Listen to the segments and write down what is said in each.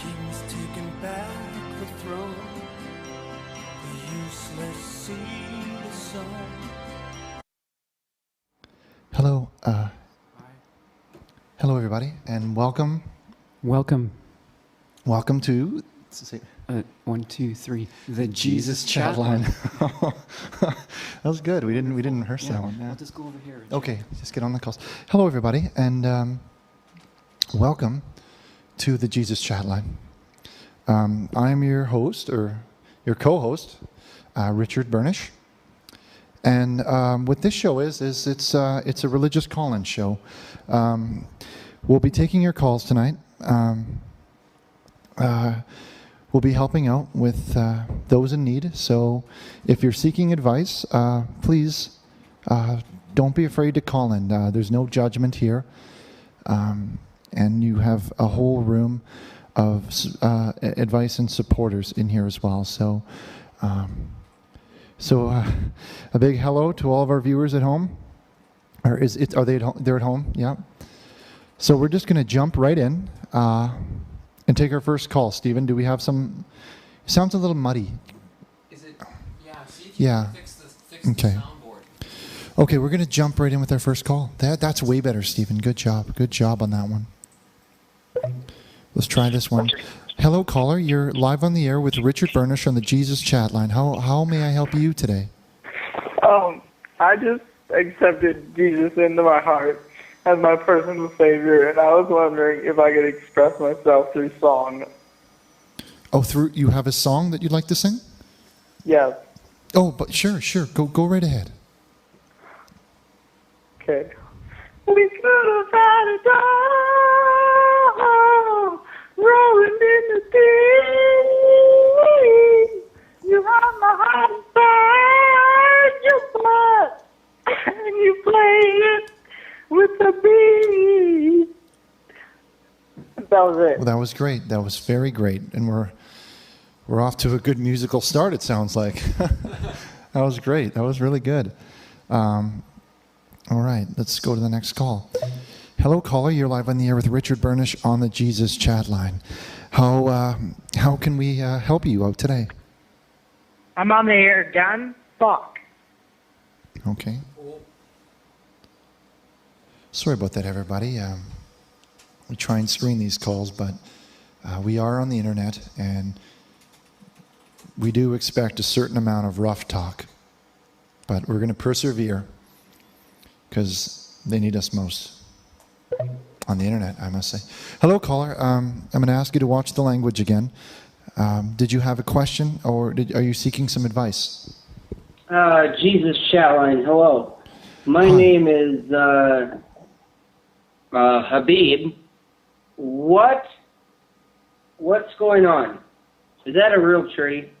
king's taken back the throne. The useless see the sun. Hello everybody, and welcome to 1, 2, 3. the Jesus Chatline. That was good. We didn't rehearse that one. Yeah. We'll just go over here. Okay, just get on the calls. Hello everybody, and welcome to the Jesus Chatline. I'm your host, or your co-host, Richard Burnish. And what this show is it's a religious call-in show. We'll be taking your calls tonight. We'll be helping out with those in need. So if you're seeking advice, please don't be afraid to call in. There's no judgment here. And you have a whole room of advice and supporters in here as well. So a big hello to all of our viewers at home. Or are they at home? They're at home, yeah. So we're just going to jump right in and take our first call. Steven, do we have some? Sounds a little muddy. Is it? Yeah. See if you can fix the soundboard. Okay, we're going to jump right in with our first call. That's way better, Steven. Good job. Good job on that one. Let's try this one. Hello, caller. You're live on the air with Richard Burnish on the Jesus Chatline. How may I help you today? I just accepted Jesus into my heart as my personal savior, and I was wondering if I could express myself through song. Oh, you have a song that you'd like to sing? Yes. Oh, but sure. Go right ahead. Okay. We could have had a dog rolling in the deep. You have my heart inside your blood, and you play it with the beat. That was it. Well, that was great. That was very great, and we're off to a good musical start. It sounds like that was great. That was really good. All right, let's go to the next call. Hello, caller. You're live on the air with Richard Burnish on the Jesus Chatline. How can we help you out today? I'm on the air, John. Fuck. Okay. Sorry about that, everybody. We try and screen these calls, but we are on the internet, and we do expect a certain amount of rough talk. But we're going to persevere because they need us most on the internet, I must say. Hello, caller. I'm going to ask you to watch the language again. Did you have a question, or are you seeking some advice? Jesus Chatline, hello. My name is Habib. What's going on? Is that a real tree?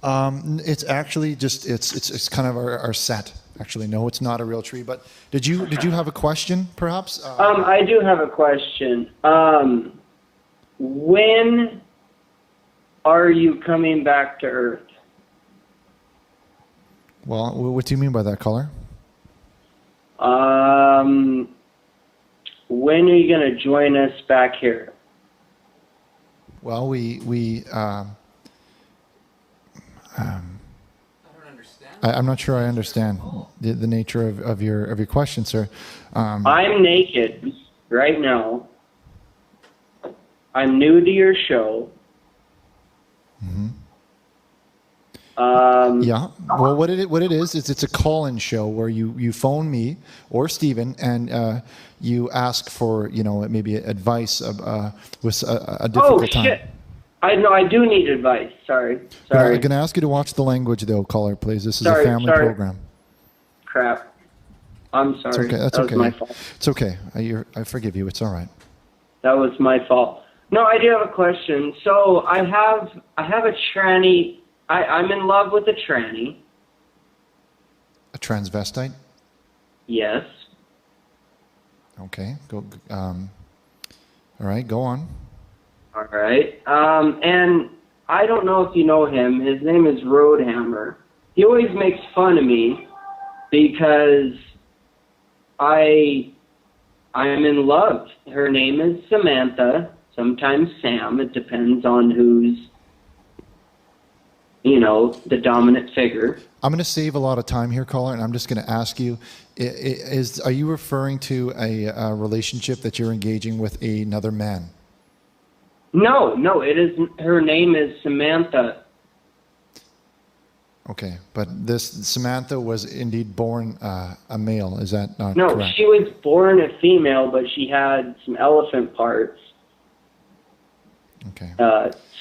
It's actually just it's kind of our set. Actually, no, it's not a real tree. But did you have a question, perhaps? I do have a question. When are you coming back to Earth? Well, what do you mean by that, caller? When are you going to join us back here? Well, we I don't understand. I'm not sure I understand the nature of your question, sir. I'm naked right now. I'm new to your show. Mm-hmm. Yeah. Well, what it is it's a call-in show where you phone me or Steven and you ask for maybe advice with a difficult time. Oh shit! I do need advice. Sorry. I'm going to ask you to watch the language, though, caller, please. This is a family program. Crap. I'm sorry. It's okay. That's that okay. was my fault. It's okay. I forgive you. It's all right. That was my fault. No, I do have a question. So I have a tranny. I'm in love with a tranny. A transvestite? Yes. Okay. Go. All right. Go on. All right. And I don't know if you know him. His name is Roadhammer. He always makes fun of me because I'm in love. Her name is Samantha. sometimes Sam. It depends on who's, you know, the dominant figure. I'm going to save a lot of time here, caller, and I'm just going to ask you, are you referring to a relationship that you're engaging with another man? No, it is. Her name is Samantha. Okay, but this Samantha was indeed born a male. Is that not correct? No, she was born a female, but she had some elephant parts. Okay.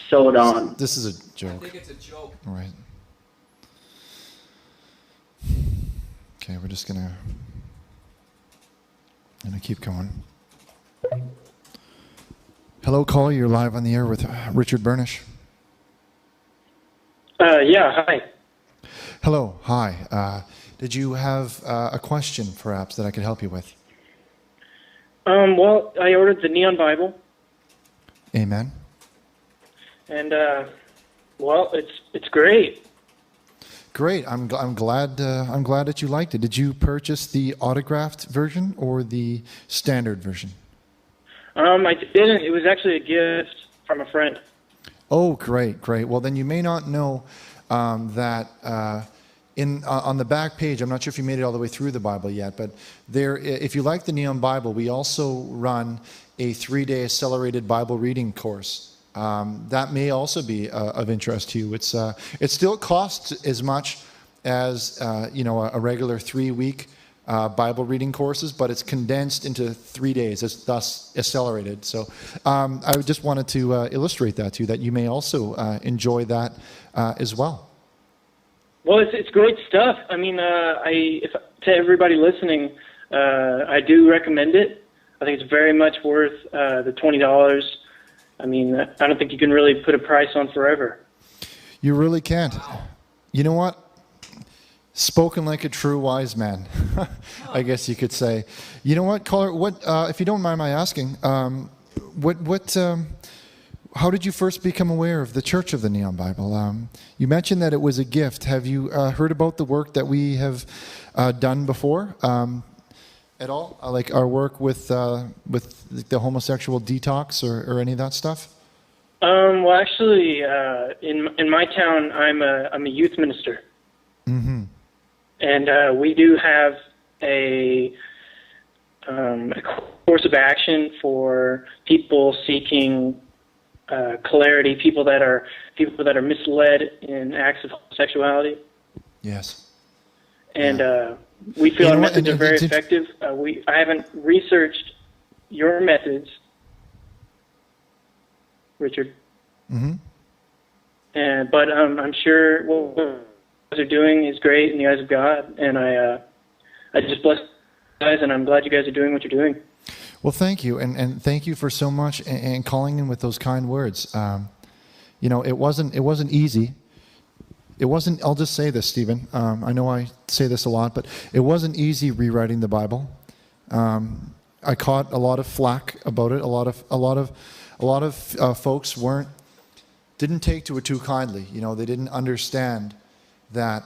Sewed on. This is a joke. I think it's a joke. All right. Okay, we're just gonna keep going. Hello, caller. You're live on the air with Richard Burnish. Yeah, hi. Hello, hi. Did you have a question, perhaps, that I could help you with? Well, I ordered the Neon Bible. Amen. And well, it's great. Great. I'm glad that you liked it. Did you purchase the autographed version or the standard version? I didn't. It was actually a gift from a friend. Oh, great. Well, then you may not know that on the back page, I'm not sure if you made it all the way through the Bible yet, but there, if you like the Neon Bible, we also run a 3-day accelerated Bible reading course. That may also be of interest to you. It still costs as much as a regular 3-week Bible reading courses, but it's condensed into 3 days. It's thus accelerated. So I just wanted to illustrate that to you, that you may also enjoy that as well. Well, it's great stuff. I mean, to everybody listening, I do recommend it. I think it's very much worth the $20. I mean, I don't think you can really put a price on forever. You really can't. Wow. You know what? Spoken like a true wise man, I guess you could say. You know what, caller? What, if you don't mind my asking, how did you first become aware of the Church of the Neon Bible? You mentioned that it was a gift. Have you heard about the work that we have done before at all? Like our work with the homosexual detox or any of that stuff? Well, actually, in my town, I'm a youth minister. Mm-hmm. And we do have a course of action for people seeking clarity, people that are misled in acts of homosexuality. Yes. And we feel our methods are very effective. I haven't researched your methods, Richard. Mm-hmm. But I'm sure what you guys are doing is great in the eyes of God, and I just bless you guys, and I'm glad you guys are doing what you're doing. Well, thank you, and thank you for so much and calling in with those kind words. It wasn't easy. It wasn't. I'll just say this, Steven. I know I say this a lot, but it wasn't easy rewriting the Bible. I caught a lot of flack about it. A lot of folks didn't take to it too kindly. They didn't understand that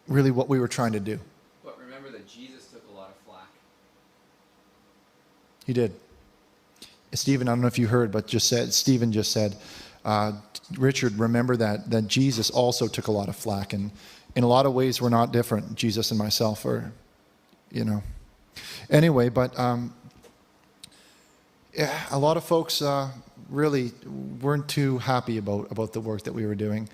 really what we were trying to do. But remember that Jesus took a lot of flack. He did. Stephen, I don't know if you heard, but Stephen just said, Richard, remember that Jesus also took a lot of flack, and in a lot of ways we're not different, Jesus and myself, Anyway, but a lot of folks really weren't too happy about the work that we were doing.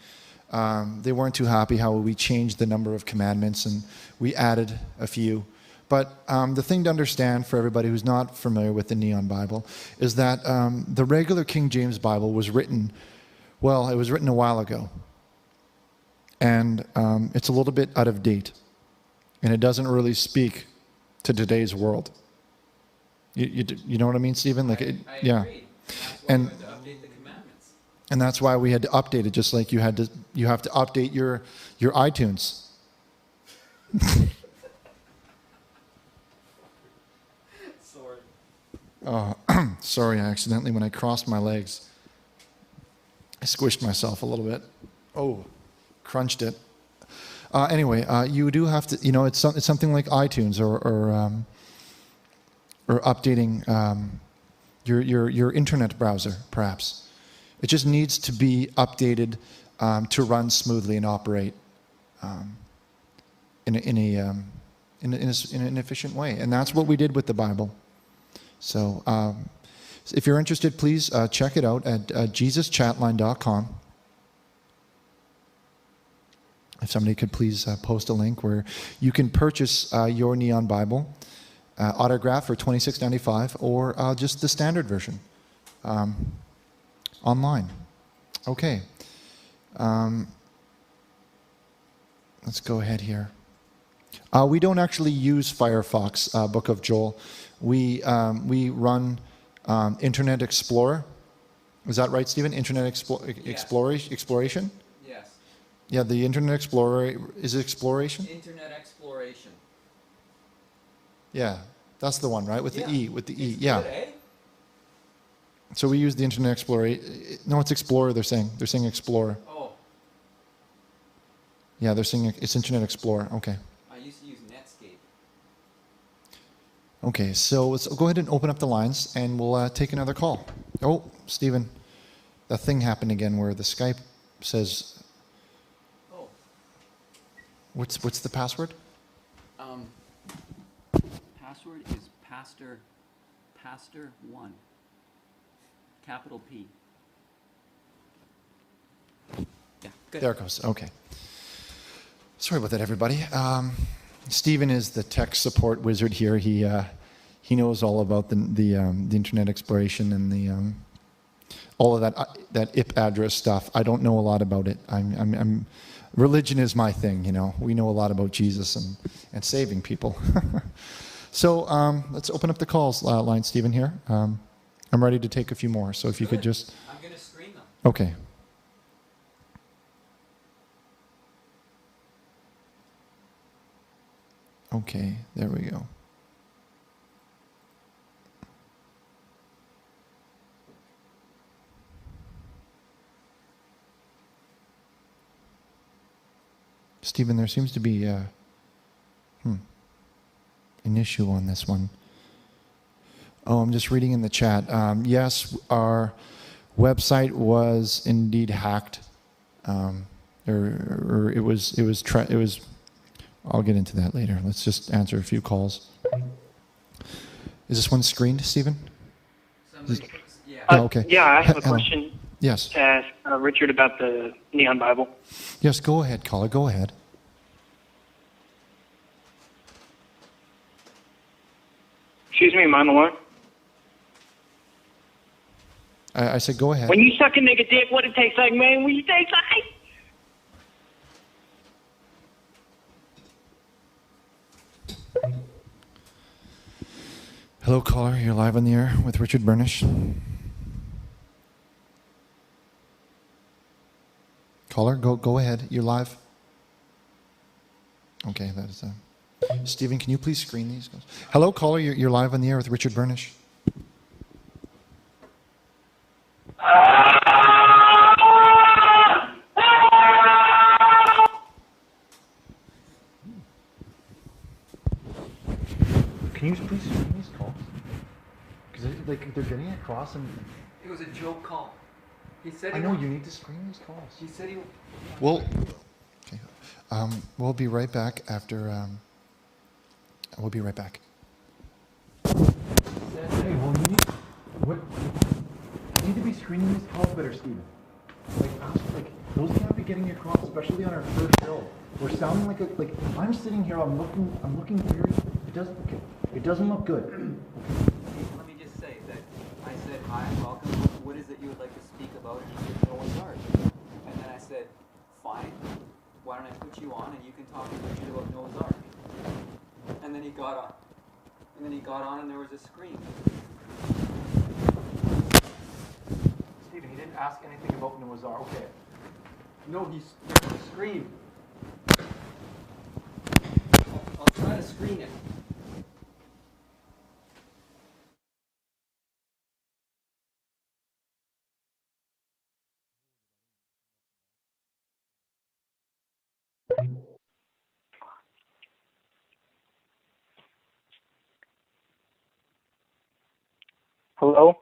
They weren't too happy how we changed the number of commandments and we added a few. But the thing to understand for everybody who's not familiar with the Neon Bible is that the regular King James Bible was written, it was written a while ago. And it's a little bit out of date. And it doesn't really speak to today's world. You know what I mean, Stephen? I agree. And that's why we had to update it, just like you have to update your iTunes. Sorry, I accidentally, when I crossed my legs, I squished myself a little bit. Oh, crunched it. Anyway, you do have to, it's something like iTunes or updating your internet browser, perhaps. It just needs to be updated to run smoothly and operate in an efficient way. And that's what we did with the Bible. So if you're interested, please check it out at jesuschatline.com. If somebody could please post a link where you can purchase your Neon Bible autograph for $26.95 or just the standard version online. Okay. Let's go ahead here. We don't actually use Firefox, Book of Joel. We run Internet Explorer. Is that right, Stephen? Internet Exploration? Yes. Yeah, the Internet Explorer, is it Exploration? Internet exploration. Yeah, that's the one, right? With the E, with the E, It's yeah. good, eh? So we use the Internet Explorer. No, it's Explorer, they're saying. They're saying Explorer. Oh, Yeah, they're saying it's Internet Explorer. Okay. I used to use Netscape. Okay, so let's go ahead and open up the lines, and we'll take another call. Oh, Stephen, that thing happened again where the Skype says, Oh. what's the password? Password is pastor1. Capital P. Yeah, good. There it goes. Okay. Sorry about that, everybody. Stephen is the tech support wizard here. He knows all about the internet exploration and the all of that IP address stuff. I don't know a lot about it. Religion is my thing. You know, we know a lot about Jesus and saving people. So let's open up the calls line, Stephen. Here, I'm ready to take a few more. So if you could just. I'm going to screen them. Okay. Okay, there we go. Stephen, there seems to be an issue on this one. Oh, I'm just reading in the chat. Yes, our website was indeed hacked, or it was. I'll get into that later. Let's just answer a few calls. Is this one screened, Stephen? Yeah. Okay. Yeah, I have a Hello. question Yes. to ask Richard about the Neon Bible. Yes, go ahead, caller. Go ahead. Excuse me, am I on the line? I said go ahead. When you suck a nigga dick, what it tastes like, man? When you taste like... Hello, caller. You're live on the air with Richard Burnish. Caller, go ahead. You're live. Okay, that is. Stephen, can you please screen these? Hello, caller. You're live on the air with Richard Burnish. Can you please screen these calls? Because they're getting across and. It was a joke call. He said I know you need to screen these calls. He said he. Well, okay. We'll be right back after. We'll be right back. Hey, well, you need to be screening these calls better, Steven. Those can't be getting across, especially on our first show. We're sounding like I'm sitting here. I'm looking very. It doesn't look good. Let me just say that I said, hi, welcome. What is it you would like to speak about? And he said, Noah's Ark. And then I said, fine. Why don't I put you on and you can talk to Richard about Noah's Ark? And then he got on. And there was a scream. Steven, he didn't ask anything about Noah's Ark. Okay. No, there was a scream. I'll try to screen it. Hello?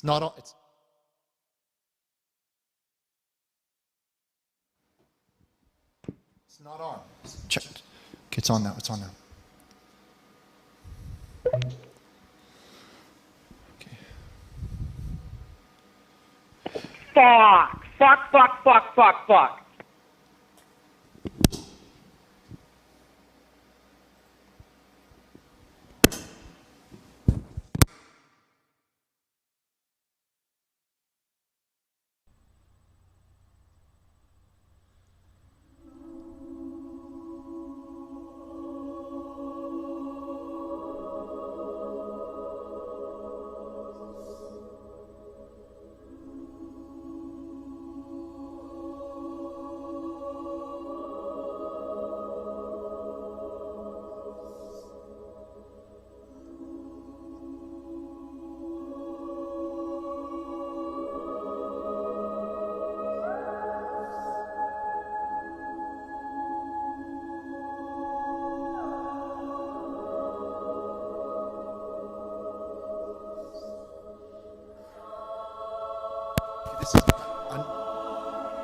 not on. It's not on. Check. Okay, it's on now. It's on now. Okay. Fuck. This is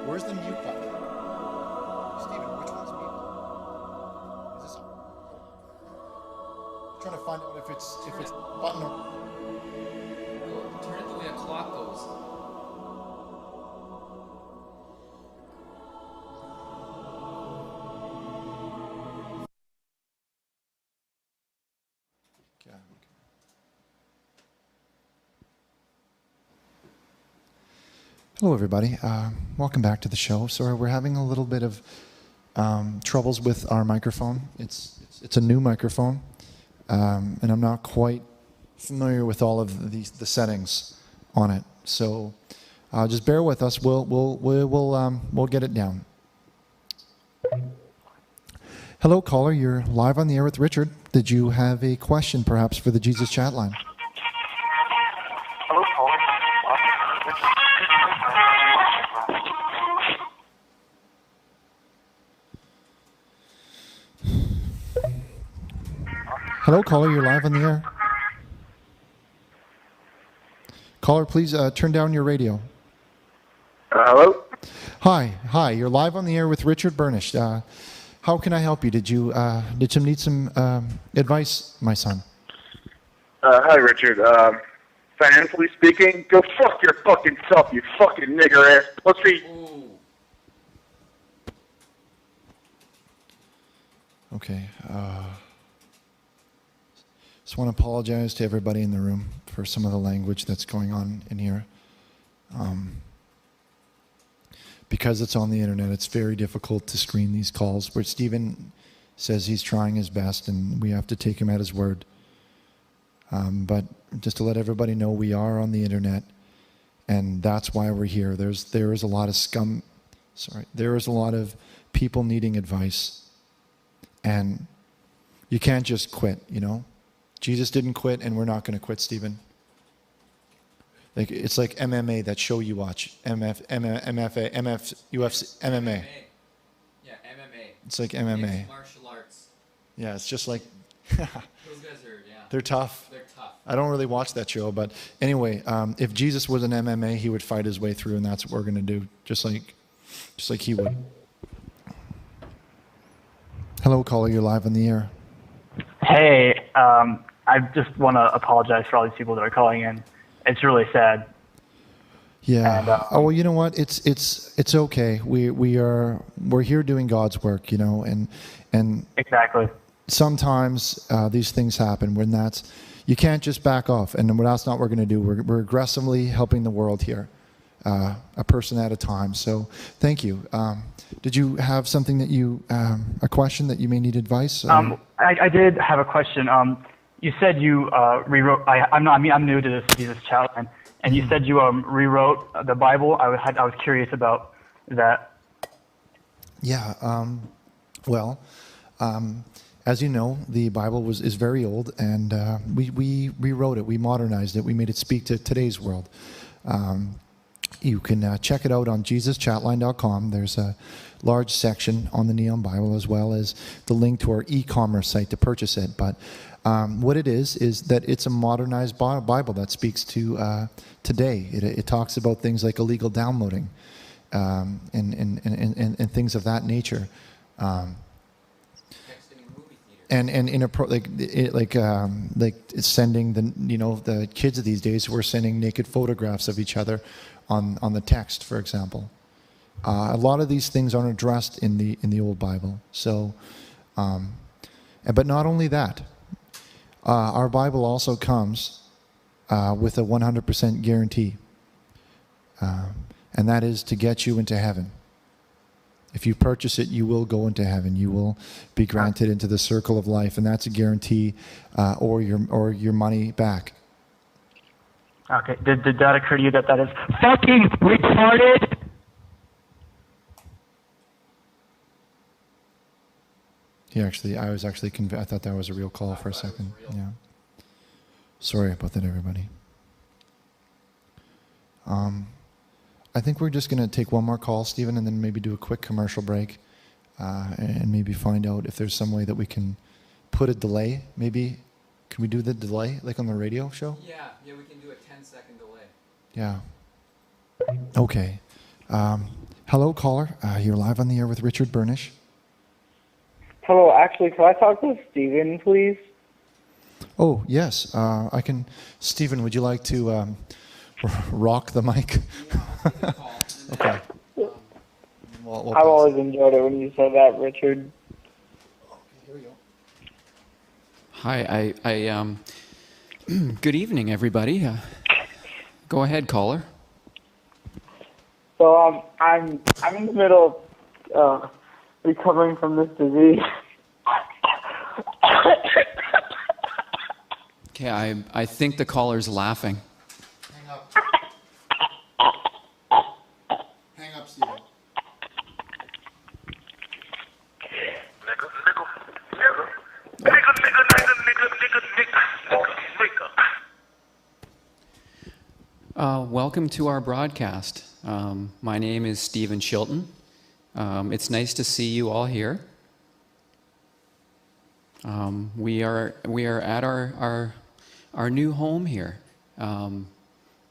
where's the mute button? Steven, which one's mute? Is this on? I'm trying to find out if it's button or... Turn it the way a clock goes. Yeah. Hello, everybody. Welcome back to the show. Sorry, we're having a little bit of troubles with our microphone. It's a new microphone, and I'm not quite familiar with all of the settings on it. So just bear with us. We'll get it down. Hello, caller. You're live on the air with Richard. Did you have a question, perhaps, for the Jesus Chatline? Hello, caller. Hello, caller. You're live on the air. Caller, please turn down your radio. Hello? Hi. You're live on the air with Richard Burnish. How can I help you? Did you need some advice, my son? Hi, Richard. Financially speaking, go fuck your fucking self, you fucking nigger ass pussy. Okay. Just want to apologize to everybody in the room for some of the language that's going on in here. Because it's on the internet, it's very difficult to screen these calls where Steven says he's trying his best and we have to take him at his word. But just to let everybody know, we are on the internet and that's why we're here. There is a lot of there is a lot of people needing advice and you can't just quit, you know? Jesus didn't quit and we're not going to quit, Steven. Like, it's like MMA, that show you watch. UFC, MMA. Yeah, MMA. It's like MMA. Mixed martial arts. Yeah, it's just like... Those guys are, yeah. They're tough. They're tough. I don't really watch that show, but anyway, if Jesus was an MMA, he would fight his way through, and that's what we're going to do, just like he would. Hello, caller, you're live on the air. Hey, I just want to apologize for all these people that are calling in. It's really sad. Yeah. And, well, you know what? It's okay. We're here doing God's work, you know, and exactly. Sometimes these things happen when you can't just back off, and that's not what we're going to do. We're aggressively helping the world here, a person at a time. So thank you. Did you have something a question that you may need advice? I did have a question. You said you rewrote. I'm new to this Jesus Chatline, and you said you rewrote the Bible. I was curious about that. Yeah. As you know, the Bible is very old, and we rewrote it. We modernized it. We made it speak to today's world. You can check it out on JesusChatline.com. There's a large section on the Neon Bible, as well as the link to our e-commerce site to purchase it. But what it is that it's a modernized Bible that speaks to today. It talks about things like illegal downloading and things of that nature. And like sending the kids of these days who are sending naked photographs of each other on the text, for example. A lot of these things aren't addressed in the old Bible. So, but not only that, our Bible also comes with a 100% guarantee, and that is to get you into heaven. If you purchase it, you will go into heaven. You will be granted into the circle of life, and that's a guarantee, or your money back. Okay. Did that occur to you that is fucking retarded? I was actually convinced. I thought that was a real call for a second. Yeah. Sorry about that, everybody. I think we're just going to take one more call, Steven, and then maybe do a quick commercial break, and maybe find out if there's some way that we can put a delay. Maybe, can we do the delay like on the radio show? Yeah, we can do a 10-second delay. Yeah. Okay. Hello, caller. You're live on the air with Richard Burnish. Hello, actually, can I talk to Steven, please? Oh, yes. I can. Steven, would you like to rock the mic? Okay. We'll I've always enjoyed it when you said that, Richard. Okay, here we go. Hi, good evening, everybody. Go ahead, caller. So I'm in the middle of recovering from this disease. Okay, I think the caller's laughing. Hang up. Hang up, Steven. Welcome to our broadcast. My name is Steven Chilton. It's nice to see you all here. We are at our new home here, and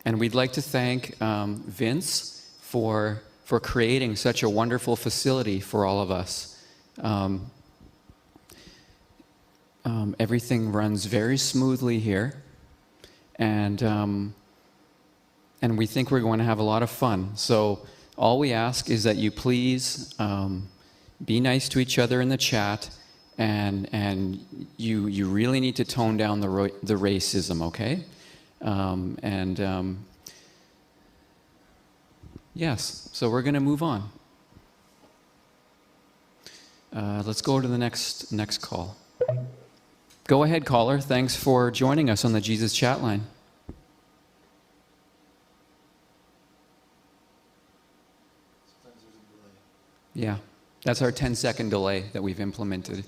we'd like to thank Vince for creating such a wonderful facility for all of us. Everything runs very smoothly here, and we think we're going to have a lot of fun. So all we ask is that you please be nice to each other in the chat, and you really need to tone down the racism, okay? Yes, so we're going to move on. Let's go to the next call. Go ahead, caller. Thanks for joining us on the Jesus Chatline. Yeah, that's our 10-second delay that we've implemented.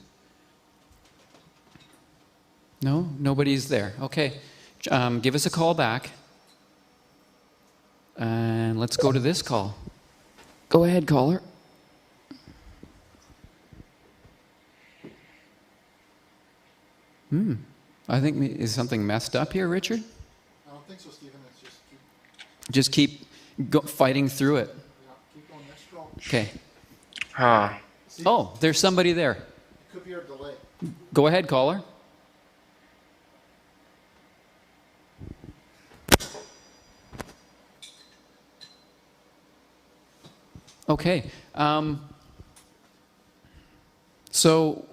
No? Nobody's there. Okay. Give us a call back. And let's go to this call. Go ahead, caller. I think, is something messed up here, Richard? I don't think so, Steven. It's just keep fighting through it. Yeah, keep going next roll. Okay. See? Oh, there's somebody there. It could be our delay. Go ahead, caller. Okay. So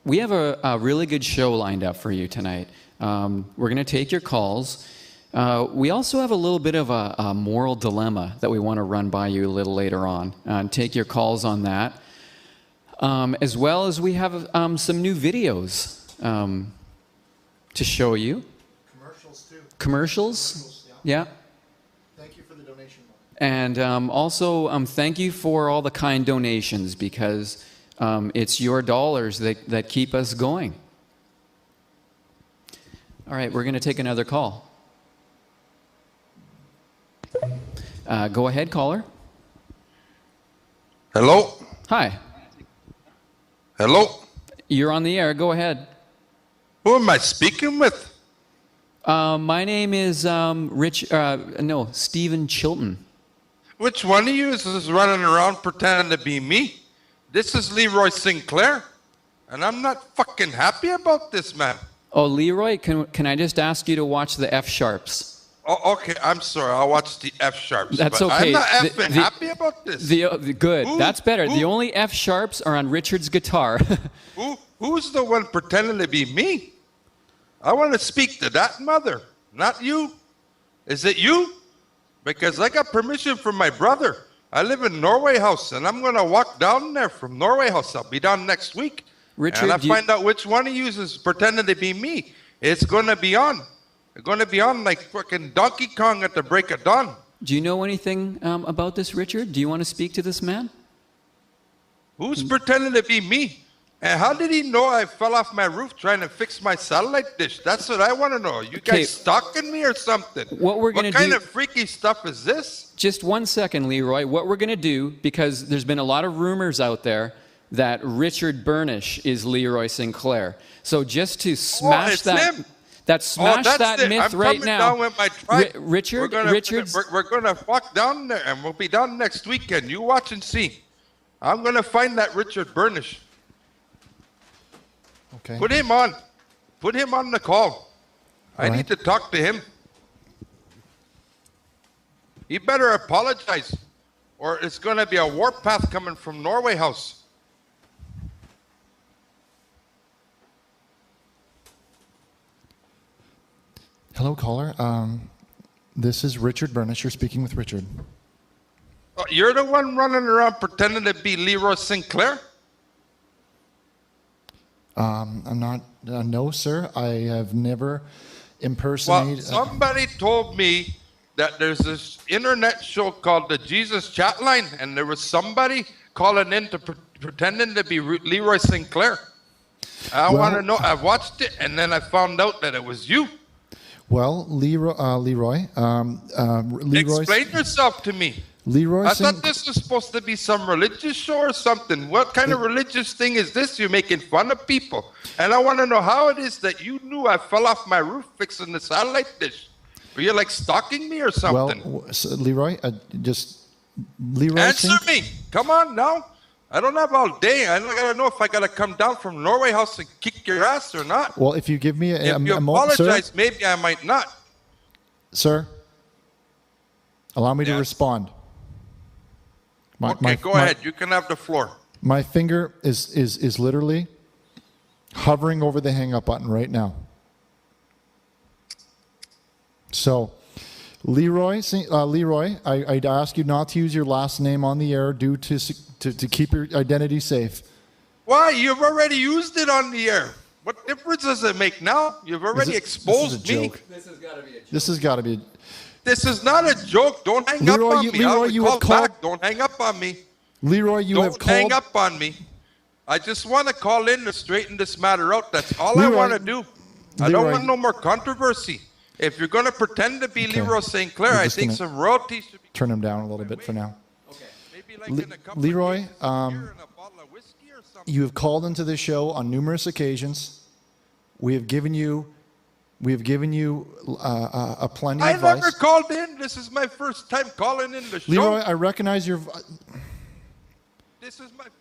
we have a really good show lined up for you tonight. We're going to take your calls. We also have a little bit of a moral dilemma that we want to run by you a little later on, and take your calls on that. As well as we have some new videos to show you. Commercials, too. Commercials? Yeah. Thank you for the donation. And also, thank you for all the kind donations, because it's your dollars that keep us going. All right, we're going to take another call. Go ahead, caller. Hello? Hi. Hello? You're on the air. Go ahead. Who am I speaking with? My name is Steven Chilton. Which one of you is running around pretending to be me? This is Leeroy Sinclair, and I'm not fucking happy about this, man. Oh, Leeroy, can I just ask you to watch the F sharps? Oh, okay, I'm sorry. I'll watch the F sharps. That's but okay. I'm not effing happy about this. Good. That's better. The only F sharps are on Richard's guitar. Who's the one pretending to be me? I want to speak to that mother, not you. Is it you? Because I got permission from my brother. I live in Norway House, and I'm going to walk down there from Norway House. I'll be down next week. Richard, and I find out which one of you is pretending to be me. It's going to be on. It's going to be on like fucking Donkey Kong at the break of dawn. Do you know anything about this, Richard? Do you want to speak to this man? Who's pretending to be me? And how did he know I fell off my roof trying to fix my satellite dish? That's what I want to know. You guys stalking me or something? What kind of freaky stuff is this? Just 1 second, Leeroy. What we're going to do, because there's been a lot of rumors out there that Richard Burnish is Leeroy Sinclair. So just to smash that myth right now. Down with my tribe. Richard, we're gonna walk down there, and we'll be down next weekend. You watch and see. I'm gonna find that Richard Burnish. Okay. Put him on. Put him on the call. I need to talk to him. He better apologize, or it's gonna be a warpath coming from Norway House. Hello, caller. This is Richard Burnish. You're speaking with Richard. Oh, you're the one running around pretending to be Leeroy Sinclair? I'm not. No, sir. I have never impersonated. Well, somebody told me that there's this internet show called the Jesus Chatline, and there was somebody calling in to pretending to be Leeroy Sinclair. I want to know. I watched it, and then I found out that it was you. Well, Leroy. Explain yourself to me. I thought this was supposed to be some religious show or something. What kind of religious thing is this? You're making fun of people. And I want to know how it is that you knew I fell off my roof fixing the satellite dish. Were you like stalking me or something? Well, Leroy, Leroy. Answer me. Come on now. I don't have all day. I gotta know if I gotta come down from Norway House and kick your ass or not. Well, if you give me a moment, apologize, sir, maybe I might not. Sir, allow me to respond. Go ahead. You can have the floor. My finger is literally hovering over the hang up button right now. So, Leeroy, I'd ask you not to use your last name on the air due to keep your identity safe. Why? You've already used it on the air. What difference does it make now? You've already exposed me. Joke. This has got to be a joke. This has got to be. This is not a joke. Don't hang up on me. Leeroy, you have called. Back. Don't hang up on me. Leeroy, you have called. Don't hang up on me. I just want to call in to straighten this matter out. That's all I want to do. I don't want no more controversy. If you're going to pretend to be Leeroy Sinclair, I think some royalties should be... Turn him down a little bit for now. Okay. Maybe like in a couple Leeroy, of and a bottle of whiskey or something. You have called into this show on numerous occasions. We have given you a plenty of advice. I never called in. This is my first time calling in the show. Leeroy, I recognize your... This is my first...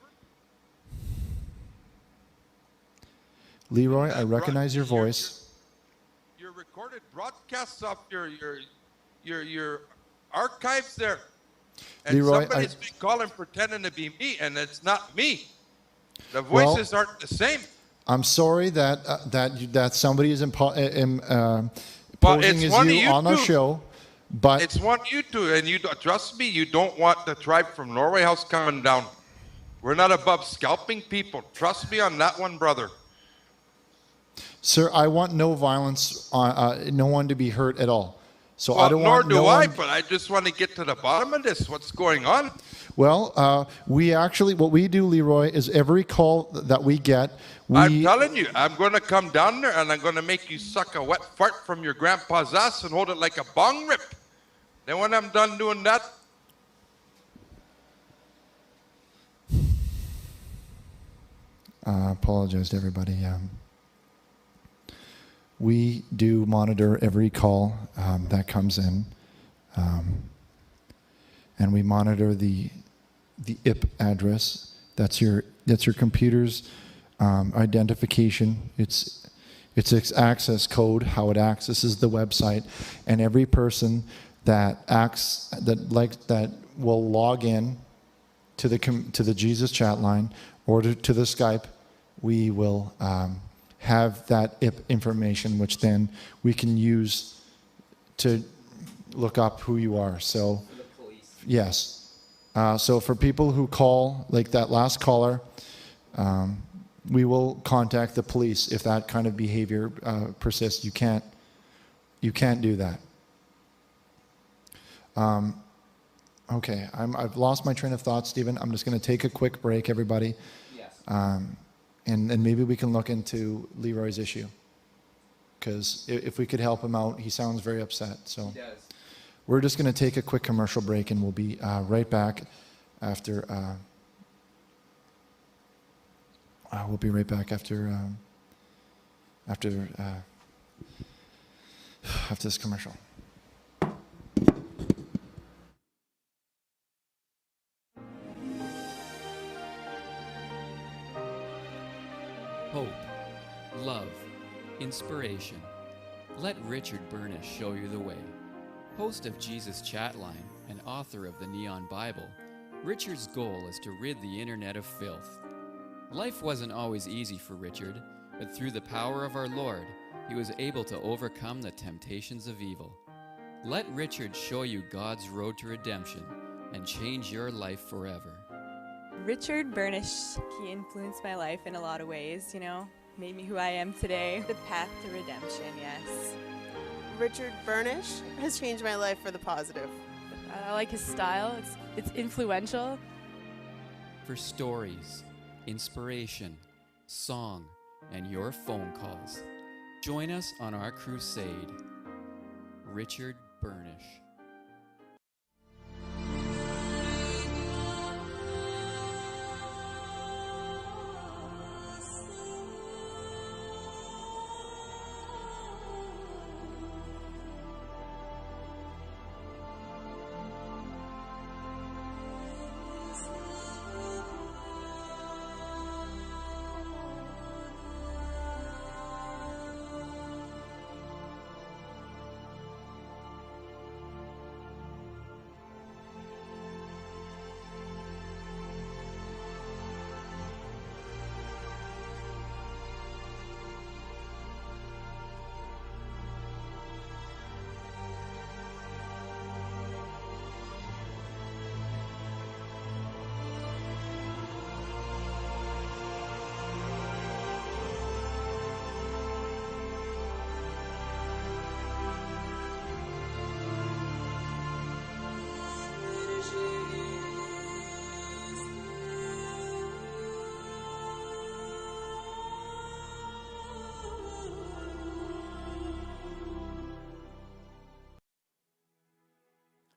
Leeroy, I recognize your voice. Your recorded broadcasts off your archives there. And Leeroy, somebody's been calling pretending to be me, and it's not me. The voices aren't the same. I'm sorry that somebody is posing as you on our show, but it's one you two, and you trust me. You don't want the tribe from Norway House coming down. We're not above scalping people. Trust me on that one, brother. Sir, I want no violence, no one to be hurt at all. So well, I don't want nor do I, but I just want to get to the bottom of this. What's going on? Well, what we do, Leeroy, is every call that we get, I'm telling you, I'm going to come down there and I'm going to make you suck a wet fart from your grandpa's ass and hold it like a bong rip. Then when I'm done doing that, apologize to everybody. We do monitor every call that comes in, and we monitor the IP address. That's your computer's identification. It's its access code, how it accesses the website, and every person that will log in to the Jesus Chatline or to the Skype, we will have that IP information, which then we can use to look up who you are. So, yes. So for people who call, like that last caller, we will contact the police if that kind of behavior persists. You can't do that. Okay, I've lost my train of thought, Steven. I'm just going to take a quick break, everybody. Yes. And maybe we can look into Leeroy's issue. Because if we could help him out, he sounds very upset. So He does. we're just going to take a quick commercial break, and we'll be right back after. We'll be right back after this commercial. Hope, love, inspiration. Let Richard Burnish show you the way. Host of Jesus Chatline and author of the Neon Bible, Richard's goal is to rid the internet of filth. Life wasn't always easy for Richard, but through the power of our Lord, he was able to overcome the temptations of evil. Let Richard show you God's road to redemption and change your life forever. Richard Burnish, he influenced my life in a lot of ways, made me who I am today. The path to redemption, yes. Richard Burnish has changed my life for the positive. I like his style, it's influential. For stories, inspiration, song, and your phone calls, join us on our crusade. Richard Burnish.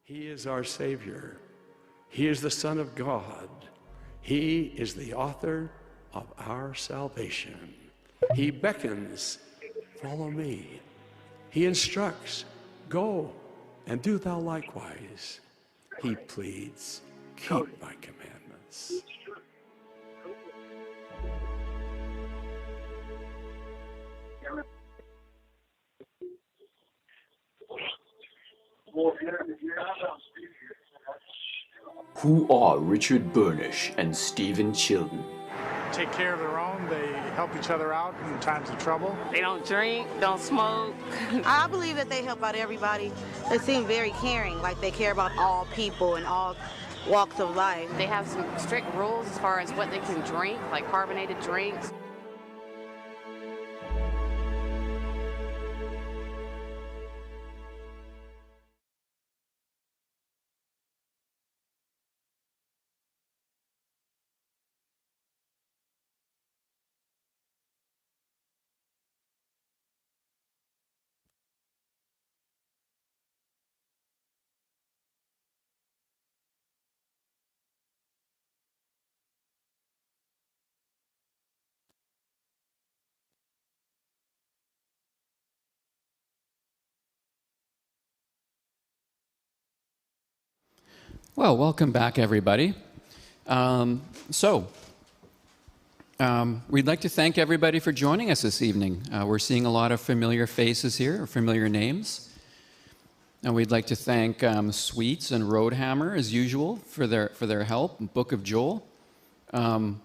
He is our Savior. He is the Son of God. He is the author of our salvation. He beckons, follow me. He instructs, go and do thou likewise. He pleads, keep my commandments. Who are Richard Burnish and Steven Chilton? Take care of their own. They help each other out in times of trouble. They don't drink, don't smoke. I believe that they help out everybody. They seem very caring, like they care about all people and all walks of life. They have some strict rules as far as what they can drink, like carbonated drinks. Well, welcome back, everybody. We'd like to thank everybody for joining us this evening. We're seeing a lot of familiar faces here, familiar names. And we'd like to thank Sweets and Roadhammer, as usual, for their help, Book of Joel. And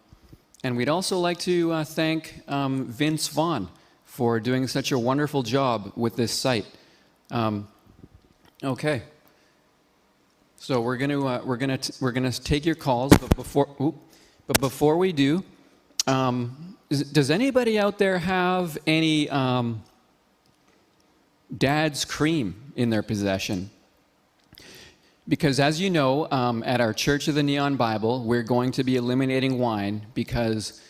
we'd also like to thank Vince Vaughn for doing such a wonderful job with this site. Okay. So we're gonna take your calls, but before we do, does anybody out there have any Dad's Cream in their possession? Because as you know, at our Church of the Neon Bible, we're going to be eliminating wine because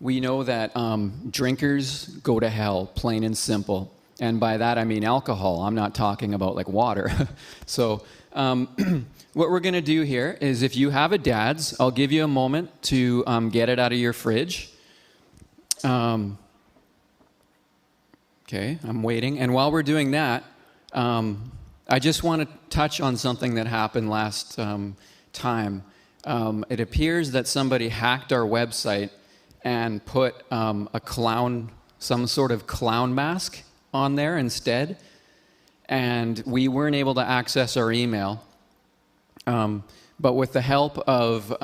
we know that drinkers go to hell, plain and simple. And by that I mean alcohol. I'm not talking about like water. So what we're going to do here is, if you have a Dad's, I'll give you a moment to get it out of your fridge. Okay, I'm waiting. And while we're doing that, I just want to touch on something that happened last time. It appears that somebody hacked our website and put some sort of clown mask on there instead. And we weren't able to access our email. But with the help of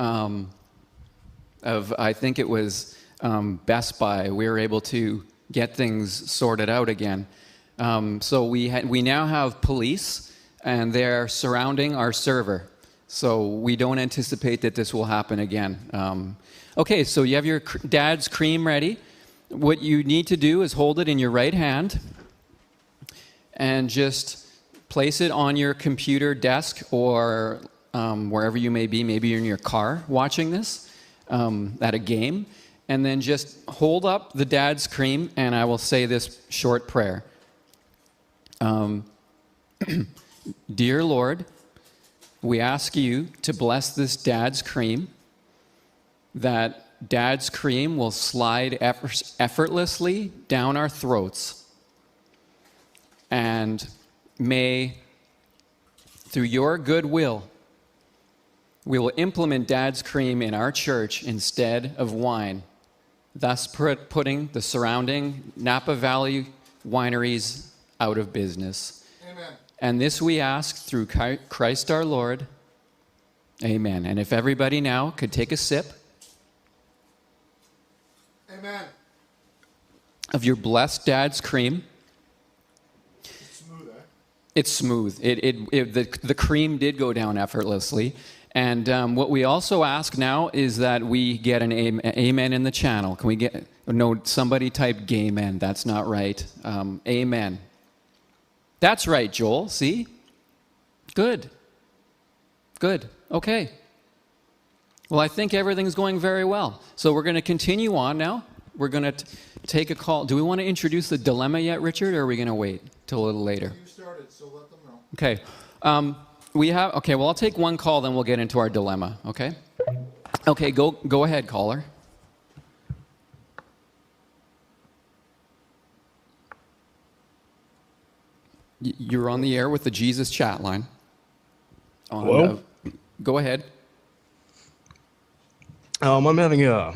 I think it was Best Buy, we were able to get things sorted out again. So we now have police, and they're surrounding our server. So we don't anticipate that this will happen again. Okay, so you have your Dad's Cream ready. What you need to do is hold it in your right hand and just place it on your computer desk or wherever you may be. Maybe you're in your car watching this at a game. And then just hold up the Dad's Cream, and I will say this short prayer. Dear Lord, we ask you to bless this Dad's Cream, that Dad's Cream will slide effortlessly down our throats. And may, through your goodwill, we will implement Dad's Cream in our church instead of wine, thus putting the surrounding Napa Valley wineries out of business. Amen. And this we ask through Christ our Lord. Amen. And if everybody now could take a sip. Amen. Of your blessed Dad's Cream. It's smooth, eh? It's smooth. The cream did go down effortlessly. And what we also ask now is that we get an amen in the channel. Can we get, no, somebody type gay men. That's not right. Amen. That's right, Joel. See? Good. Good. Okay. Well, I think everything's going very well. So we're going to continue on now. We're going to take a call. Do we want to introduce the dilemma yet, Richard, or are we going to wait till a little later? You started, so let them know. Okay. Okay, well, I'll take one call, then we'll get into our dilemma, okay? Okay, go ahead, caller. You're on the air with the Jesus Chatline. Hello? Go ahead. I'm having a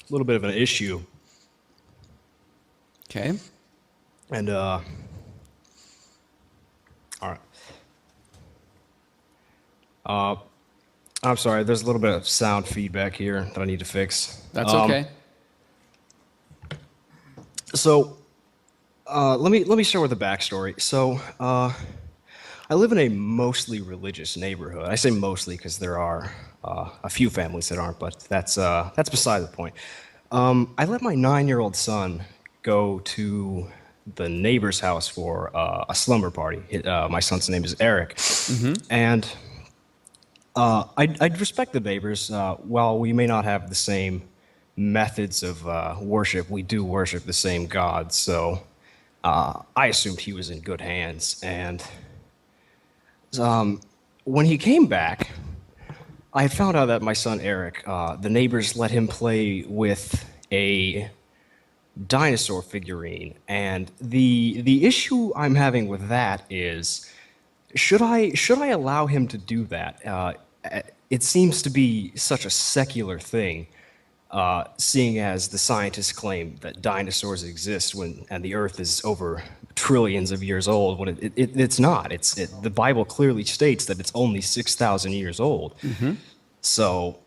little bit of an issue. Okay. And, all right. I'm sorry, there's a little bit of sound feedback here that I need to fix. That's okay. So, let me start with the backstory. So, I live in a mostly religious neighborhood. I say mostly because there are a few families that aren't, but that's beside the point. I let my 9-year-old son go to the neighbor's house for a slumber party. My son's name is Eric, and I'd respect the neighbors. While we may not have the same methods of worship, we do worship the same God. So I assumed he was in good hands. And when he came back, I found out that my son Eric, the neighbors let him play with a dinosaur figurine. And the issue I'm having with that is, should I allow him to do that? it seems to be such a secular thing, seeing as the scientists claim that dinosaurs exist and the Earth is over trillions of years old, when it's not. The Bible clearly states that it's only 6,000 years old. Mm-hmm. So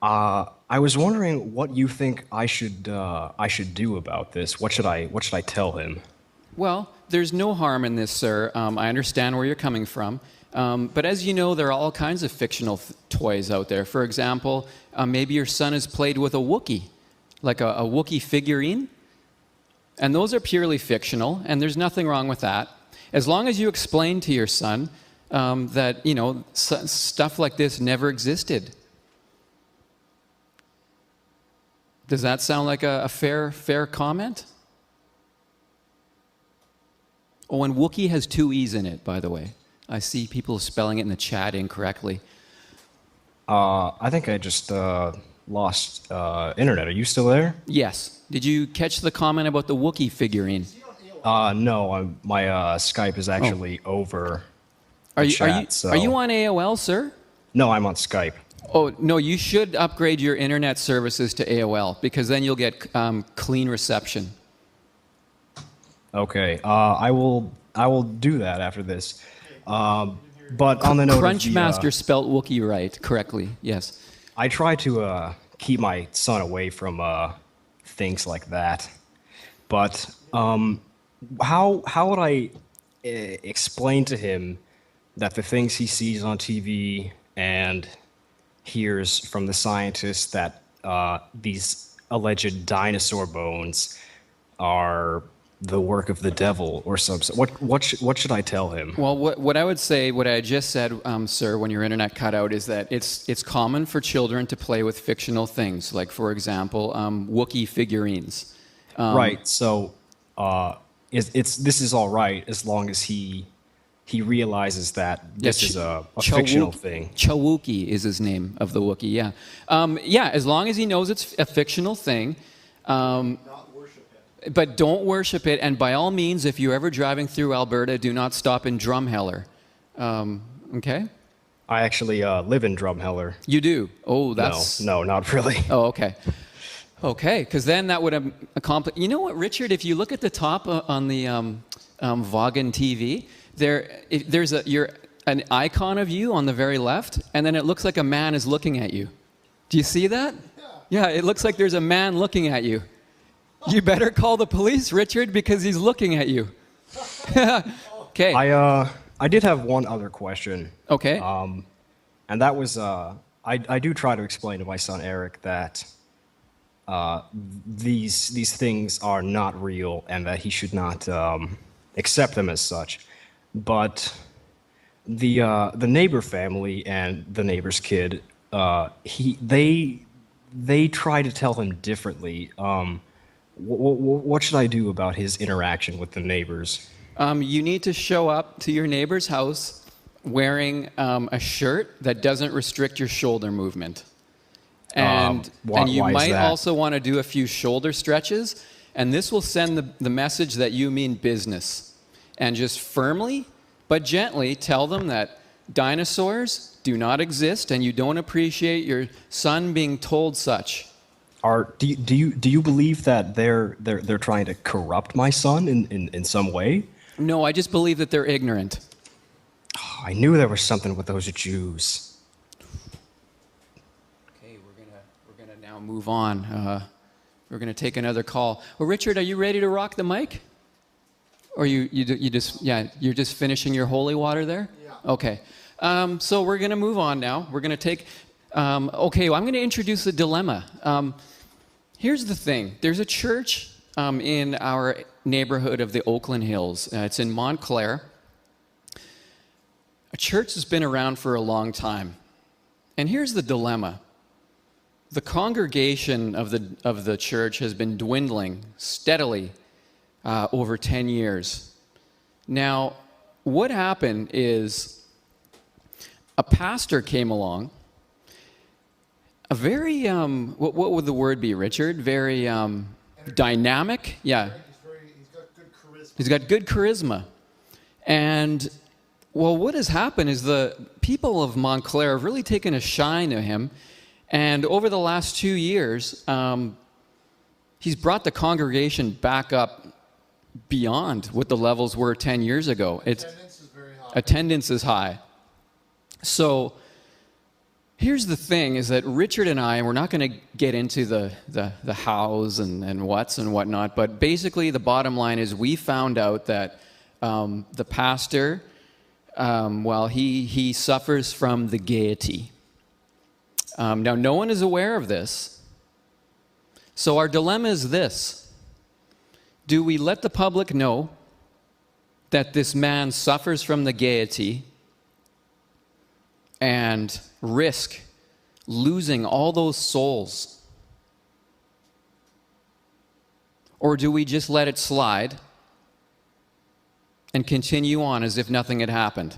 I was wondering what you think I should do about this. What should I tell him? Well, there's no harm in this, sir. I understand where you're coming from. But as you know, there are all kinds of fictional toys out there. For example, maybe your son has played with a Wookiee, like a Wookiee figurine. And those are purely fictional, and there's nothing wrong with that. As long as you explain to your son that, stuff like this never existed. Does that sound like a fair comment? Oh, and Wookiee has 2 E's in it, by the way. I see people spelling it in the chat incorrectly. I think I just lost internet. Are you still there? Yes. Did you catch the comment about the Wookiee figurine? No. My Skype is actually over. Are you on AOL, sir? No, I'm on Skype. Oh no, you should upgrade your internet services to AOL because then you'll get clean reception. Okay. I will do that after this. But on the note Crunchmaster spelt Wookiee right, correctly, yes. I try to keep my son away from things like that. But how would I explain to him that the things he sees on TV and hears from the scientists that these alleged dinosaur bones are the work of the devil or something? What should I tell him? Well, what I would say, what I just said, sir, when your internet cut out, is that it's common for children to play with fictional things, like, for example, Wookiee figurines. Right. So this is all right as long as he realizes that this is a fictional thing. Chawookie is his name of the Wookiee, yeah. Yeah, as long as he knows it's a fictional thing. But don't worship it, and by all means, if you're ever driving through Alberta, do not stop in Drumheller. Okay? I actually live in Drumheller. You do? Oh, that's... No, not really. Oh, okay. Okay, because then that would accomplish... You know what, Richard? If you look at the top on the Vaughan TV, there's an icon of you on the very left, and then it looks like a man is looking at you. Do you see that? Yeah, it looks like there's a man looking at you. You better call the police, Richard, because he's looking at you. Okay. I did have one other question. Okay. And that was I do try to explain to my son Eric that these things are not real and that he should not accept them as such. But the neighbor family and the neighbor's kid, they try to tell him differently. What should I do about his interaction with the neighbors? You need to show up to your neighbor's house wearing a shirt that doesn't restrict your shoulder movement. And you might also want to do a few shoulder stretches, and this will send the message that you mean business. And just firmly but gently tell them that dinosaurs do not exist and you don't appreciate your son being told such. Do you believe that they're trying to corrupt my son in some way? No, I just believe that they're ignorant. Oh, I knew there was something with those Jews. Okay, we're gonna now move on. We're gonna take another call. Well, Richard, are you ready to rock the mic? Or you're just finishing your holy water there? Yeah. Okay. So we're gonna move on now. We're gonna take. I'm going to introduce the dilemma. Here's the thing. There's a church in our neighborhood of the Oakland Hills. It's in Montclair. A church that's been around for a long time. And here's the dilemma. The congregation of the church has been dwindling steadily over 10 years. Now, what happened is a pastor came along. A very, what would the word be, Richard? Very dynamic? Yeah. He's got good charisma. He's got good charisma. And Well, what has happened is the people of Montclair have really taken a shine to him. And over the last 2 years, he's brought the congregation back up beyond what the levels were 10 years ago. Attendance is very high. Attendance is high. So here's the thing, is that Richard and I, and we're not going to get into the hows and whats and whatnot, but basically the bottom line is we found out that the pastor, he suffers from the gaiety. Now, no one is aware of this. So our dilemma is this. Do we let the public know that this man suffers from the gaiety and risk losing all those souls? Or do we just let it slide and continue on as if nothing had happened?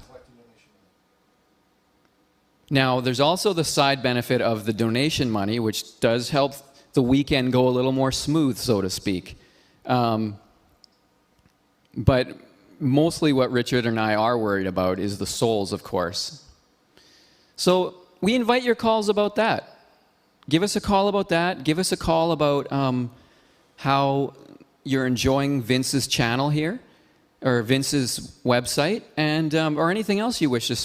Now, there's also the side benefit of the donation money, which does help the weekend go a little more smooth, so to speak. But mostly what Richard and I are worried about is the souls, of course. So we invite your calls about that. Give us a call about that. Give us a call about how you're enjoying Vince's channel here, or Vince's website, and or anything else you wish to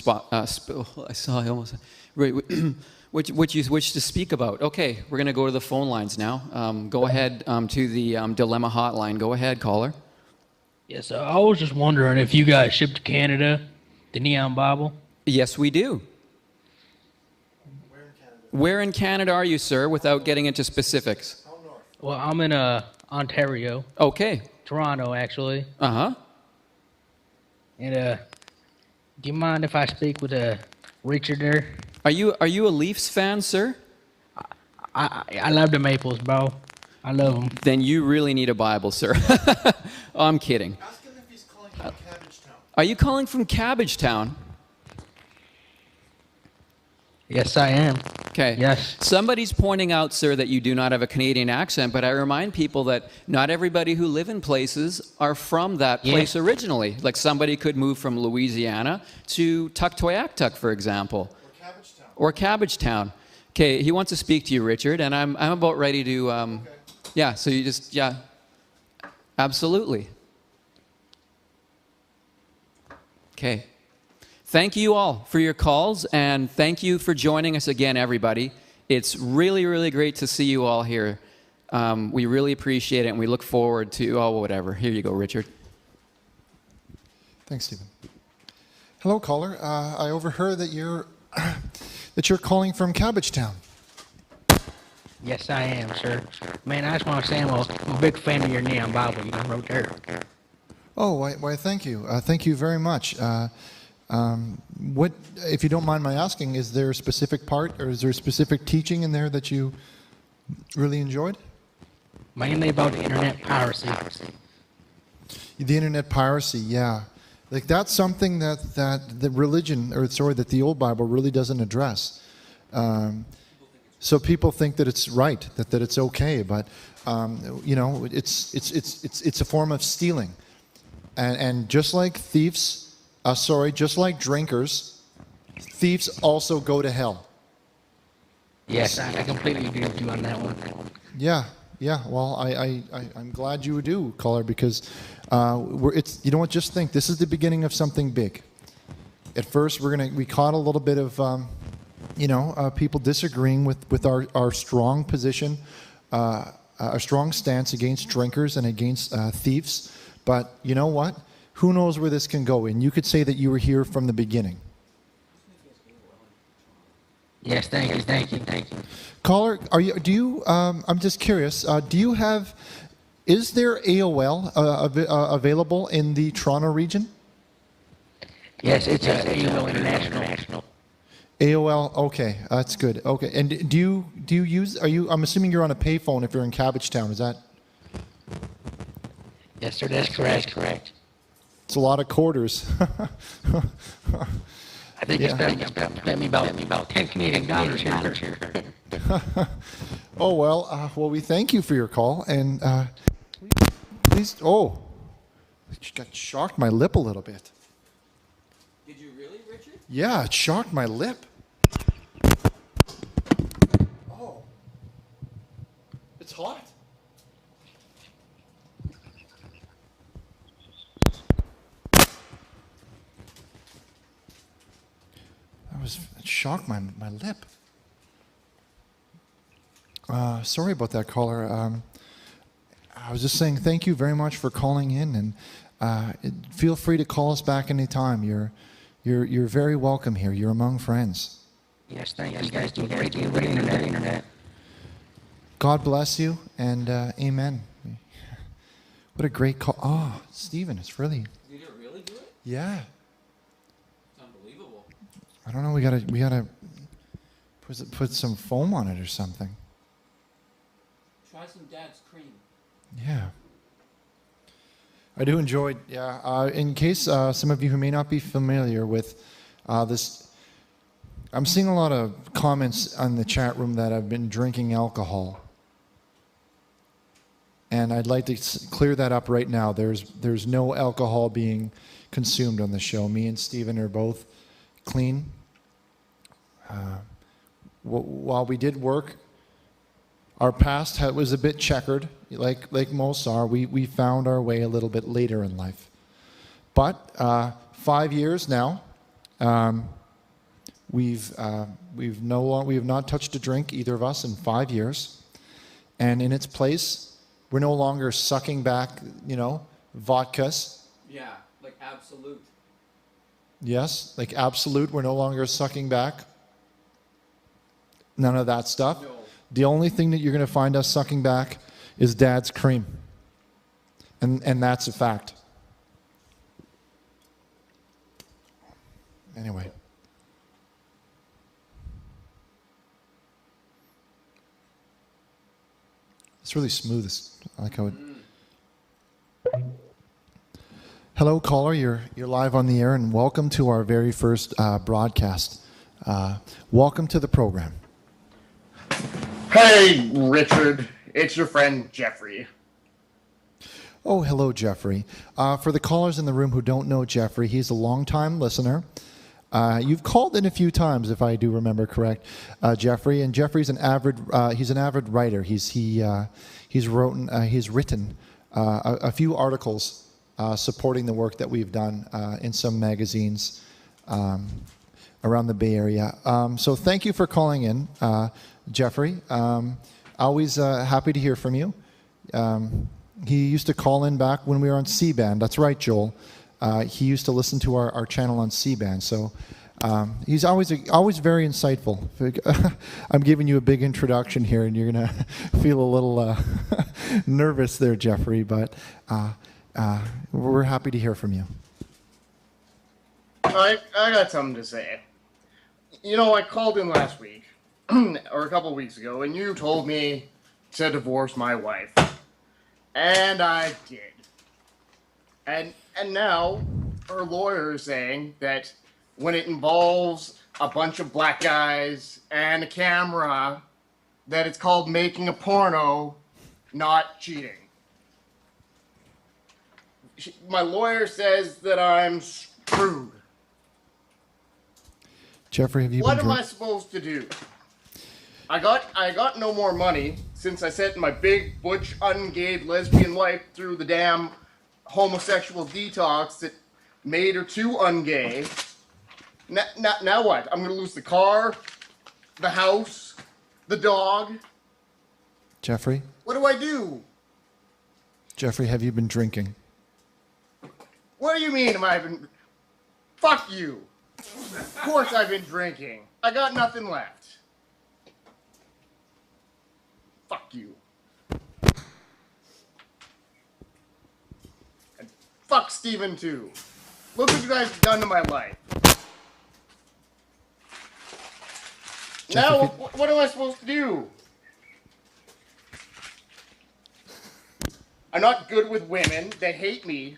which you wish to speak about. Okay, we're going to go to the phone lines now. Go ahead to the Dilemma hotline. Go ahead, caller. Yes, I was just wondering if you guys ship to Canada the Neon Bible. Yes, we do. Where in Canada are you, sir, without getting into specifics? Well, I'm in Ontario. Okay. Toronto, actually. Uh-huh. And do you mind if I speak with Richard there? Are you a Leafs fan, sir? I love the Maples, bro. I love them. Then you really need a Bible, sir. I'm kidding. Ask him if he's calling from Cabbagetown. Are you calling from Cabbagetown? Yes, I am. Okay. Yes. Somebody's pointing out, sir, that you do not have a Canadian accent, but I remind people that not everybody who live in places are from that place originally. Like somebody could move from Louisiana to Tuktoyaktuk, for example. Or Cabbagetown. Okay, he wants to speak to you, Richard, and I'm about ready to, okay. Yeah, so you just, yeah, absolutely. Okay. Thank you all for your calls, and thank you for joining us again, everybody. It's really, really great to see you all here. We really appreciate it, and we look forward to, whatever. Here you go, Richard. Thanks, Stephen. Hello, caller. I overheard that you're calling from Cabbagetown. Yes, I am, sir. Man, I just want to say I'm a big fan of your Neon Bible you wrote there. Oh, why thank you. Thank you very much. What, if you don't mind my asking, is there a specific part or is there a specific teaching in there that you really enjoyed? Mainly about the internet piracy. The internet piracy, yeah. Like that's something that the religion, or sorry, that the old Bible really doesn't address. So people think that it's right, that it's okay, but you know, it's a form of stealing, and just like thieves, just like drinkers, thieves also go to hell. Yes, I completely agree with you on that one. Yeah. Well, I'm glad you do, caller, because you know what? Just think, this is the beginning of something big. At first, we caught a little bit of people disagreeing with our strong position, our strong stance against drinkers and against thieves. But you know what? Who knows where this can go? And you could say that you were here from the beginning. Yes, thank you. Caller, I'm just curious, is there AOL available in the Toronto region? Yes, it's AOL International. AOL, okay, that's good. Okay, and do you use, I'm assuming you're on a payphone if you're in Cabbagetown, is that? Yes, sir, that's correct. It's a lot of quarters. I think it's spent me about 10 Canadian dollars here. Oh, well, we thank you for your call, and please, I just got shocked my lip a little bit. Did you Yeah, it shocked my lip. Oh. It's hot. It shocked my lip. Sorry about that, caller. I was just saying thank you very much for calling in, and feel free to call us back anytime. You're very welcome here. You're among friends. Yes, thank you guys. Do a great deal with the internet. God bless you, and amen. What a great call. Oh, Steven, it's really... Did it really do it? Yeah. It's unbelievable. I don't know. We gotta put some foam on it or something. Try some Dad's cream. Yeah. I do enjoy. Yeah. In case some of you who may not be familiar with this, I'm seeing a lot of comments on the chat room that I've been drinking alcohol. And I'd like to clear that up right now. There's no alcohol being consumed on the show. Me and Steven are both clean. While we did work, our past was a bit checkered, like most are. We found our way a little bit later in life. But 5 years now, we have not touched a drink, either of us, in 5 years. And in its place, we're no longer sucking back, vodkas. Yeah, like Absolute. Yes, like Absolute. We're no longer sucking back. None of that stuff. No. The only thing that you're going to find us sucking back is Dad's cream. And that's a fact. Anyway. It's really smooth. I like how it... Hello, caller. You're live on the air, and welcome to our very first broadcast. Welcome to the program. Hey, Richard. It's your friend, Jeffrey. Oh, hello, Jeffrey. For the callers in the room who don't know Jeffrey, he's a longtime listener. You've called in a few times, if I do remember correct, Jeffrey. And Jeffrey's an avid writer. He's written a few articles supporting the work that we've done in some magazines around the Bay Area. So thank you for calling in, Jeffrey. Always happy to hear from you. He used to call in back when we were on C-band. That's right, Joel. He used to listen to our channel on C-band. So he's always very insightful. I'm giving you a big introduction here, and you're going to feel a little nervous there, Jeffrey. But we're happy to hear from you. I got something to say. I called in last week, or a couple of weeks ago, and you told me to divorce my wife. And I did. And now her lawyer is saying that when it involves a bunch of black guys and a camera, that it's called making a porno, not cheating. My lawyer says that I'm screwed. Jeffrey, have you What am I supposed to do? I got no more money since I sent my big butch ungayed lesbian life through the damn homosexual detox that made her too ungay. Now what? I'm gonna lose the car, the house, the dog. Jeffrey? What do I do? Jeffrey, have you been drinking? What do you mean am I been... Fuck you. Of course I've been drinking. I got nothing left. Fuck you. And fuck Steven too. Look what you guys have done to my life. Now, what am I supposed to do? I'm not good with women. They hate me.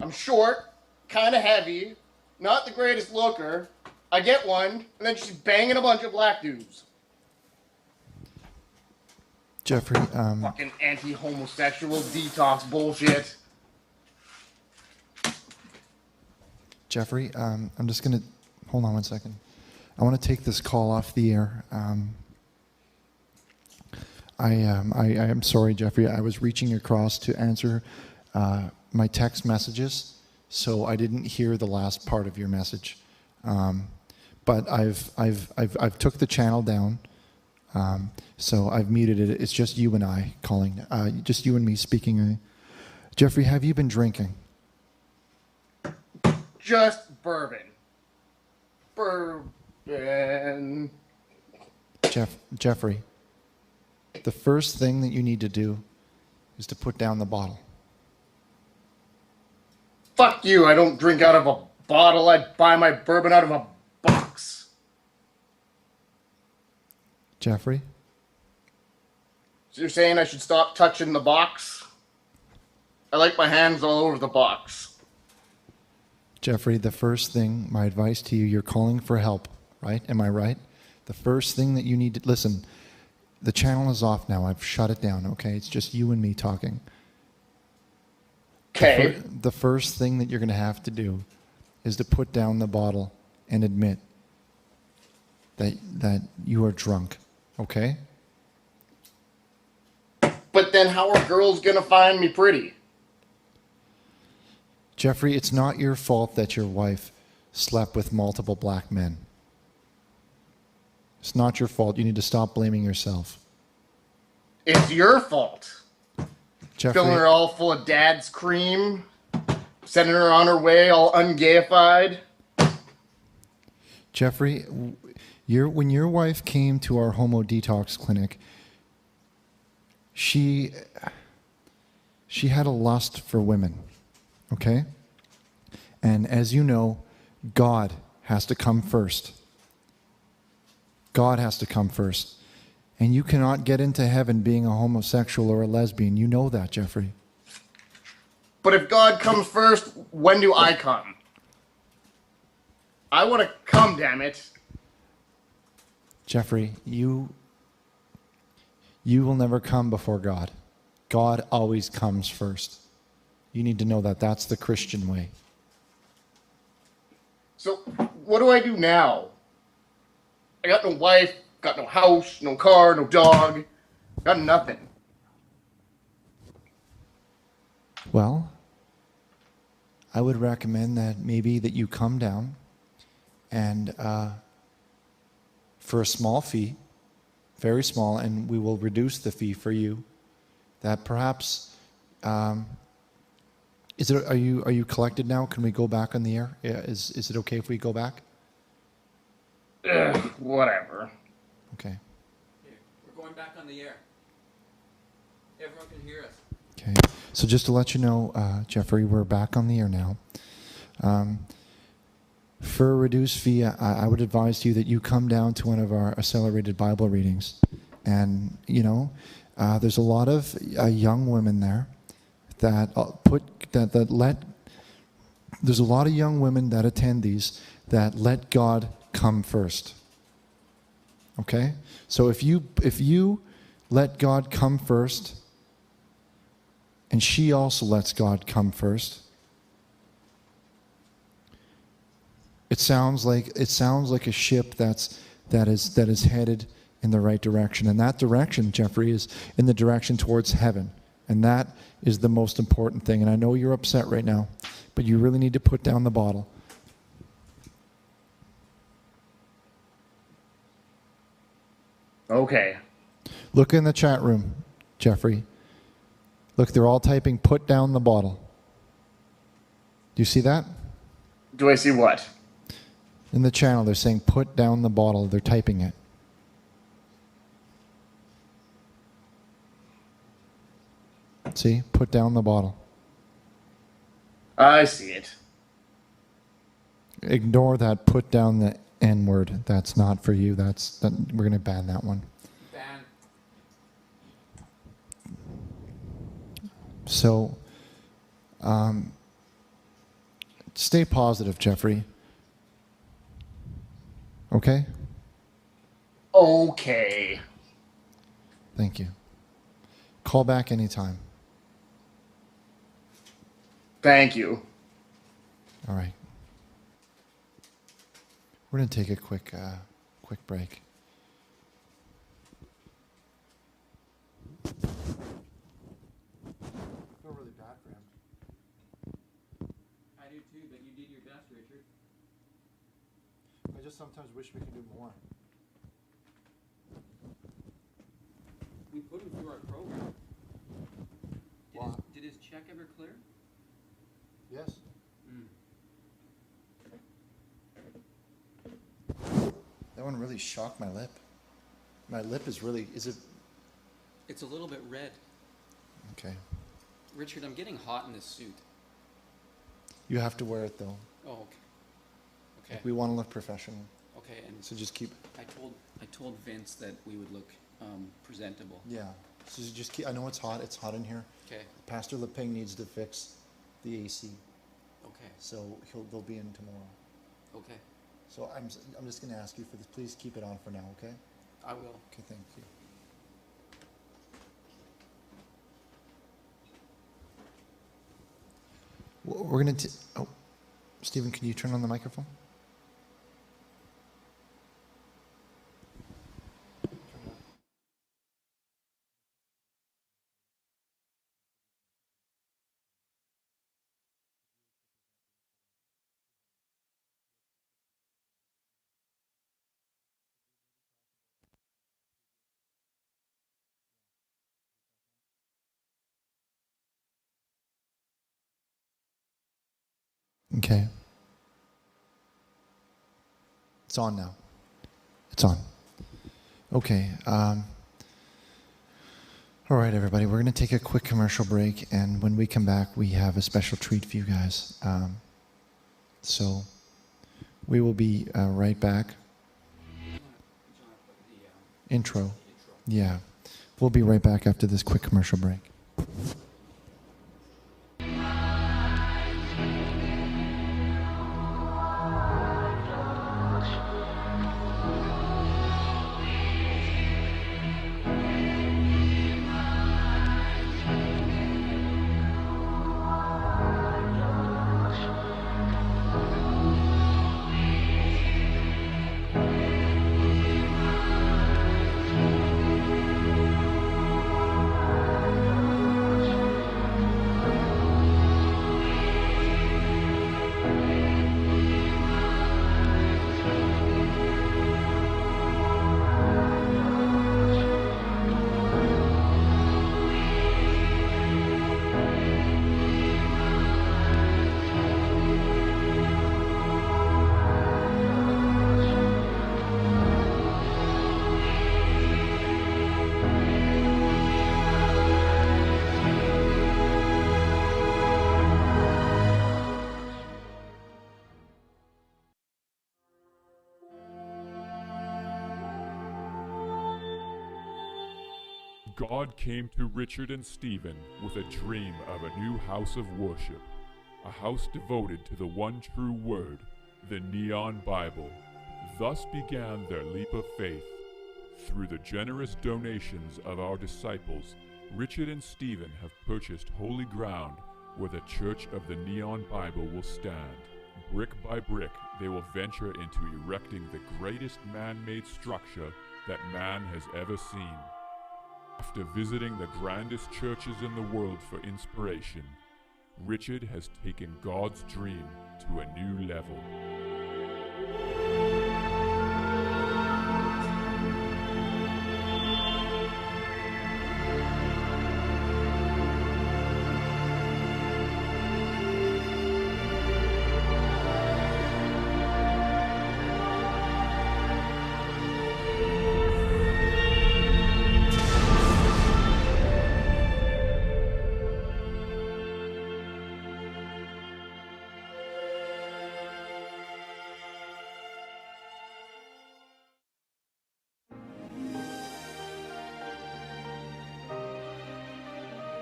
I'm short, kind of heavy, not the greatest looker. I get one, and then she's banging a bunch of black dudes. Jeffrey, Fucking anti-homosexual detox bullshit. Jeffrey, I'm just going to, hold on one second. I want to take this call off the air. I am sorry, Jeffrey. I was reaching across to answer my text messages, so I didn't hear the last part of your message. But I've took the channel down, so I've muted it. It's just you and I calling, just you and me speaking. Jeffrey, have you been drinking? Just bourbon. Bourbon. Jeffrey, the first thing that you need to do is to put down the bottle. Fuck you, I don't drink out of a bottle. I buy my bourbon out of a box. Jeffrey? So you're saying I should stop touching the box? I like my hands all over the box. Jeffrey, the first thing, my advice to you, you're calling for help, right? Am I right? The first thing that you need to, listen, the channel is off now. I've shut it down, okay? It's just you and me talking. Okay. The first thing that you're going to have to do is to put down the bottle and admit that you are drunk, okay? But then how are girls going to find me pretty? Jeffrey, it's not your fault that your wife slept with multiple black men. It's not your fault. You need to stop blaming yourself. It's your fault. Jeffrey, Filling her all full of dad's cream, sending her on her way all ungayified. Jeffrey, when your wife came to our homo detox clinic, she had a lust for women, okay? And as you know, God has to come first. God has to come first. And you cannot get into heaven being a homosexual or a lesbian. You know that, Jeffrey. But if God comes first, when do I come? I want to come, damn it. Jeffrey, you will never come before God. God always comes first. You need to know that. That's the Christian way. So, what do I do now? I got no wife, got no house, no car, no dog, got nothing. Well, I would recommend that maybe that you come down and for a small fee, very small, and we will reduce the fee for you, that perhaps, are you collected now? Can we go back on the air? Yeah, is it okay if we go back? Whatever. Okay. We're going back on the air. Everyone can hear us. Okay. So just to let you know, Jeffrey, we're back on the air now. For a reduced fee, I would advise you that you come down to one of our accelerated Bible readings. And, you know, there's a lot of young women there that there's a lot of young women that attend these that let God come first. Okay? So if you let God come first, and she also lets God come first, it sounds like a ship that is headed in the right direction. And that direction, Jeffrey, is in the direction towards heaven. And that is the most important thing. And I know you're upset right now, but you really need to put down the bottle. Okay. Look in the chat room, Jeffrey. Look, they're all typing, put down the bottle. Do you see that? Do I see what? In the channel, they're saying, put down the bottle. They're typing it. See? Put down the bottle. I see it. Ignore that, put down the N word. That's not for you. We're going to ban that one. Ban. So, stay positive, Jeffrey. Okay? Okay. Thank you. Call back anytime. Thank you. All right. We're going to take a quick break. I feel really bad for him. I do too, but you did your best, Richard. I just sometimes wish we could do more. We put him through our program. Did his check ever clear? Yes. That one really shocked my lip. My lip is really, is it? It's a little bit red. Okay. Richard, I'm getting hot in this suit. You have to wear it though. Oh, okay. Okay. Like, we want to look professional. Okay, and so just keep. I told Vince that we would look presentable. Yeah. So just keep. I know it's hot. It's hot in here. Okay. Pastor Leping needs to fix the AC. Okay. So they'll be in tomorrow. Okay. So I'm just going to ask you for this. Please keep it on for now, okay? I will. Okay, thank you. We're going to. Oh, Steven, can you turn on the microphone? Okay. It's on now. It's on. Okay. All right, everybody. We're going to take a quick commercial break, and when we come back, we have a special treat for you guys. So we will be right back. Intro. Yeah. We'll be right back after this quick commercial break. God came to Richard and Steven with a dream of a new house of worship, a house devoted to the one true word, the Neon Bible. Thus began their leap of faith. Through the generous donations of our disciples, Richard and Steven have purchased holy ground where the Church of the Neon Bible will stand. Brick by brick, they will venture into erecting the greatest man-made structure that man has ever seen. After visiting the grandest churches in the world for inspiration, Richard has taken God's dream to a new level.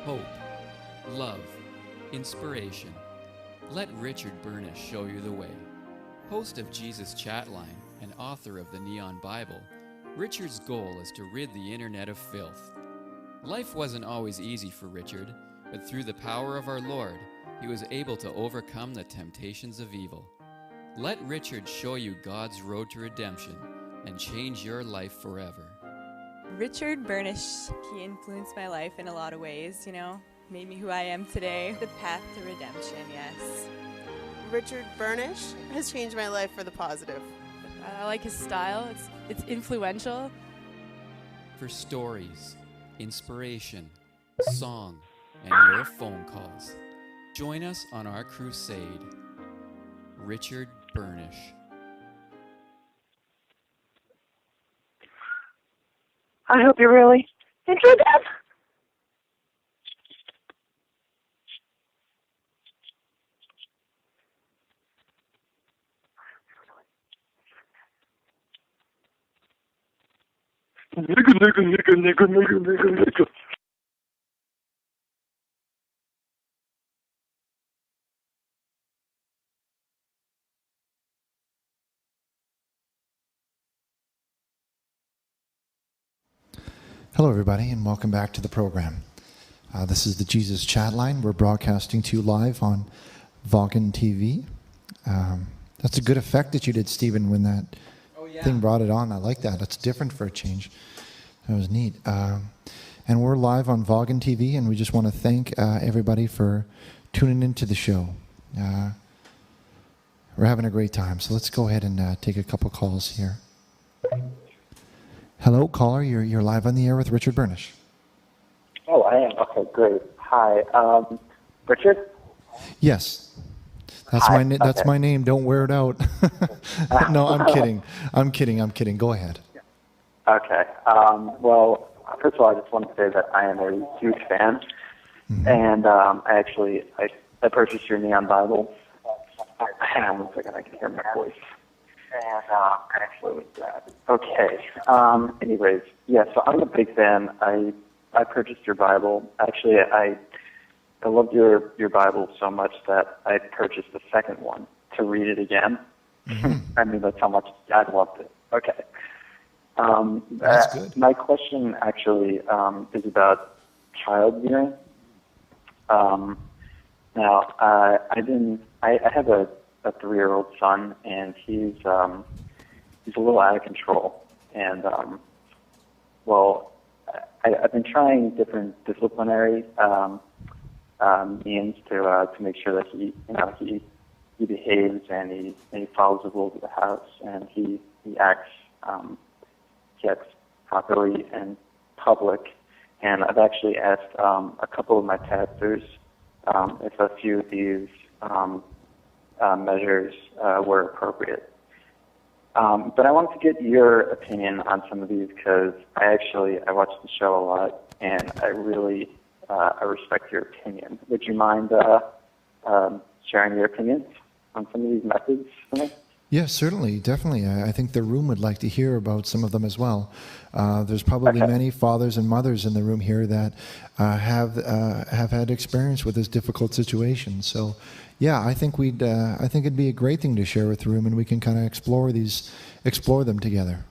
Hope, love, inspiration. Let Richard Burnish show you the way. Host of Jesus Chatline and author of the Neon Bible, Richard's goal is to rid the internet of filth. Life wasn't always easy for Richard, but through the power of our Lord, he was able to overcome the temptations of evil. Let Richard show you God's road to redemption and change your life forever. Richard Burnish, he influenced my life in a lot of ways, made me who I am today. The path to redemption, yes. Richard Burnish has changed my life for the positive. I like his style. It's influential. For stories, inspiration, song, and your phone calls, join us on our crusade. Richard Burnish. I hope you're really into that. Nigga. Hello, everybody, and welcome back to the program. This is the Jesus Chatline. We're broadcasting to you live on Vatican TV. That's a good effect that you did, Steven, when that thing brought it on. I like that. That's different for a change. That was neat. And we're live on Vatican TV, and we just want to thank everybody for tuning into the show. We're having a great time, so let's go ahead and take a couple calls here. Hello, caller. You're live on the air with Richard Burnish. Oh, I am. Okay, great. Hi, Richard. Yes, that's Hi. That's Okay. my name. Don't wear it out. No, I'm kidding. I'm kidding. Go ahead. Okay. Well, first of all, I just want to say that I am a huge fan, and I purchased your Neon Bible. Hang on 1 second. I can hear my voice. And actually with that. Okay. Anyways, yeah. So I'm a big fan. I purchased your Bible. Actually, I loved your Bible so much that I purchased the second one to read it again. I mean, that's how much I loved it. Okay. That's good. My question actually is about child rearing. Now, I have a 3-year-old son, and he's a little out of control. And I've been trying different disciplinary means to make sure that he behaves and he follows the rules of the house, and he acts properly in public. And I've actually asked a couple of my pastors if a few of these measures were appropriate. But I wanted to get your opinion on some of these because I watch the show a lot, and I really I respect your opinion. Would you mind sharing your opinions on some of these methods for me? Yes, certainly, definitely. I think the room would like to hear about some of them as well. There's probably many fathers and mothers in the room here that have had experience with this difficult situation. So, yeah, I think it'd be a great thing to share with the room, and we can kind of explore them together.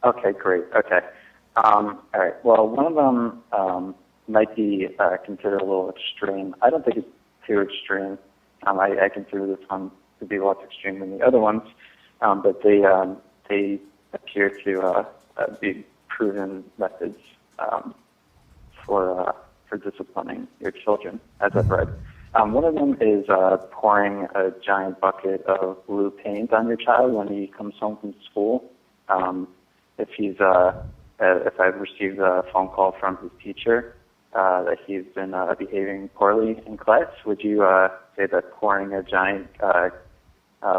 Okay, great. Okay, all right. Well, one of them might be considered a little extreme. I don't think it's too extreme. I consider this one to be less extreme than the other ones, but they appear to be proven methods for disciplining your children, as I've read. One of them is pouring a giant bucket of blue paint on your child when he comes home from school. If I've received a phone call from his teacher that he's been behaving poorly in class, would you say that pouring a giant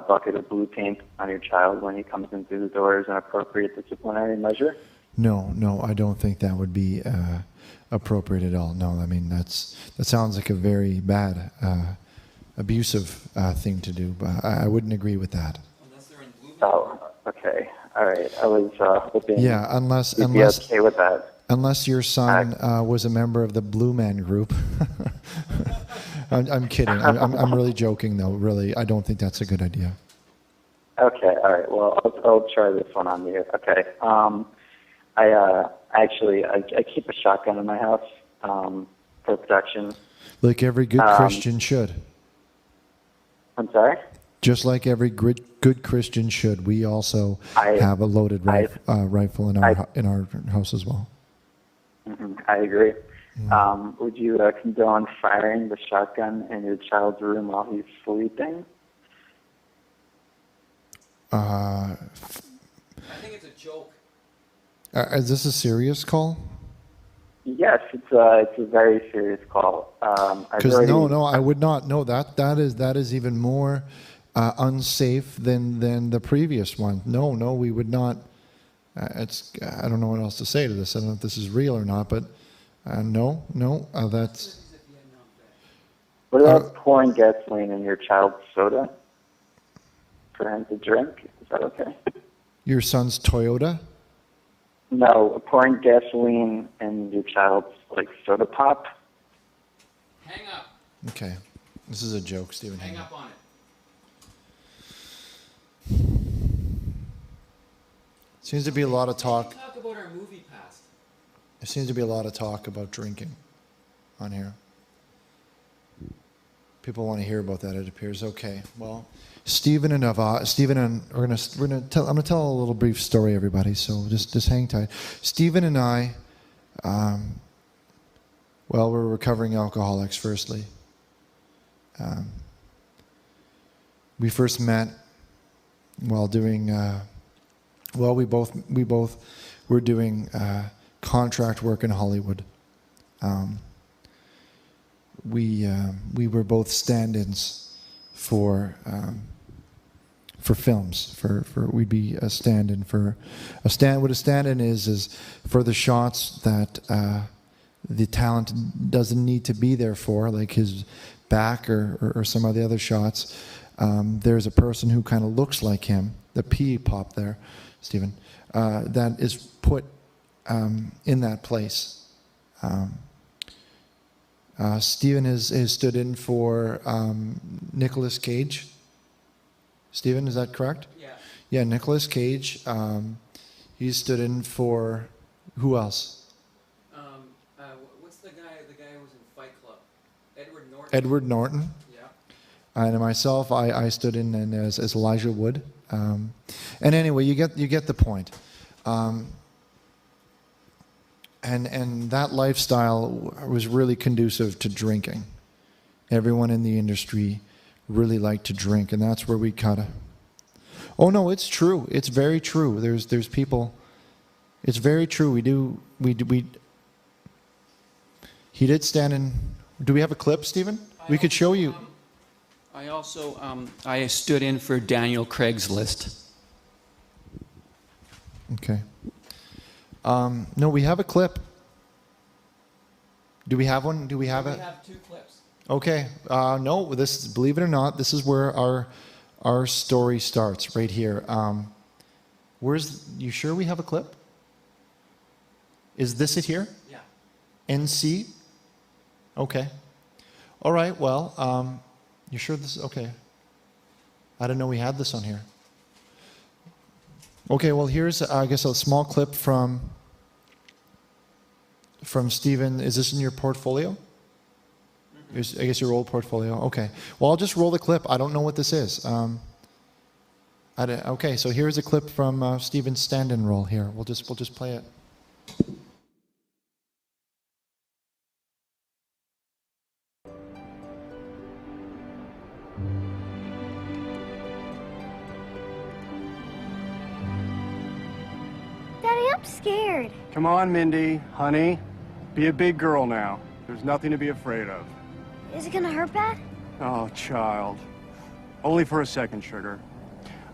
bucket of blue paint on your child when he comes in through the door is an appropriate disciplinary measure? No, I don't think that would be appropriate at all. No, I mean that sounds like a very bad, abusive thing to do. But I wouldn't agree with that. Oh, okay, all right. I was hoping. Yeah, unless you'd be okay with that. Unless your son was a member of the Blue Man Group. I'm kidding. I'm really joking, though. Really, I don't think that's a good idea. Okay, all right. Well, I'll try this one on you. Okay. I keep a shotgun in my house for protection. Like every good Christian should. I'm sorry? Just like every good Christian should, we also have a loaded rifle in our house as well. I agree. Would you condone firing the shotgun in your child's room while he's sleeping? I think it's a joke. Is this a serious call? Yes, it's a very serious call. Because I would not. No, that is even more unsafe than the previous one. No, we would not. I don't know what else to say to this. I don't know if this is real or not, but no, that's. What about pouring gasoline in your child's soda for him to drink? Is that okay? Your son's Toyota? No, pouring gasoline in your child's soda pop. Hang up. Okay, this is a joke, Steven. Hang up on it. Seems to be a lot of talk. Talk about our movie past. There seems to be a lot of talk about drinking on here. People want to hear about that, it appears. Okay, well, I'm gonna tell a little brief story, everybody. So just hang tight. Steven and I, we're recovering alcoholics. Firstly, we first met while doing. We both were doing contract work in Hollywood. We were both stand-ins for films. We'd be a stand-in for a stand. What a stand-in is for the shots that the talent doesn't need to be there for, like his back or some of the other shots. There's a person who kind of looks like him. The P pop there, Stephen. That is put in that place. Stephen has stood in for Nicolas Cage. Stephen, is that correct? Yeah. Yeah, Nicolas Cage. He's stood in for who else? What's the guy who was in Fight Club? Edward Norton. Edward Norton. Yeah. And myself, I stood in as Elijah Wood. And anyway, you get the point. And that lifestyle was really conducive to drinking. Everyone in the industry really liked to drink, and that's where we cut it. Oh no, it's true. It's very true. There's people. It's very true. He did stand in. Do we have a clip, Stephen? We could show you. I also I stood in for Daniel Craigslist. Okay. No, we have a clip. Do we have one? Do we have it? We have 2 clips. Okay. No, believe it or not, this is where our story starts, right here. You sure we have a clip? Is this it here? Yeah. NC? Okay. All right, well, you sure this is okay? I didn't know we had this on here. Okay, well, here's, I guess, a small clip from Steven. Is this in your portfolio? Mm-hmm. I guess your old portfolio. Okay. Well, I'll just roll the clip. I don't know what this is. Okay, so here's a clip from Steven's stand-in role here. We'll just play it. I'm scared. Come on, Mindy, honey. Be a big girl now. There's nothing to be afraid of. Is it gonna hurt bad? Oh, child. Only for a second, sugar.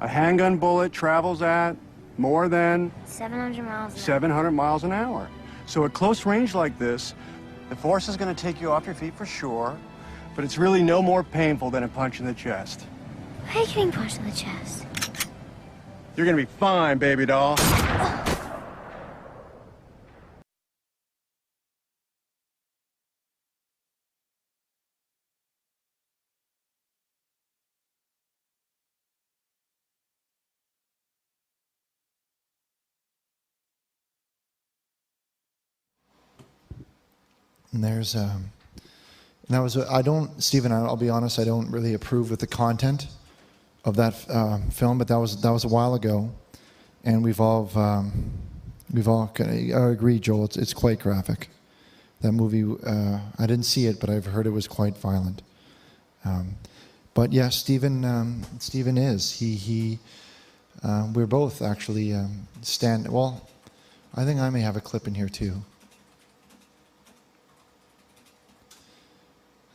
A handgun bullet travels at more than 700 miles an hour. 700 miles an hour. So at close range like this, the force is gonna take you off your feet for sure, but it's really no more painful than a punch in the chest. Why are you getting punched in the chest? You're gonna be fine, baby doll. And there's, and that was, Stephen, I'll be honest, I don't really approve with the content that film, but that was a while ago, and we've all agreed, Joel. It's quite graphic. That movie, I didn't see it, but I've heard it was quite violent. But yeah, Steven is we're both actually Well, I think I may have a clip in here too.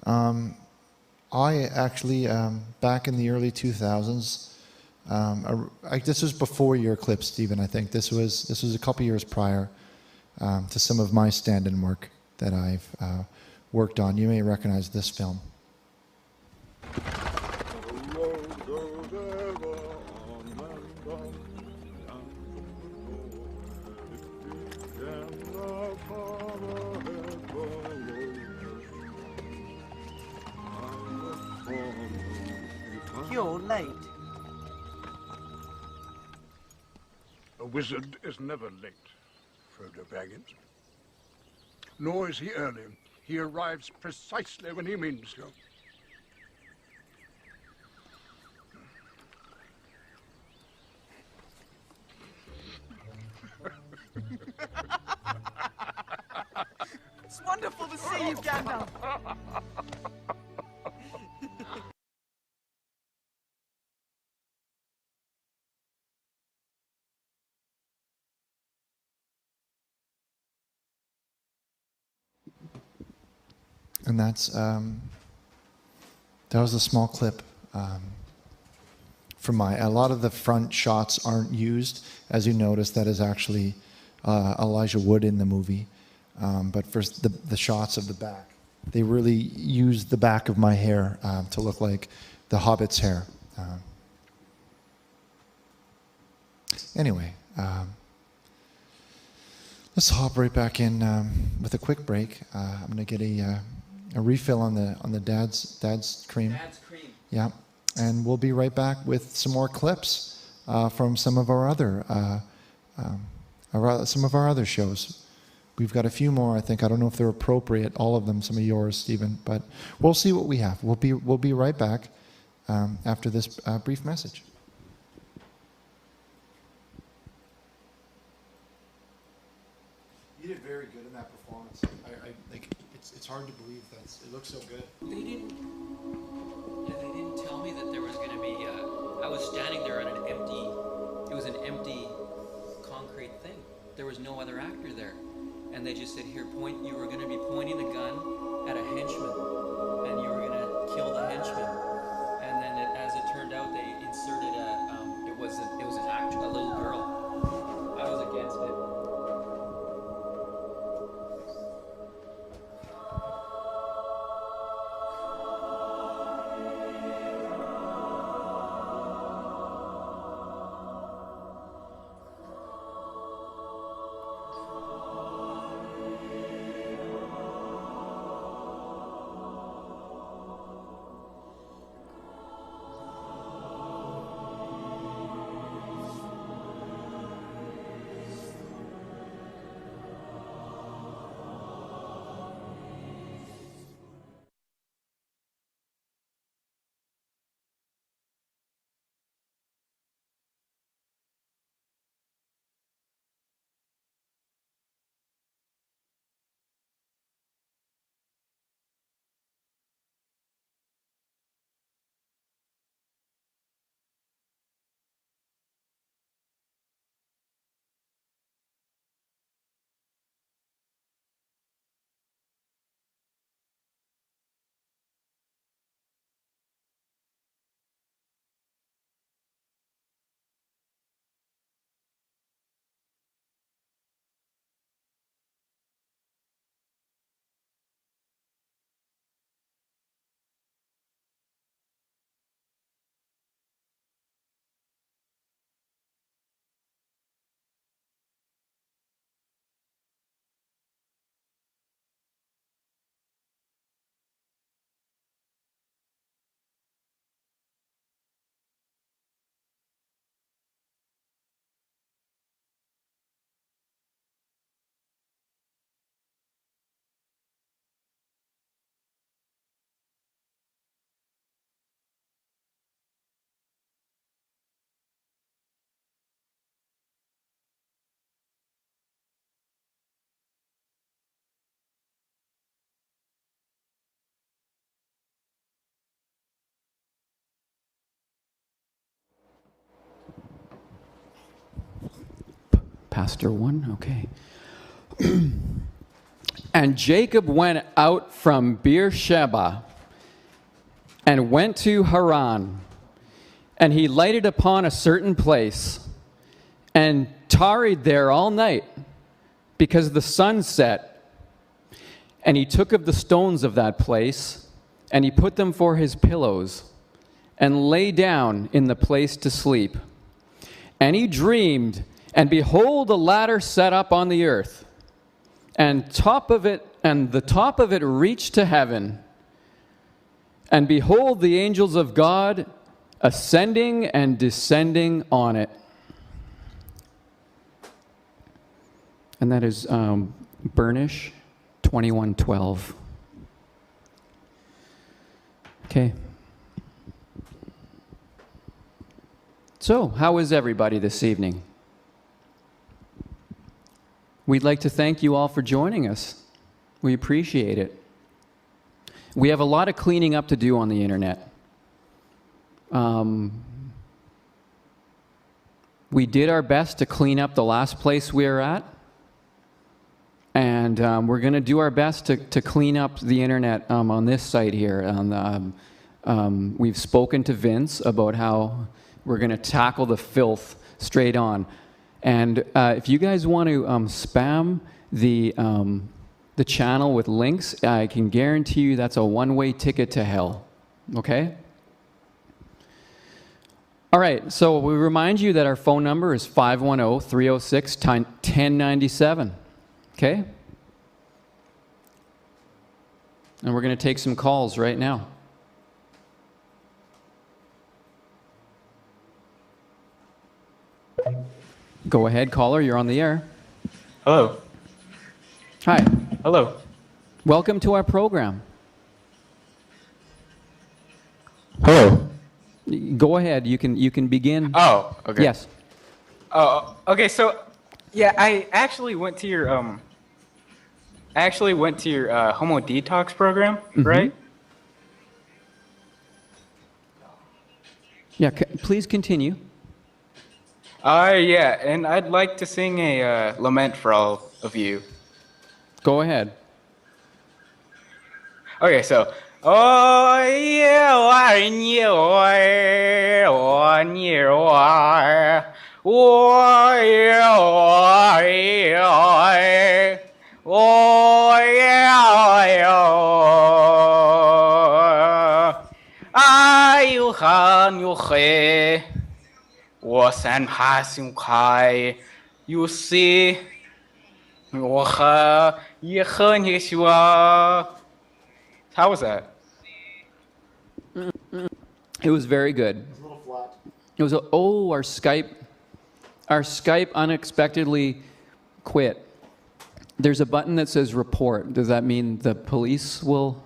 I actually, back in the early 2000s, this was before your clip, Steven, I think. This was a couple years prior to some of my stand-in work that I've worked on. You may recognize this film. You're late. A wizard is never late, Frodo Baggins. Nor is he early. He arrives precisely when he means to. It's wonderful to see you, Gandalf. And that was a small clip from a lot of the front shots aren't used. As you notice, that is actually Elijah Wood in the movie. But for the shots of the back, they really used the back of my hair to look like the Hobbit's hair. Anyway, let's hop right back in with a quick break. I'm going to get a refill on the dad's cream. Dad's cream. Yeah, and we'll be right back with some more clips from some of our other shows. We've got a few more, I think. I don't know if they're appropriate, all of them, some of yours, Stephen, but we'll see what we have. We'll be right back after this brief message. You did very good in that performance. It's hard to believe that it looks so good. They didn't tell me that there was going to be. I was standing there on an empty. It was an empty concrete thing. There was no other actor there, and they just said, "Here, point." You were going to be pointing the gun at a henchman, and you were going to kill the henchman. And then, as it turned out, they inserted it was an actor, a little girl. I was against it. faster one. Okay. And Jacob went out from Beersheba and went to Haran. And he lighted upon a certain place and tarried there all night because the sun set. And he took of the stones of that place and he put them for his pillows and lay down in the place to sleep. And he dreamed, and behold, a ladder set up on the earth, and the top of it reached to heaven. And behold, the angels of God ascending and descending on it. And that is Burnish 21:12. Okay. So, how is everybody this evening? We'd like to thank you all for joining us. We appreciate it. We have a lot of cleaning up to do on the internet. We did our best to clean up the last place we were at. And we're going to do our best to clean up the internet on this site here. We've spoken to Vince about how we're going to tackle the filth straight on. And if you guys want to spam the channel with links, I can guarantee you that's a one-way ticket to hell. Okay? All right, so we remind you that our phone number is 510-306-1097. Okay? And we're going to take some calls right now. Go ahead, caller. You're on the air. Hello. Hi. Hello. Welcome to our program. Hello. Go ahead. You can begin. Oh, okay. Yes. Oh, okay. So, yeah, I actually went to your homo detox program, right? Yeah. Please continue. Yeah, and I'd like to sing a lament for all of you. Go ahead. Okay, so. Oh, yeah,我三爬心开，有时我和也和你说。How was that? It was very good. It's a little flat. It was our Skype unexpectedly quit. There's a button that says report. Does that mean the police will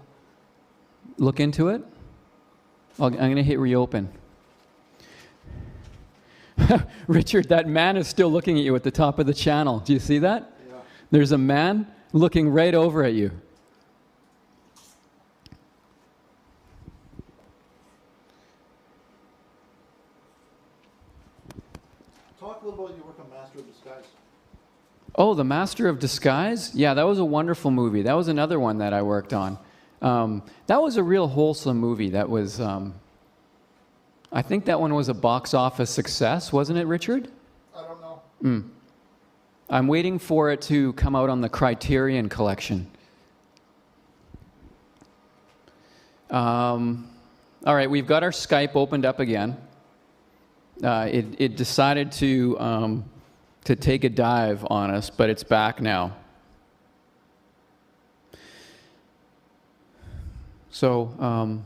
look into it? I'm going to hit reopen. Richard, that man is still looking at you at the top of the channel. Do you see that? Yeah. There's a man looking right over at you. Talk a little about your work on Master of Disguise. Oh, The Master of Disguise? Yeah, that was a wonderful movie. That was another one that I worked on. That was a real wholesome movie. That was, I think that one was a box office success, wasn't it, Richard? I don't know. I'm waiting for it to come out on the Criterion Collection. All right, we've got our Skype opened up again. It decided to take a dive on us, but it's back now. So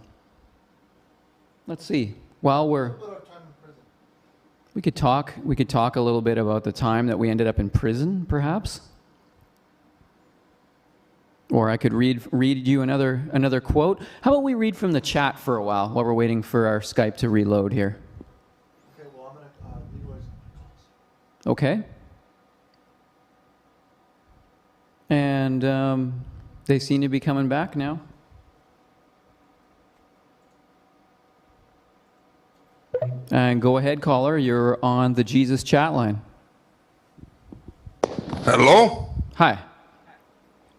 let's see. While we could talk a little bit about the time that we ended up in prison, perhaps. Or I could read you another quote. How about we read from the chat for a while we're waiting for our Skype to reload here? Okay, well, I'm going to Leeroy's. Okay. And they seem to be coming back now. And go ahead, caller. You're on the Jesus Chatline. Hello? Hi.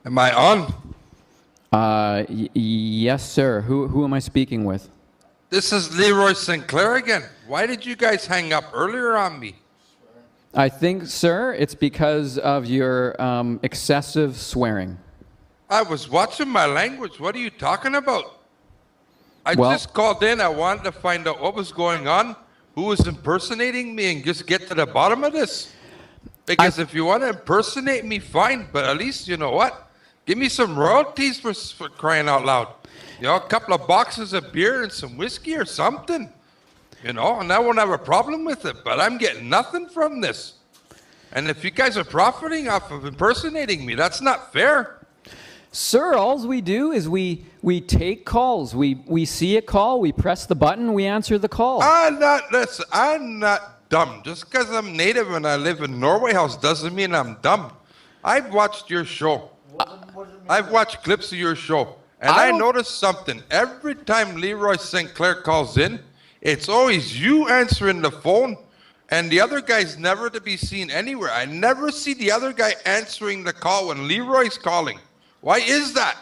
Am I on? Yes, sir. Who am I speaking with? This is Leeroy Sinclair again. Why did you guys hang up earlier on me? I think, sir, it's because of your excessive swearing. I was watching my language. What are you talking about? I Well- just called in. I wanted to find out what was going on, who was impersonating me, and just get to the bottom of this. Because if you want to impersonate me, fine. But at least, you know what? Give me some royalties for crying out loud. You know, a couple of boxes of beer and some whiskey or something. You know, and I won't have a problem with it. But I'm getting nothing from this. And if you guys are profiting off of impersonating me, that's not fair. Sir, all we do is we take calls. We see a call, we press the button, we answer the call. I'm not dumb. Just because I'm native and I live in Norway House doesn't mean I'm dumb. I've watched your show. I've watched clips of your show. And I noticed something. Every time Leeroy Sinclair calls in, it's always you answering the phone, and the other guy's never to be seen anywhere. I never see the other guy answering the call when Leeroy's calling. Why is that?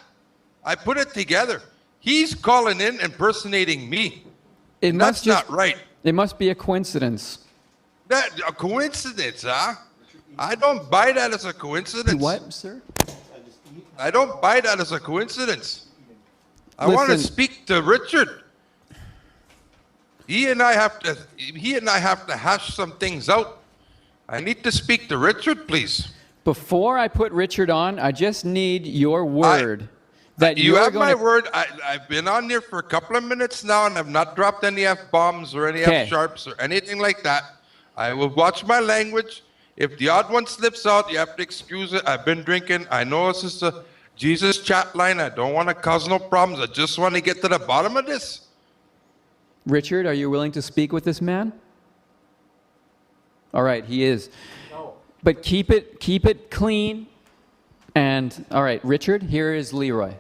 I put it together. He's calling in impersonating me. That's not right. It must be a coincidence. A coincidence, huh? I don't buy that as a coincidence. What, sir? I don't buy that as a coincidence. I want to Listen. speak to Richard. He and I have to hash some things out. I need to speak to Richard, please. Before I put Richard on, I just need your word that You you're have going my to... word. I've been on here for a couple of minutes now, and I've not dropped any F-bombs or any Okay. F-sharps or anything like that. I will watch my language. If the odd one slips out, you have to excuse it. I've been drinking. I know this is a Jesus Chatline. I don't want to cause no problems. I just want to get to the bottom of this. Richard, are you willing to speak with this man? All right, he is. No. But keep it clean. And all right, Richard, here is Leeroy.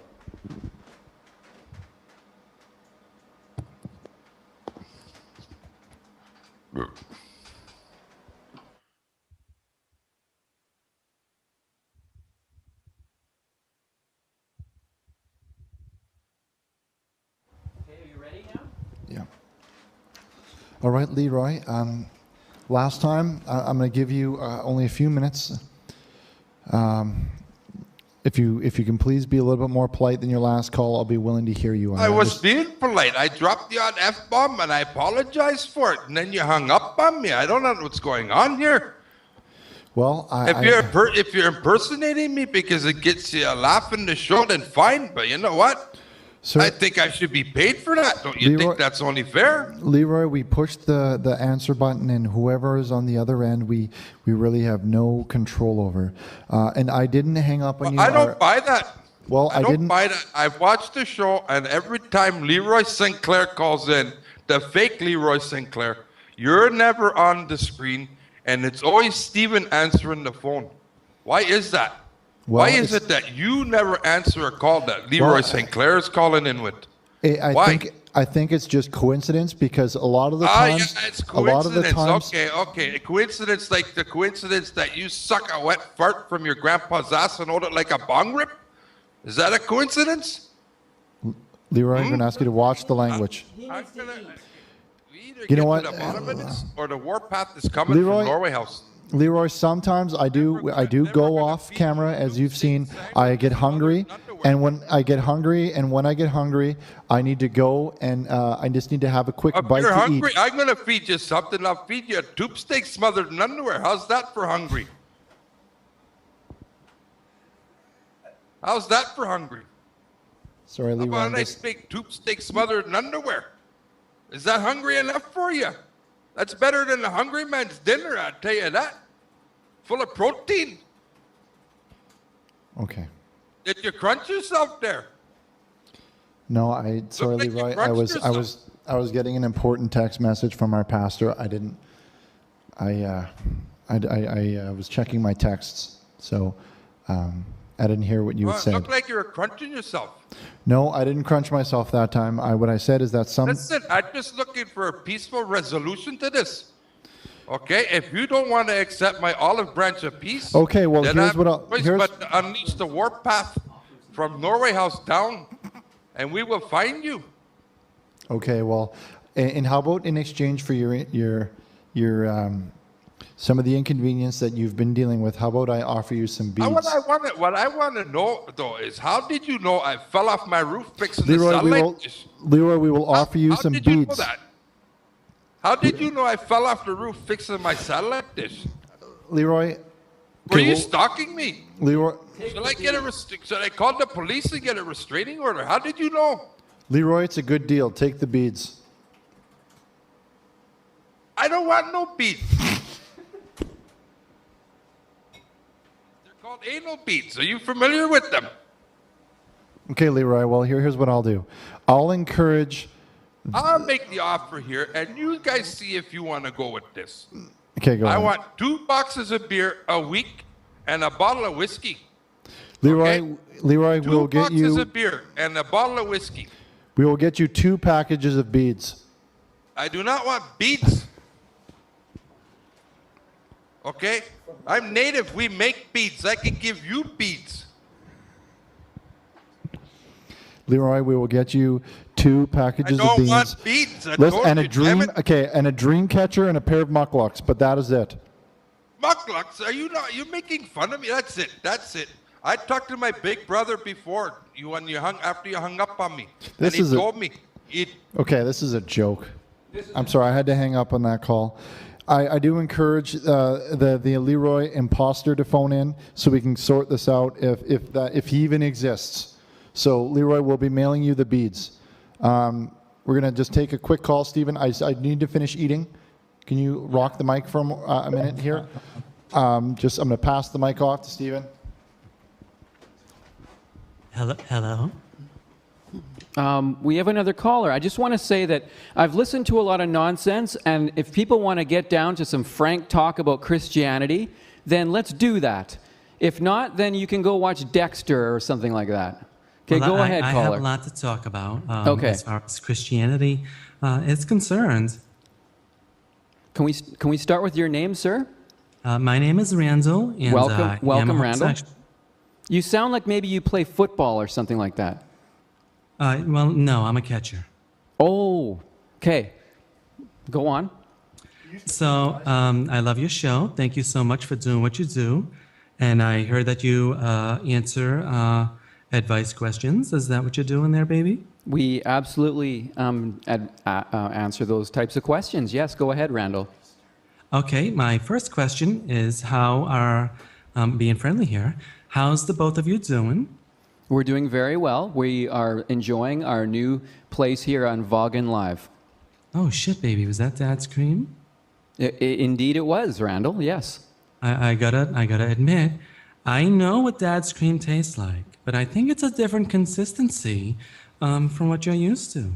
All right, Leeroy. Last time, I'm going to give you only a few minutes. If you can please be a little bit more polite than your last call, I'll be willing to hear you. I was being polite. I dropped the odd F-bomb, and I apologized for it. And then you hung up on me. I don't know what's going on here. Well, If you're impersonating me because it gets you a laugh in the show, then fine. But you know what? Sir, I think I should be paid for that. Don't you think that's only fair? Leeroy, we pushed the answer button, and whoever is on the other end, we really have no control over. And I didn't hang up on you. I don't buy that. Well, I don't buy that. I've watched the show, and every time Leeroy Sinclair calls in, the fake Leeroy Sinclair, you're never on the screen, and it's always Steven answering the phone. Why is that? Well, Why is it that you never answer a call that Leeroy Sinclair is calling in with? Why? I think it's just coincidence because a lot of the times, yeah, it's a lot of the coincidence. times, Okay. A coincidence like the coincidence that you suck a wet fart from your grandpa's ass and hold it like a bong rip? Is that a coincidence? Leeroy, I'm going to ask you to watch the language. I'm gonna, we either You get know to what? the bottom of this, or the warpath is coming Leeroy- from Norway House. Leeroy, sometimes I do go off camera, as you've seen. I get hungry, and when I get hungry, I need to go, and I just need to have a quick bite You're to hungry. eat. I'm gonna feed you something. I'll feed you a tube steak smothered in underwear. How's that for hungry? How's that for hungry? Sorry, How Leeroy. about a I'm nice just- big tube steak smothered in underwear? Is that hungry enough for you? That's better than a hungry man's dinner, I'll tell you that. Full of protein. Okay. Did you crunch yourself there? No, sorry, like you Leeroy. crunched I was getting an important text message from our pastor. I was checking my texts, so I didn't hear what you Well, had it said. looked like you were crunching yourself. No, I didn't crunch myself that time. What I said is that some. Listen, I'm just looking for a peaceful resolution to this. Okay, if you don't want to accept my olive branch of peace, Okay, well, then here's I what have I'll- no choice here's- but to unleash the warpath from Norway House down, and we will find you. Okay, well, and how about in exchange for your some of the inconvenience that you've been dealing with? How about I offer you some beads? What I want to know though is how did you know I fell off my roof fixing the Leeroy, satellite? Leeroy, we will offer you some Did you know beads. that? How did you know I fell off the roof fixing my satellite dish? Leeroy, Were you well, stalking me? Leeroy, Should I call the police and get a restraining order? How did you know? Leeroy, it's a good deal. Take the beads. I don't want no beads. They're called anal beads. Are you familiar with them? Okay, Leeroy. Well, here's what I'll do. I'll encourage. I'll make the offer here, and you guys see if you want to go with this. Okay, go I on. want 2 boxes of beer a week and a bottle of whiskey. Leeroy, Leeroy, 2 we'll get boxes you. of beer and a bottle of whiskey. We will get you 2 packages of beads. I do not want beads. Okay? I'm native. We make beads. I can give you beads. Leeroy, we will get you 2 packages I of don't beads. want beads. I Listen, told and a you, damn dream. it. Okay, and a dream catcher and a pair of mucklucks. But that is it. Mucklucks, are you not? You're making fun of me. That's it. That's it. I talked to my big brother before after you hung up on me, This and is he a- told me Okay, this is a joke. I'm sorry, I had to hang up on that call. I do encourage the Leeroy imposter to phone in so we can sort this out if he even exists. So Leeroy will be mailing you the beads. We're gonna just take a quick call, Steven. I need to finish eating. Can you rock the mic for a minute here? I'm gonna pass the mic off to Steven. Hello. We have another caller. I just want to say that I've listened to a lot of nonsense, and if people want to get down to some frank talk about Christianity, then let's do that. If not, then you can go watch Dexter or something like that. Okay, Well, go ahead, I caller. have a lot to talk about Okay. as far as Christianity is concerned. Can we start with your name, sir? My name is Randal, and I am welcome, a Randal. homosexual. You sound like maybe you play football or something like that. Well, no, I'm a catcher. Oh, okay. Go on. So I love your show. Thank you so much for doing what you do. And I heard that you answer advice questions. Is that what you're doing there, baby? We absolutely answer those types of questions. Yes, go ahead, Randal. Okay, my first question is how are, being friendly here, how's the both of you doing? We're doing very well. We are enjoying our new place here on Vaughan Live. Oh, shit, baby. Was that Dad's cream? Indeed it was, Randal. Yes. I gotta admit, I know what Dad's cream tastes like, but I think it's a different consistency from what you're used to.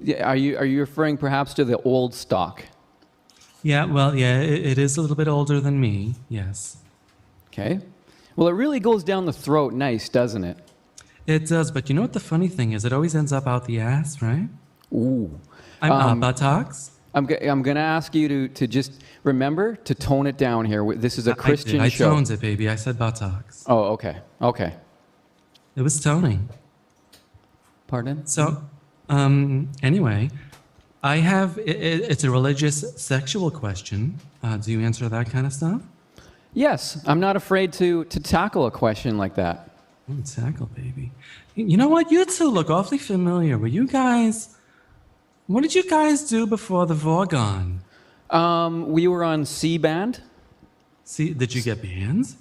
Yeah, are you referring perhaps to the old stock? Yeah, well, yeah, it is a little bit older than me, yes. Okay. Well, it really goes down the throat nice, doesn't it? It does, but you know what the funny thing is? It always ends up out the ass, right? Ooh. Buttocks? I'm going to ask you to just remember to tone it down here. This is a Christian I show. toned it, baby. I said buttocks. Oh, okay. Okay. It was toning. Pardon? So, anyway, I have, it's a religious sexual question. Do you answer that kind of stuff? Yes, I'm not afraid to tackle a question like that. Oh, tackle, baby. You know what? You two look awfully familiar. What did you guys do before the Vaughan? We were on C-band. Did you get bands?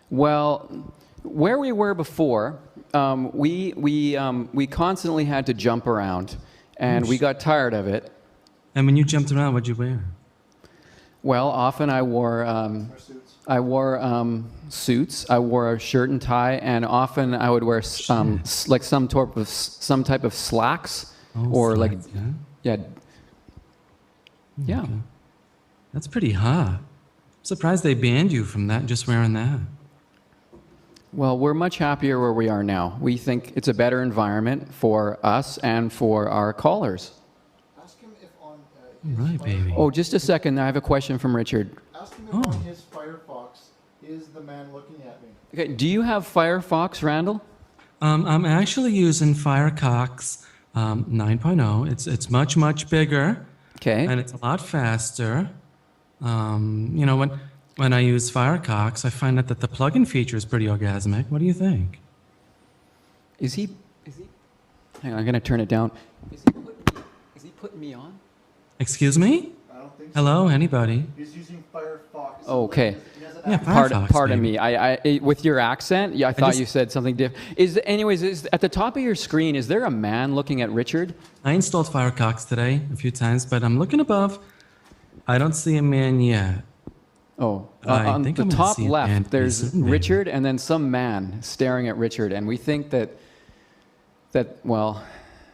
Well, where we were before, we constantly had to jump around, and we got tired of it. And when you jumped around, what'd you wear? Well, often I wore suits. I wore a shirt and tie, and often I would wear like some type of slacks, or like yeah. Okay. That's pretty hot. I'm surprised they banned you from that, just wearing that. Well, we're much happier where we are now. We think it's a better environment for us and for our callers. Ask him if Right, baby. Oh, just a second. I have a question from Richard. Ask him if on his Firefox is the man looking at me. Okay, do you have Firefox, Randall? I'm actually using Firefox 9.0. It's much bigger. Okay. And it's a lot faster. You know, when I use Firefox, I find that the plugin feature is pretty orgasmic. What do you think? Is he? Hang on, I'm gonna turn it down. Is he putting me on? Excuse me? I don't think so. Hello, anybody? He's using Firefox. Okay. Yeah, Firefox. Pardon me. I with your accent, I thought you said something different. Is at the top of your screen? Is there a man looking at Richard? I installed Firefox today a few times, but I'm looking above. I don't see a man yet. Oh, I on think the I'm gonna top see a man left, there's pretty soon, maybe. Richard, and then some man staring at Richard, and we think that well,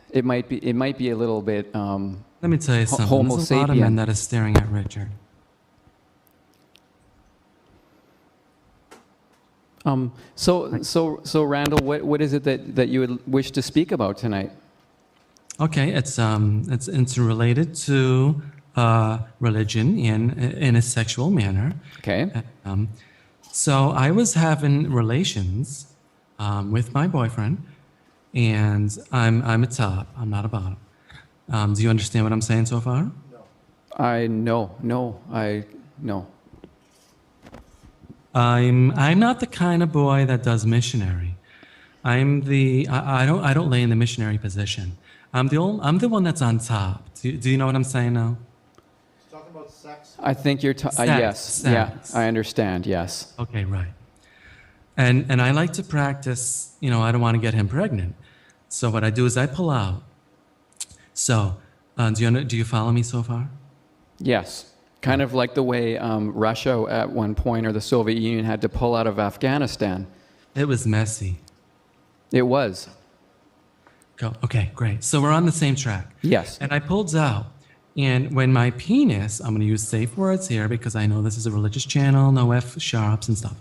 it might be a little bit. Let me tell you something. Homo There's a lot of sapien. men that are staring at Richard. So Randall, what is it that you would wish to speak about tonight? Okay, it's related to religion in a sexual manner. Okay. So I was having relations with my boyfriend, and I'm a top. I'm not a bottom. Do you understand what I'm saying so far? No. I'm not the kind of boy that does missionary. I don't lay in the missionary position. I'm the one that's on top. Do you know what I'm saying now? He's talking about sex. I think you're yes. Sex. Yeah, I understand. Yes. Okay, right. And I like to practice, I don't want to get him pregnant. So what I do is I pull out. So, do you follow me so far? Yes. Kind of like the way Russia at one point, or the Soviet Union, had to pull out of Afghanistan. It was messy. It was. Go. Okay, great. So we're on the same track. Yes. And I pulled out. And when my penis, I'm going to use safe words here because I know this is a religious channel, no F-sharps and stuff.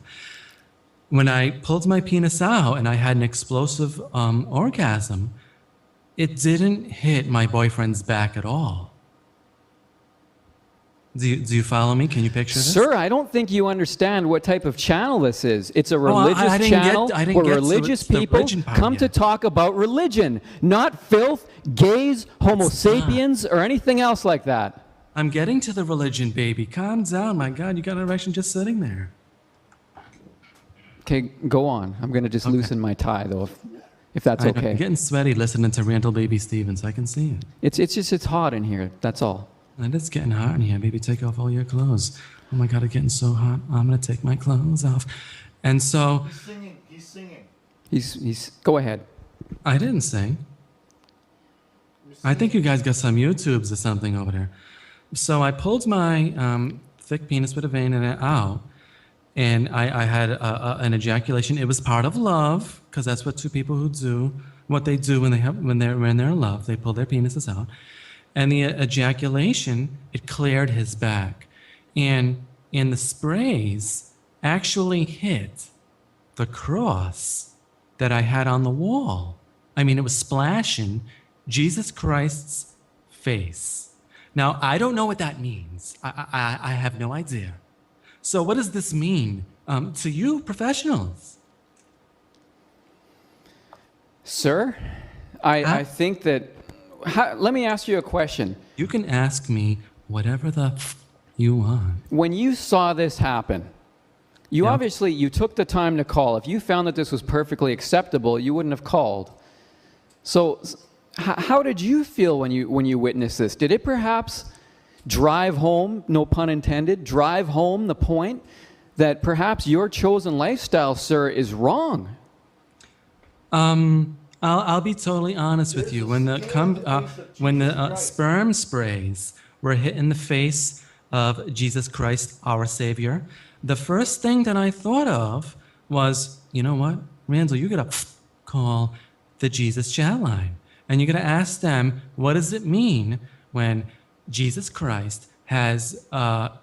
When I pulled my penis out and I had an explosive orgasm, it didn't hit my boyfriend's back at all. Do you follow me? Can you picture this? Sir, I don't think you understand what type of channel this is. It's a religious channel where religious people come to talk about religion, not filth, gays, homo sapiens, or anything else like that. I'm getting to the religion, baby. Calm down. My God, you got an erection just sitting there. Okay, go on. I'm going to just loosen my tie, though, if that's okay. I'm getting sweaty listening to Randal Baby Stevens. I can see it. It's hot in here. That's all. And it's getting hot in here. Baby, take off all your clothes. Oh my God, it's getting so hot. I'm going to take my clothes off. And so... He's singing. He's go ahead. I didn't sing. I think you guys got some YouTubes or something over there. So I pulled my thick penis with a vein in it out. And I had an ejaculation. It was part of love, because that's what two people who do, what they do when they're in love. They pull their penises out. And the ejaculation, it cleared his back. And the sprays actually hit the cross that I had on the wall. I mean, it was splashing Jesus Christ's face. Now, I don't know what that means. I have no idea. So what does this mean to you professionals? Sir, I think that... let me ask you a question. You can ask me whatever the you want. When you saw this happen, obviously you took the time to call. If you found that this was perfectly acceptable, you wouldn't have called. So how did you feel when you witnessed this? Did it perhaps drive home, no pun intended, drive home the point that perhaps your chosen lifestyle, sir, is wrong? I'll be totally honest with you. When the sperm sprays were hitting the face of Jesus Christ, our Savior, the first thing that I thought of was, you know what, Randall, you gotta call the Jesus Chatline, and you gotta ask them, what does it mean when Jesus Christ has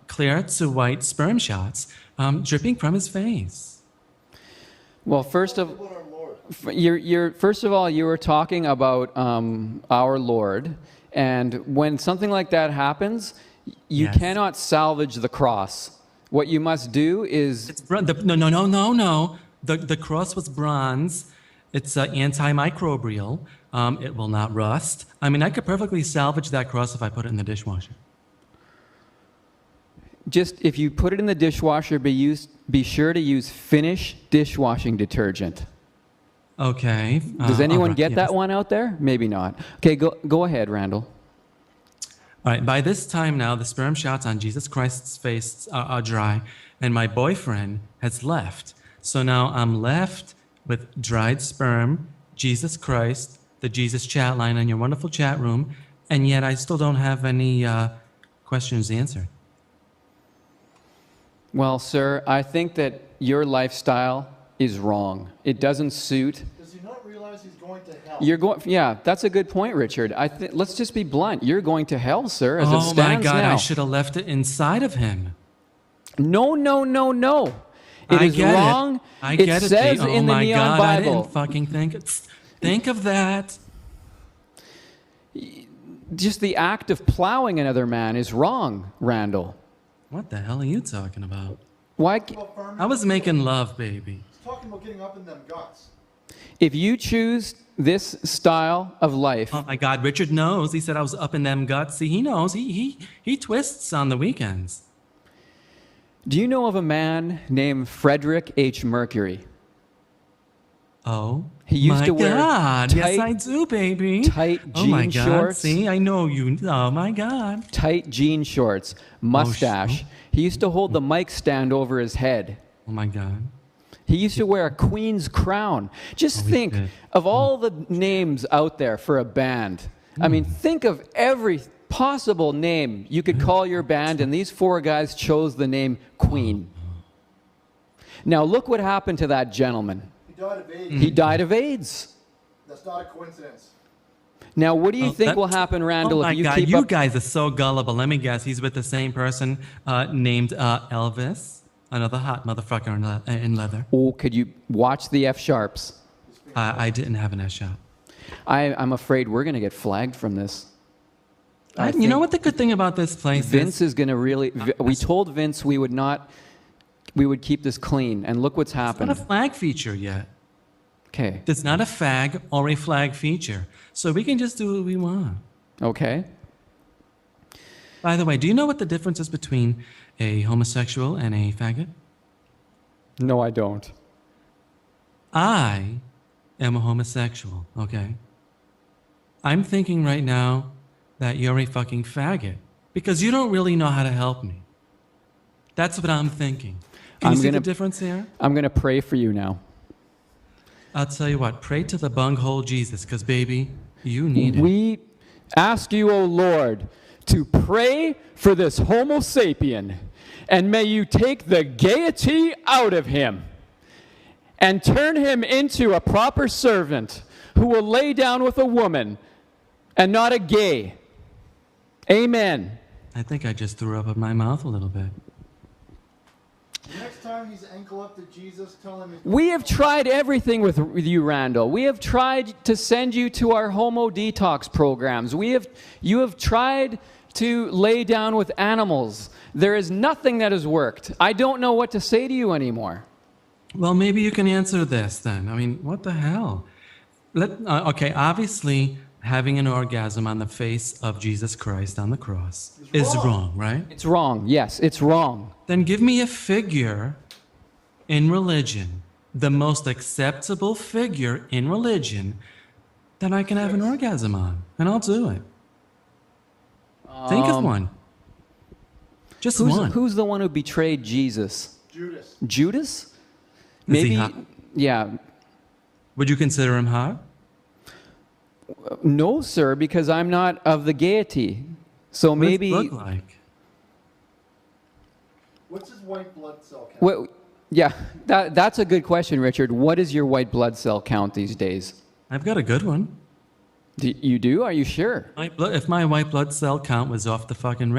clear to white sperm shots dripping from his face? Well, first of all, you were talking about our Lord, And when something like that happens, you Yes. cannot salvage the cross. What you must do is... No. The cross was bronze. It's antimicrobial. It will not rust. I mean, I could perfectly salvage that cross if I put it in the dishwasher. Just, if you put it in the dishwasher, be sure to use Finish dishwashing detergent. Okay. Does anyone all right, get yes. that one out there? Maybe not. Okay, go ahead, Randal. All right, by this time now, the sperm shots on Jesus Christ's face are dry, and my boyfriend has left. So now I'm left with dried sperm, Jesus Christ, the Jesus Chatline on your wonderful chat room, and yet I still don't have any questions answered. Well, sir, I think that your lifestyle is wrong. It doesn't suit. Does he not realize he's going to hell? You're going. Yeah, that's a good point, Richard. Let's just be blunt. You're going to hell, sir. As it Oh stands my God, now. I should have left it inside of him. No. It is wrong. I get it. It says Oh in the my Neon God, I Bible. didn't fucking think of that. Just the act of plowing another man is wrong, Randal. What the hell are you talking about? Why? I was making love, baby. He's talking about getting up in them guts. If you choose this style of life, Oh my God, Richard knows. He said I was up in them guts. See, he knows. He twists on the weekends. do you know of a man named Frederick H. Mercury? Oh, He used my to wear God. Yes, tight- I do, baby. Tight Oh my jean God. shorts. See, I know you. Oh my God. Tight jean shorts, mustache. He used to hold the mic stand over his head. Oh my God. He used to wear a queen's crown. Just think of all the names out there for a band. I mean, think of every possible name you could call your band, and these four guys chose the name Queen. Now, look what happened to that gentleman. He died of AIDS. He died of AIDS. That's not a coincidence. Now, what do you think that- will happen, Randall, Oh my if you God, keep you up? guys are so gullible. Let me guess. He's with the same person named Elvis, another hot motherfucker in leather. Oh, could you watch the F sharps? I didn't have an S shot. I'm afraid we're going to get flagged from this. You know what the good thing about this place Vince is going to really... We told Vince we would keep this clean, and look what's happened. It's not a flag feature yet. Okay. It's not a fag or a flag feature. So we can just do what we want. Okay. By the way, do you know what the difference is between a homosexual and a faggot? No, I don't. I am a homosexual, okay? I'm thinking right now that you're a fucking faggot because you don't really know how to help me. That's what I'm thinking. Can you see the difference here? I'm going to pray for you now. I'll tell you what, pray to the bunghole Jesus, because, baby, you need it. We ask you, O Lord, to pray for this Homo sapien, and may you take the gaiety out of him and turn him into a proper servant who will lay down with a woman and not a gay. Amen. I think I just threw up in my mouth a little bit. Next time he's ankle up to Jesus, tell him... We have tried everything with you, Randall. We have tried to send you to our homo detox programs. You have tried to lay down with animals. There is nothing that has worked. I don't know what to say to you anymore. Well, maybe you can answer this then. I mean, what the hell? Okay, obviously, having an orgasm on the face of Jesus Christ on the cross is wrong, right? It's wrong. Yes, it's wrong. Then give me a figure in religion, the most acceptable figure in religion that I can have an orgasm on, and I'll do it. Think of one. Just one. Who's the one who betrayed Jesus? Judas. Judas? Is he hot? Yeah. Would you consider him hot? No, sir, because I'm not of the gaiety. So What maybe... does he look like? What's his white blood cell count? Well, yeah, that's a good question, Richard. What is your white blood cell count these days? I've got a good one. You do? Are you sure? If my white blood cell count was off the fucking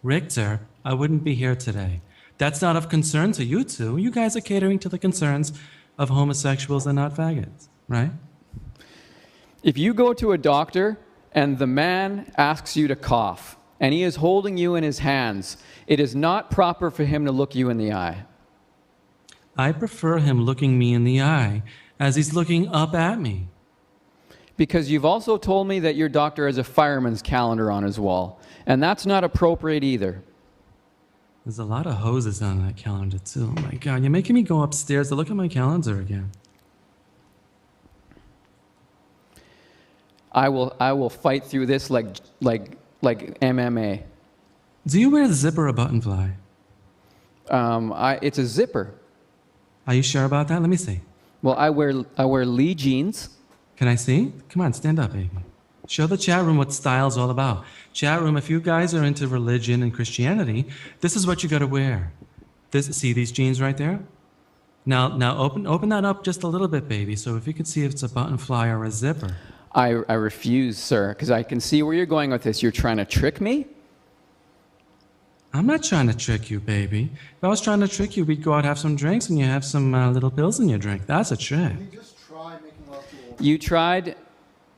Richter, I wouldn't be here today. That's not of concern to you two. You guys are catering to the concerns of homosexuals and not faggots, right? If you go to a doctor and the man asks you to cough, and he is holding you in his hands, it is not proper for him to look you in the eye. I prefer him looking me in the eye as he's looking up at me. Because you've also told me that your doctor has a fireman's calendar on his wall, and that's not appropriate either. There's a lot of hoses on that calendar, too. Oh my God, you're making me go upstairs to look at my calendar again. I will fight through this like MMA. Do you wear a zipper or button fly? It's a zipper. Are you sure about that? Let me see. Well, I wear Lee jeans. Can I see? Come on, stand up, baby. Show the chat room what style's all about. Chat room, if you guys are into religion and Christianity, this is what you gotta wear. See these jeans right there? Now open that up just a little bit, baby, so if you can see if it's a button fly or a zipper. I refuse, sir, because I can see where you're going with this. You're trying to trick me? I'm not trying to trick you, baby. If I was trying to trick you, we'd go out, have some drinks, and you have some little pills in your drink. That's a trick. You tried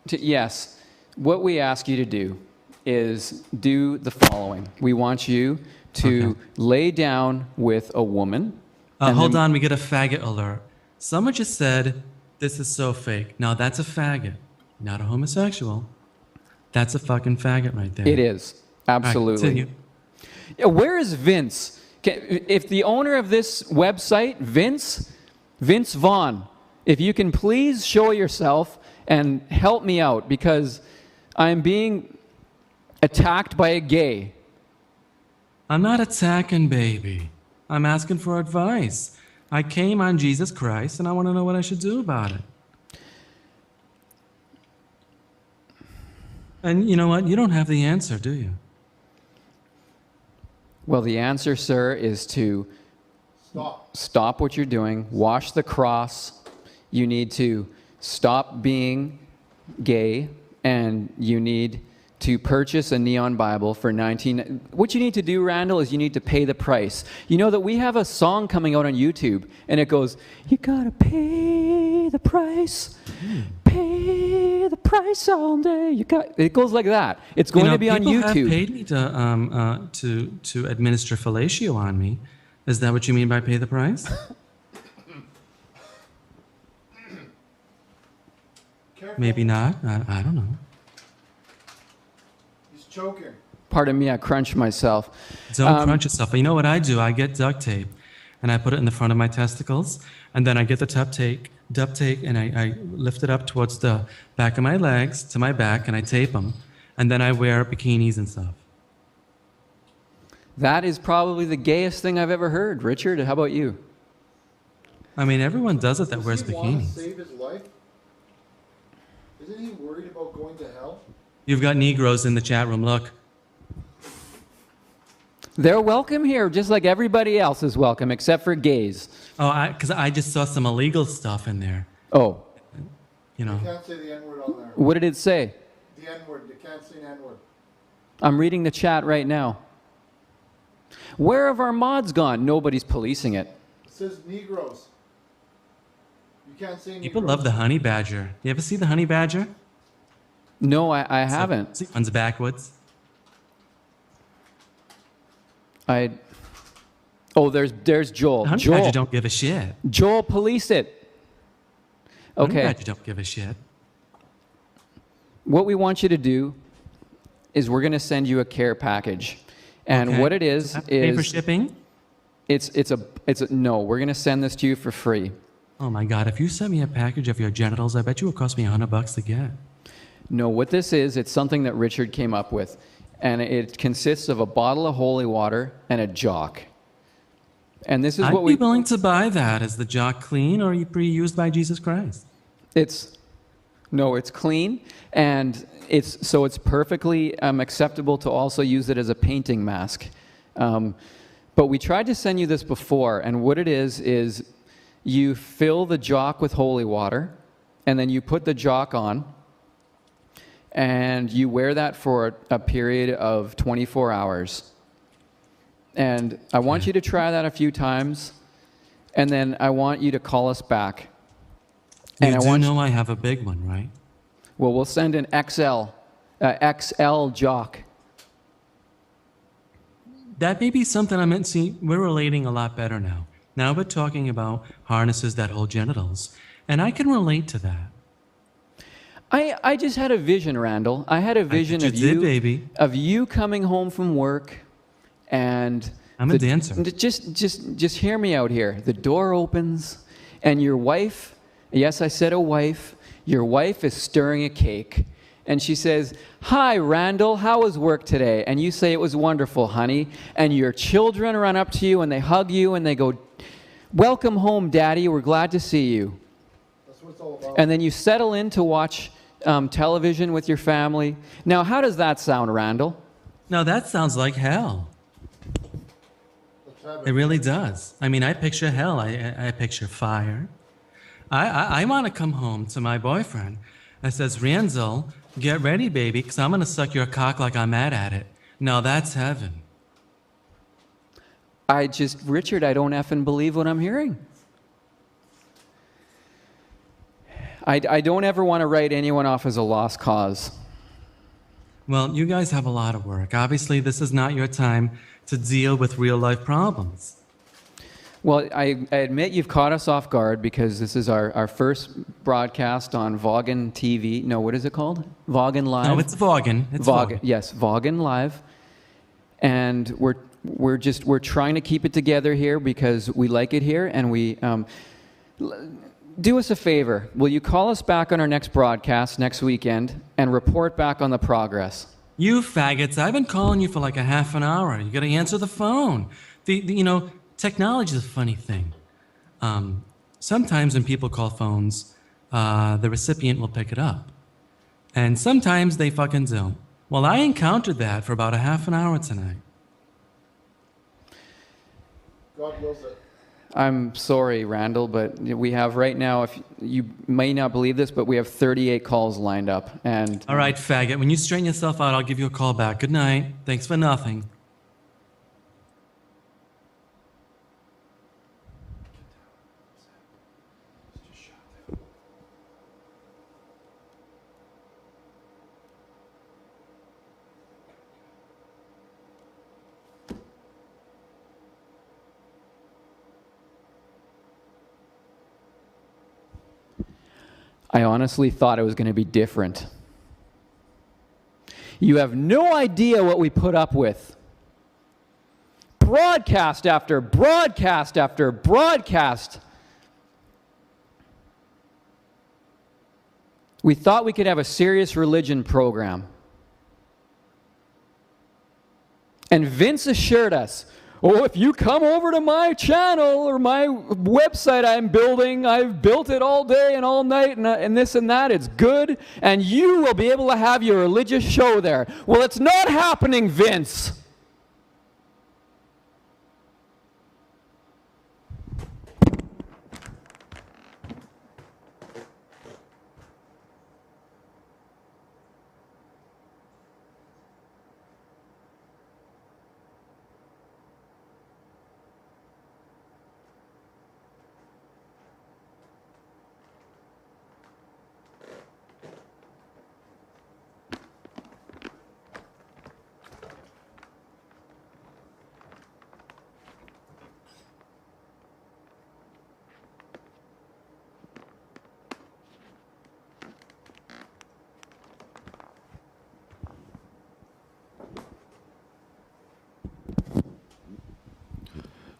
to, yes. What we ask you to do is do the following. We want you to lay down with a woman. Hold on, we get a faggot alert. Someone just said, this is so fake. Now that's a faggot, not a homosexual. That's a fucking faggot right there. It is, absolutely. All right, continue. Where is Vince? If the owner of this website, Vince Vaughn, if you can please show yourself and help me out, because I'm being attacked by a gay. I'm not attacking, baby. I'm asking for advice. I came on Jesus Christ, and I want to know what I should do about it. And you know what? You don't have the answer, do you? Well, the answer, sir, is to stop what you're doing, wash the cross. You need to stop being gay, and you need to purchase a neon Bible for $19. What you need to do, Randal, is you need to pay the price. You know that we have a song coming out on YouTube, and it goes, you gotta pay the price, pay the price all day. It goes like that. It's going to be on YouTube. People have paid me to administer fellatio on me. Is that what you mean by pay the price? Maybe not. I don't know. He's choking. Pardon me, I crunched myself. Don't crunch yourself. But you know what I do? I get duct tape, and I put it in the front of my testicles, and then I get the duct tape, and I lift it up towards the back of my legs to my back, and I tape them, and then I wear bikinis and stuff. That is probably the gayest thing I've ever heard. Richard, how about you? I mean, everyone does it that wears bikinis. Does he want to save his life? Isn't he worried about going to hell? You've got Negroes in the chat room, look. They're welcome here, just like everybody else is welcome, except for gays. Oh, because I just saw some illegal stuff in there. Oh. You know. You can't say the N-word on there. What did it say? The N-word. You can't say an N-word. I'm reading the chat right now. Where have our mods gone? Nobody's policing it. It says Negroes. You can't say Negroes. People love the honey badger. You ever see the honey badger? No, I haven't. See, one's backwards. Oh, there's Joel. The honey Joel, badger don't give a shit. Joel, police it. Okay. Honey badger don't give a shit. What we want you to do is we're going to send you a care package. And what it is pay for shipping? No, we're going to send this to you for free. Oh my God, if you sent me a package of your genitals, I bet you it would cost me $100 to get. No, what this is, it's something that Richard came up with. And it consists of a bottle of holy water and a jock. And this is what I'd be willing to buy that. Is the jock clean or are you pre-used by Jesus Christ? It's clean, and it's perfectly acceptable to also use it as a painting mask. But we tried to send you this before, and what it is you fill the jock with holy water, and then you put the jock on, and you wear that for a period of 24 hours. And I want you to try that a few times, and then I want you to call us back. And I have a big one, right? Well, we'll send an XL XL jock. That may be something I meant. See, we're relating a lot better now. Now we're talking about harnesses that hold genitals, and I can relate to that. I just had a vision, Randal. I had a vision of you, baby. Of you coming home from work, and I'm a dancer. Just hear me out here. The door opens, and your wife, yes, I said a wife, your wife is stirring a cake, and she says, "Hi, Randal, how was work today?" And you say, "It was wonderful, honey." And your children run up to you, and they hug you, and they go, "Welcome home, Daddy. We're glad to see you." That's what it's all about. And then you settle in to watch television with your family. Now, how does that sound, Randal? Now, that sounds like hell. It really does. I mean, I picture hell. I picture fire. I want to come home to my boyfriend that says, "Randal, get ready, baby, because I'm going to suck your cock like I'm mad at it." Now, that's heaven. Richard, I don't effing believe what I'm hearing. I don't ever want to write anyone off as a lost cause. Well, you guys have a lot of work. Obviously, this is not your time to deal with real-life problems. Well, I admit you've caught us off guard because this is our first broadcast on Vaughan TV. No, what is it called? Vaughan Live? No, it's Vaughan. It's Vaughan. Yes, Vaughan Live. And we're trying to keep it together here because we like it here, and we... do us a favor. Will you call us back on our next broadcast next weekend and report back on the progress? You faggots, I've been calling you for like a half an hour. You got to answer the phone. Technology is a funny thing. Sometimes when people call phones, the recipient will pick it up. And sometimes they fucking don't. Well, I encountered that for about a half an hour tonight. God wills it. I'm sorry, Randal, but we have right now, if you may not believe this, but we have 38 calls lined up. And all right, faggot, when you straighten yourself out, I'll give you a call back. Good night. Thanks for nothing. I honestly thought it was going to be different. You have no idea what we put up with. Broadcast after broadcast after broadcast. We thought we could have a serious religion program. And Vince assured us, "Oh, if you come over to my channel or my website I'm building, I've built it all day and all night and this and that, it's good, and you will be able to have your religious show there." Well, it's not happening, Vince.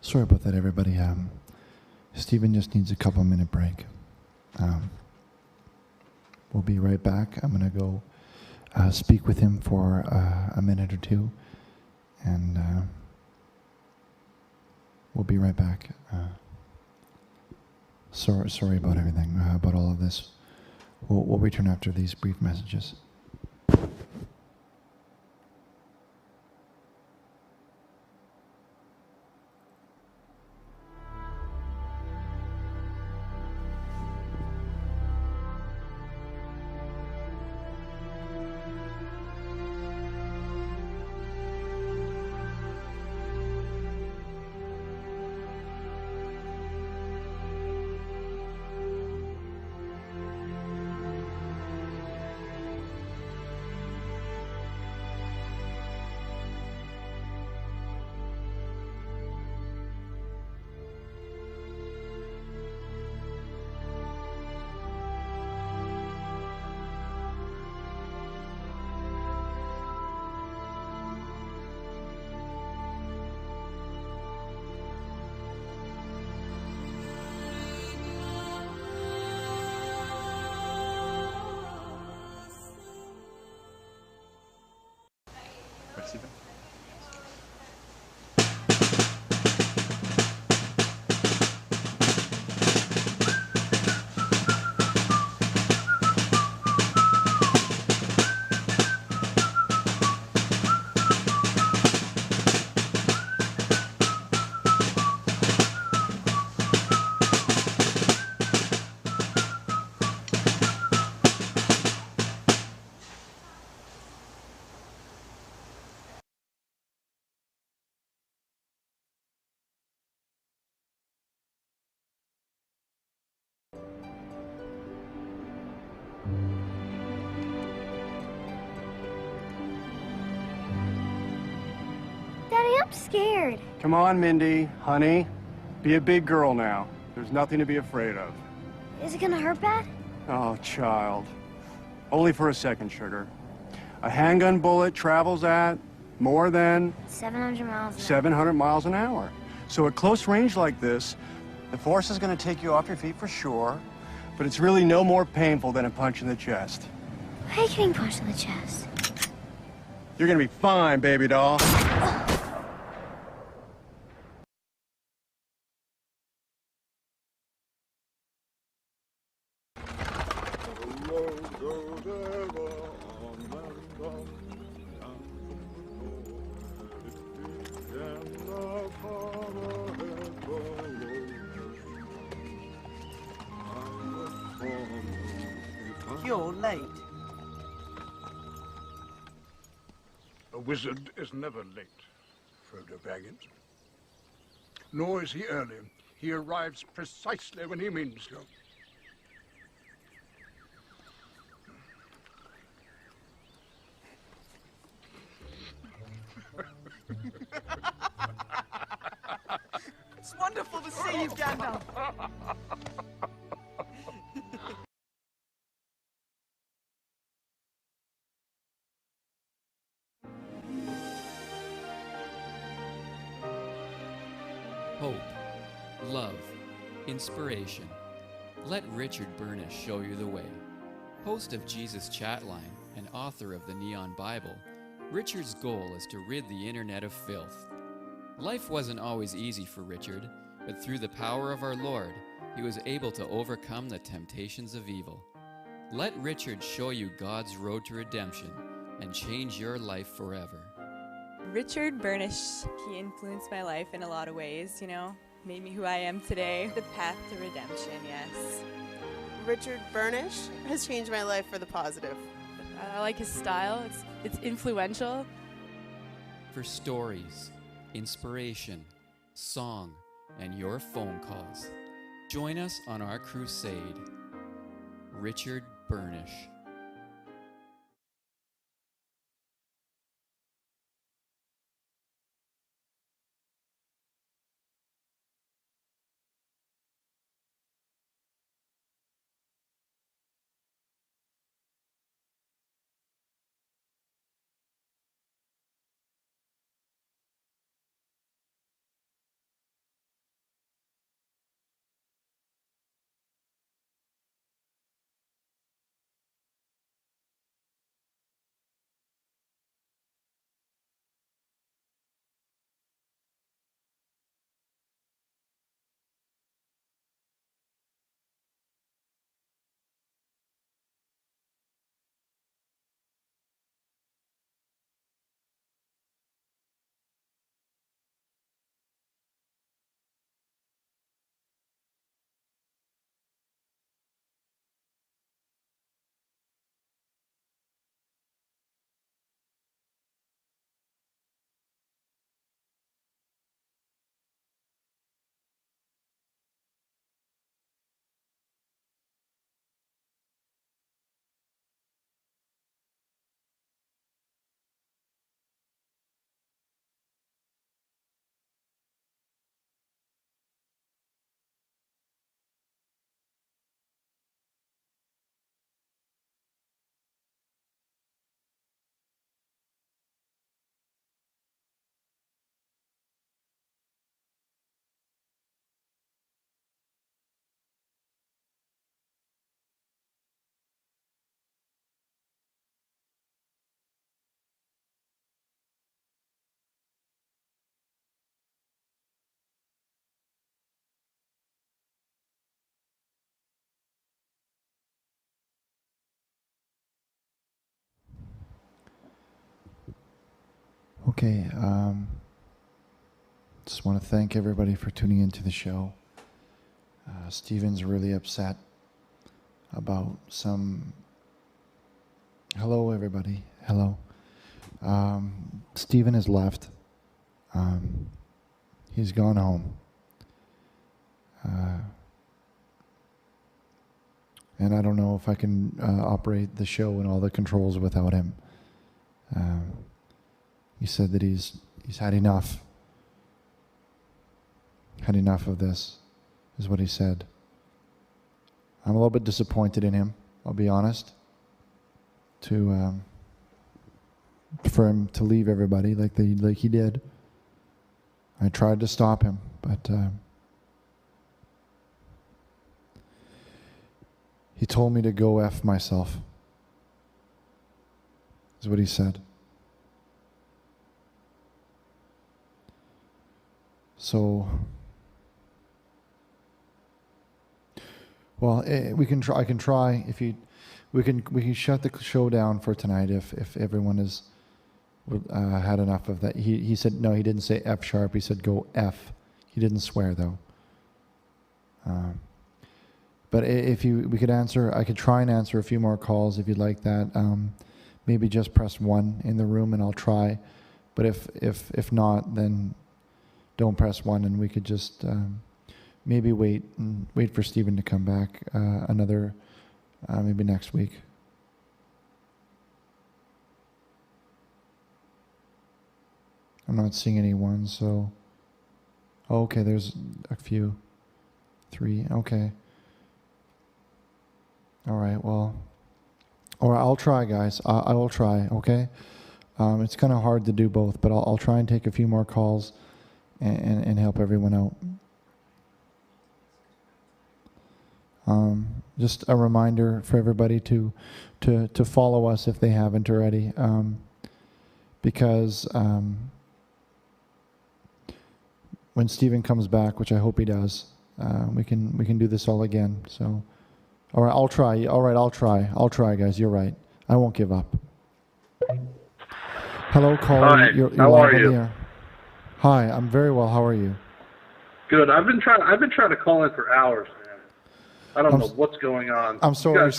Sorry about that, everybody. Steven just needs a couple-minute break. We'll be right back. I'm going to go speak with him for a minute or two, and we'll be right back. Sorry about everything, about all of this. We'll return after these brief messages. Steven. Daddy, I'm scared. Come on, Mindy, honey. Be a big girl now. There's nothing to be afraid of. Is it gonna hurt bad? Oh, child. Only for a second, sugar. A handgun bullet travels at more than 700 miles an hour. 700 miles an hour. So at close range like this, the force is going to take you off your feet for sure, but it's really no more painful than a punch in the chest. Why are you getting punched in the chest? You're going to be fine, baby doll. You're late. A wizard is never late, Frodo Baggins. Nor is he early. He arrives precisely when he means to. It's wonderful to see you, Gandalf. Hope, love, inspiration. Let Richard Burnish show you the way. Host of Jesus Chatline and author of the Neon Bible, Richard's goal is to rid the internet of filth. Life wasn't always easy for Richard, but through the power of our Lord, he was able to overcome the temptations of evil. Let Richard show you God's road to redemption and change your life forever. Richard Burnish, he influenced my life in a lot of ways, you know, made me who I am today. The path to redemption, yes. Richard Burnish has changed my life for the positive. I like his style. It's influential. For stories, inspiration, song, and your phone calls, join us on our crusade. Richard Burnish. Okay. Just want to thank everybody for tuning into the show. Steven's really upset about some... Hello, everybody. Hello. Steven has left. He's gone home. And I don't know if I can operate the show and all the controls without him. He said that he's had enough. Had enough of this, is what he said. I'm a little bit disappointed in him, I'll be honest. For him to leave everybody like he did. I tried to stop him, but he told me to go F myself, is what he said. So, well, we can try. I can try. If you, we can shut the show down for tonight if everyone has had enough of that. He said no. He didn't say F sharp. He said go F. He didn't swear though. But if we could answer, I could try and answer a few more calls if you'd like that. Maybe just press 1 in the room and I'll try. But if not, then don't press 1 and we could just maybe wait for Steven to come back another maybe next week. I'm not seeing any ones, so okay, there's a few. 3, okay. All right, well, or I'll try, guys. I will try, okay? It's kind of hard to do both, but I'll try and take a few more calls and help everyone out. Just a reminder for everybody to follow us if they haven't already, because when Steven comes back, which I hope he does, we can do this all again. So, all right, I'll try. All right, I'll try. I'll try, guys. You're right. I won't give up. Hello, caller. Hi. You're How live are on you? the air. Hi, I'm very well. How are you? Good. I've been trying to call in for hours, man. I don't know what's going on. I'm sorry.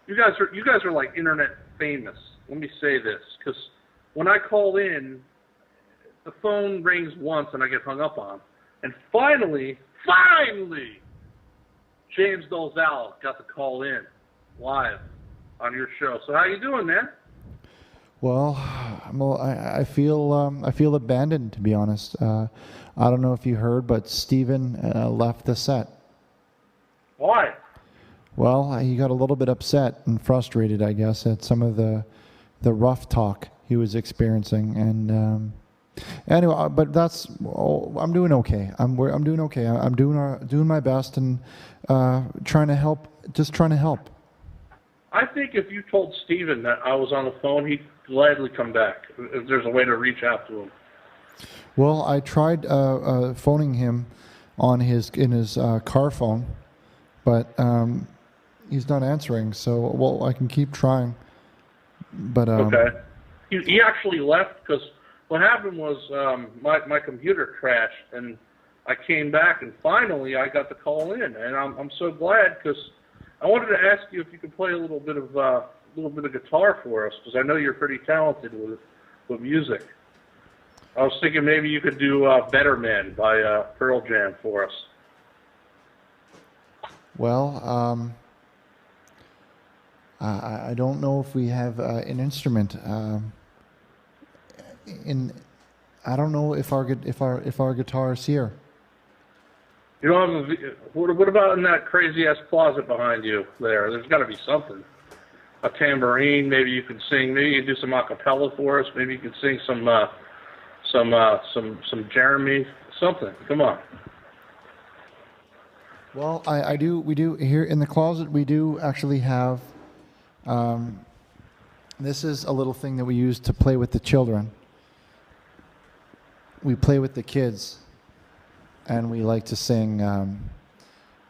You guys are like internet famous. Let me say this, because when I call in, the phone rings once and I get hung up on, and finally, James Dolezal got to call in live on your show. So how you doing, man? Well, I feel abandoned, to be honest. I don't know if you heard, but Steven left the set. Why? Well, he got a little bit upset and frustrated, I guess, at some of the rough talk he was experiencing. And anyway, but that's I'm doing okay. I'm doing okay. I'm doing my best and trying to help. Just trying to help. I think if you told Steven that I was on the phone, he'd gladly come back. If there's a way to reach out to him. Well, I tried phoning him in his car phone, but he's not answering. So, well, I can keep trying. But okay, he actually left because what happened was my computer crashed and I came back and finally I got the call in, and I'm so glad because I wanted to ask you if you could play a little bit of guitar for us, because I know you're pretty talented with music. I was thinking maybe you could do "Better Man" by Pearl Jam for us. Well, I don't know if we have an instrument. I don't know if our guitar is here. You don't have what about in that crazy ass closet behind you there? There's got to be something. A tambourine, maybe you can sing. Maybe you can do some a cappella for us. Maybe you can sing some Jeremy, something. Come on. Well, we do here in the closet. We do actually have. This is a little thing that we use to play with the children. We play with the kids, and we like to sing.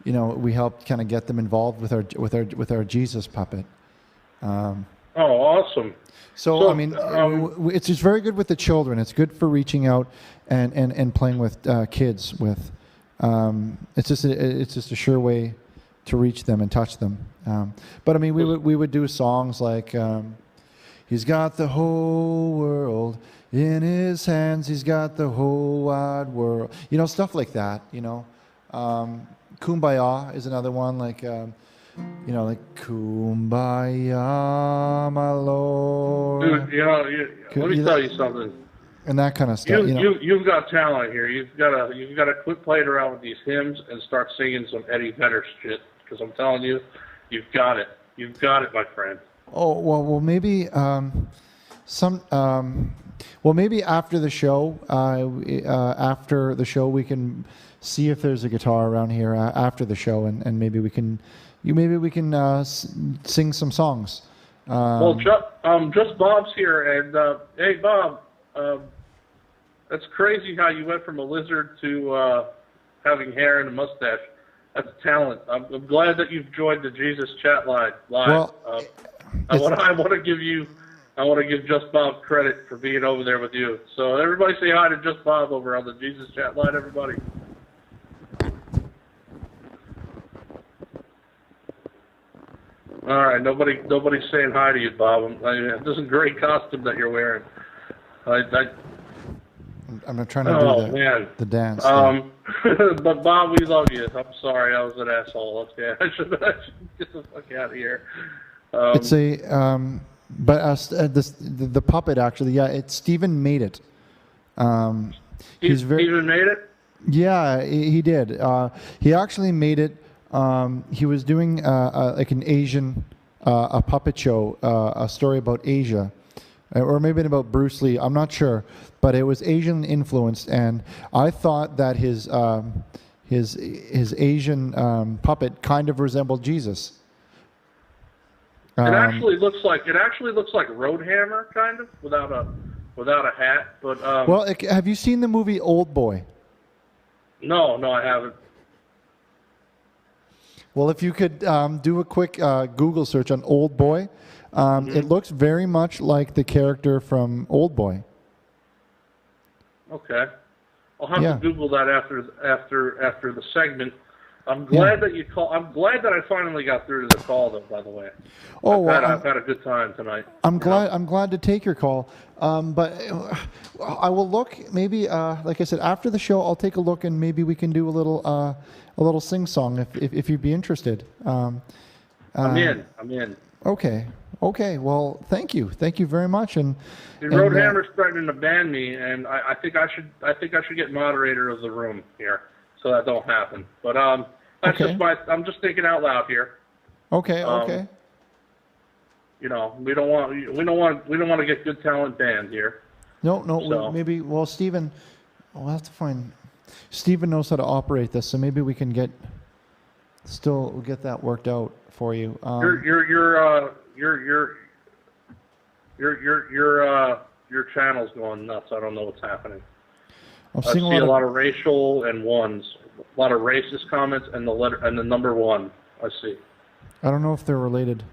We help kind of get them involved with our Jesus puppet. Oh, awesome. So I mean, it's just very good with the children. It's good for reaching out and playing with kids. With it's just a sure way to reach them and touch them. But I mean, we would do songs like he's got the whole world in his hands. He's got the whole wide world. You know, stuff like that. You know, Kumbaya is another one. Like you know, like Kumbaya, my Lord. Dude, you know, let me tell you something. And that kind of stuff. You've got talent here. You've got to quit playing around with these hymns and start singing some Eddie Vedder shit. Because I'm telling you, you've got it. You've got it, my friend. Oh well, maybe maybe after the show, we can see if there's a guitar around here after the show, and maybe we can sing some songs. Well, just Bob's here, and hey, Bob, that's crazy how you went from a lizard to having hair and a mustache. That's talent. I'm glad that you've joined the Jesus Chatline live. Well, I want to give Just Bob credit for being over there with you. So everybody say hi to Just Bob over on the Jesus Chatline, everybody. All right, nobody's saying hi to you, Bob. This is a great costume that you're wearing. I'm not trying to do the dance. But Bob, we love you. I'm sorry, I was an asshole. Okay, I should get the fuck out of here. It's the puppet actually. Yeah, it's Steven made it. Steven made it. Yeah, he did. He actually made it. He was doing like an Asian a puppet show, a story about Asia. Or maybe about Bruce Lee, I'm not sure, but it was Asian influenced, and I thought that his Asian puppet kind of resembled Jesus. It actually looks like Roadhammer, kind of, without a hat. But well, have you seen the movie Old Boy? No, I haven't. Well, if you could do a quick Google search on Old Boy. It looks very much like the character from Old Boy. Okay, I'll have to Google that after the segment. I'm glad that you call. I'm glad that I finally got through to the call, though. By the way, I've had a good time tonight. I'm glad to take your call. But I will look. Maybe, like I said, after the show, I'll take a look, and maybe we can do a little sing song if you'd be interested. I'm in. Okay. Well, thank you very much. And Roadhammer's threatening to ban me, and I think I should get moderator of the room here, so that don't happen. But that's just I'm just thinking out loud here. Okay. You know, we don't want to get good talent banned here. No. So. Maybe. Well, Steven, we'll have to find. Steven knows how to operate this, so maybe we can get that worked out for you. Your channel's going nuts. I don't know what's happening. I see a lot of racial and ones, a lot of racist comments, and the number one. I see. I don't know if they're related.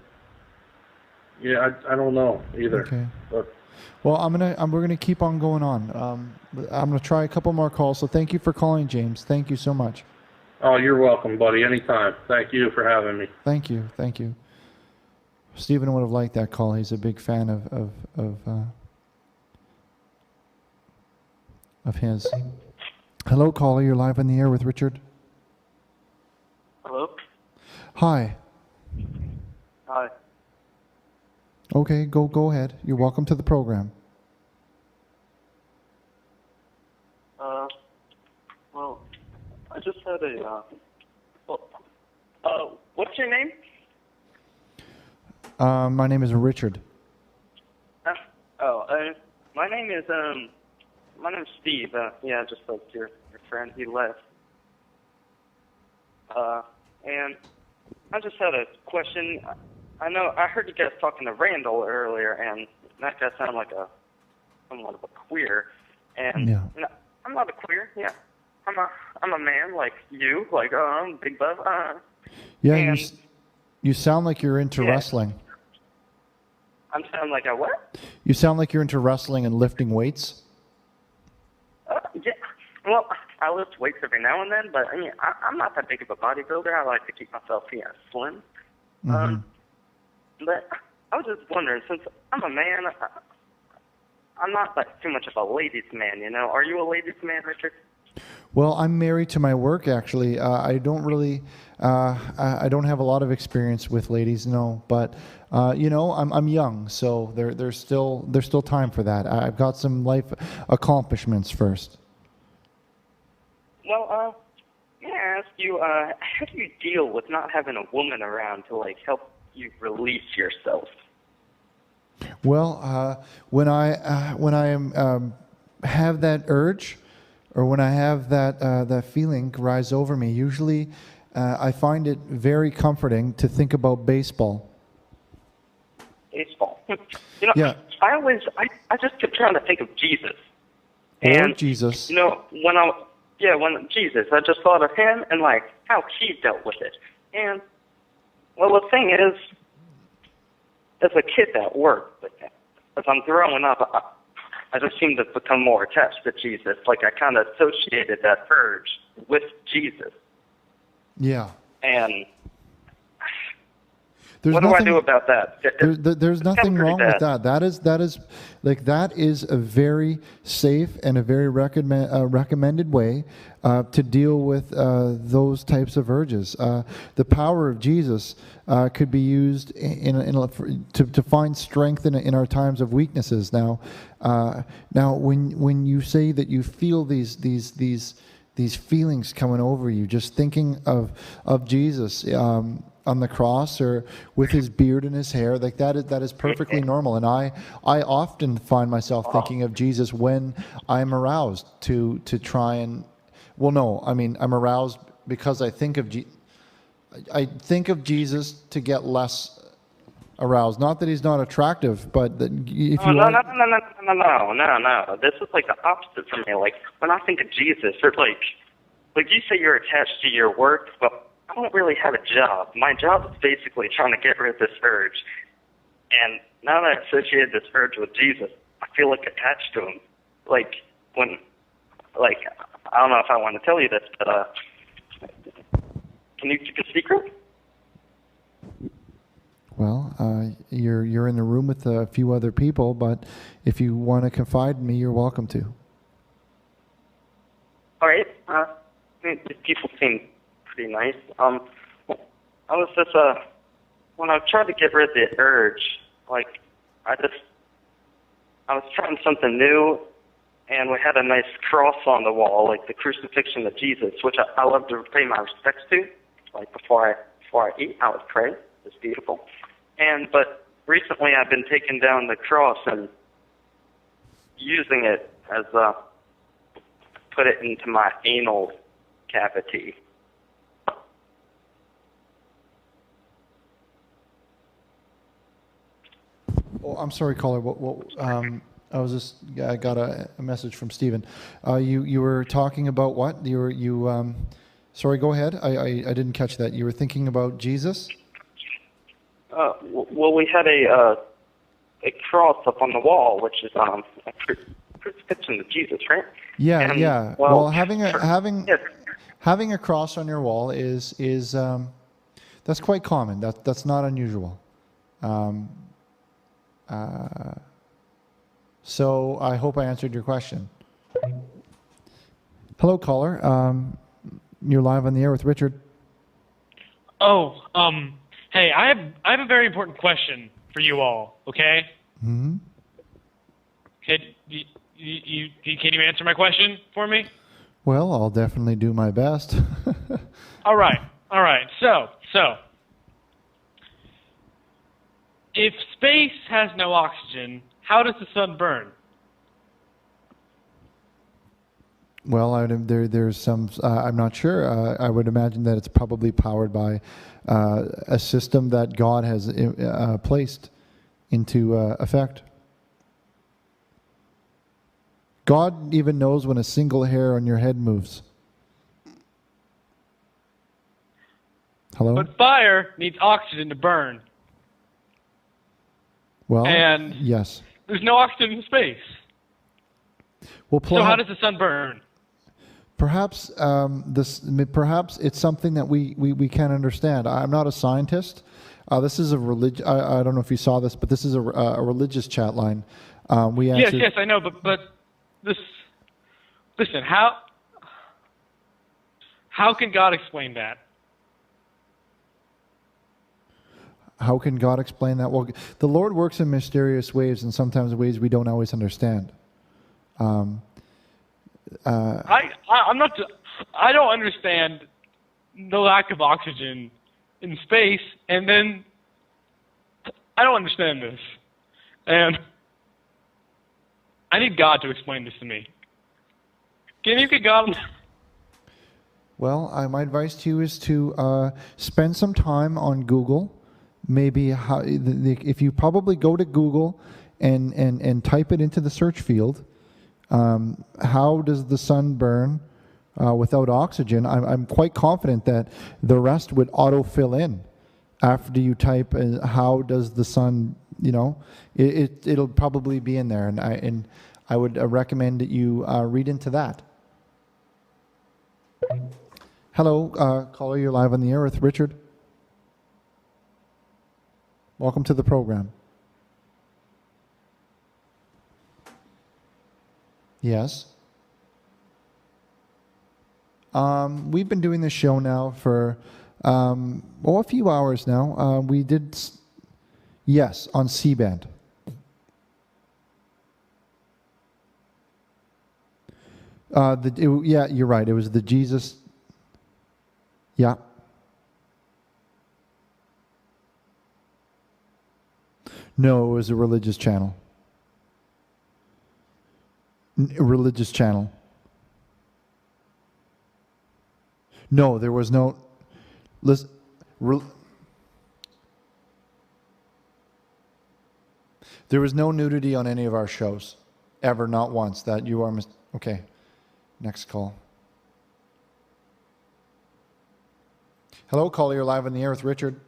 Yeah, I don't know either. Okay. But, well, we're gonna keep on going on. I'm gonna try a couple more calls. So thank you for calling, James. Thank you so much. Oh, you're welcome, buddy. Anytime. Thank you for having me. Thank you. Steven would have liked that call. He's a big fan of his. Hello, caller. You're live on the air with Richard. Hello. Hi. Hi. Okay, go ahead. You're welcome to the program. Well, I just had what's your name? My name is Richard. My name is Steve. Yeah, just like your friend, he left. And I just had a question. I heard you guys talking to Randal earlier, and that guy sounded like somewhat of a queer. And yeah. No, I'm not a queer. Yeah, I'm a man like you. Like I'm Big Buff. Yeah, you sound like you're into wrestling. I'm sounding like a what? You sound like you're into wrestling and lifting weights. Yeah. Well, I lift weights every now and then, but I mean, I'm not that big of a bodybuilder. I like to keep myself, slim. But I was just wondering, since I'm a man, I'm not like too much of a ladies' man, Are you a ladies' man, Richard? Well, I'm married to my work, actually. I don't really, I don't have a lot of experience with ladies, no. But I'm young, so there's still time for that. I've got some life accomplishments first. Well, may I ask you, how do you deal with not having a woman around to help you release yourself? Well, when I have that urge, or when I have that feeling rise over me, usually I find it very comforting to think about baseball. Baseball. Yeah. I just kept trying to think of Jesus. Or Jesus. When Jesus, I just thought of him and how he dealt with it. And well, the thing is, as a kid that worked, as I'm growing up, I just seem to become more attached to Jesus. I kind of associated that urge with Jesus. Yeah. And what do I do about that? There's nothing wrong with that. That is a very safe and a very recommended way to deal with those types of urges. The power of Jesus could be used to find strength in our times of weaknesses. Now, when you say that you feel these feelings coming over you, just thinking of Jesus on the cross or with his beard and his hair, that is perfectly normal. And I often find myself thinking of Jesus when I'm aroused to try and, I'm aroused because I think of Jesus to get less aroused. Not that he's not attractive, but that if you no. This is the opposite for me. When I think of Jesus, or you say you're attached to your work, well, I don't really have a job. My job is basically trying to get rid of this urge. And now that I associated this urge with Jesus, I feel attached to him. I don't know if I want to tell you this, but can you keep a secret? Well, you're in the room with a few other people, but if you want to confide in me, you're welcome to. All right. These people seem pretty nice. I was just when I tried to get rid of the urge, I was trying something new, and we had a nice cross on the wall, the crucifixion of Jesus, which I love to pay my respects to. Before I eat, I would pray. It's beautiful. But recently I've been taking down the cross and using it as put it into my anal cavity. Oh, I'm sorry, caller. I got a message from Steven. You were talking about what? Sorry, go ahead. I didn't catch that. You were thinking about Jesus? Well, we had a cross up on the wall, which is a crucifixion of Jesus, right? Yeah, and, yeah. Well, having a cross on your wall is that's quite common. That's not unusual. So I hope I answered your question. Hello, caller. You're live on the air with Richard. Oh, hey, I have a very important question for you all. Okay? Mm-hmm. Can you answer my question for me? Well, I'll definitely do my best. All right. So, if space has no oxygen, how does the sun burn? Well, there's some. I'm not sure. I would imagine that it's probably powered by a system that God has placed into effect. God even knows when a single hair on your head moves. Hello? But fire needs oxygen to burn. Well, and yes. there's no oxygen in space. Well, So how does the sun burn? Perhaps perhaps it's something that we can't understand. I'm not a scientist. This is a religion. I don't know if you saw this, but this is a religious chat line. We answered, Yes, I know, but this. Listen, how can God explain that? How can God explain that? Well, the Lord works in mysterious ways, and sometimes ways we don't always understand. I'm not. I don't understand the lack of oxygen in space, and then I don't understand this, and I need God to explain this to me. Can you get God? Well, my advice to you is to spend some time on Google. Maybe if you probably go to Google and type it into the search field, how does the sun burn without oxygen? I'm quite confident that the rest would auto-fill in after you type how does the sun, it'll probably be in there, and I would recommend that you read into that. Hello, caller, you're live on the air with Richard. Welcome to the program. Yes. We've been doing this show now for a few hours now. We did, yes, on C-band. Yeah, you're right. It was the Jesus. Yeah. No, it was a religious channel. A religious channel. No, there was no. Listen, there was no nudity on any of our shows, ever, not once. That you are okay. Next call. Hello, caller. You're live on the air with Richard.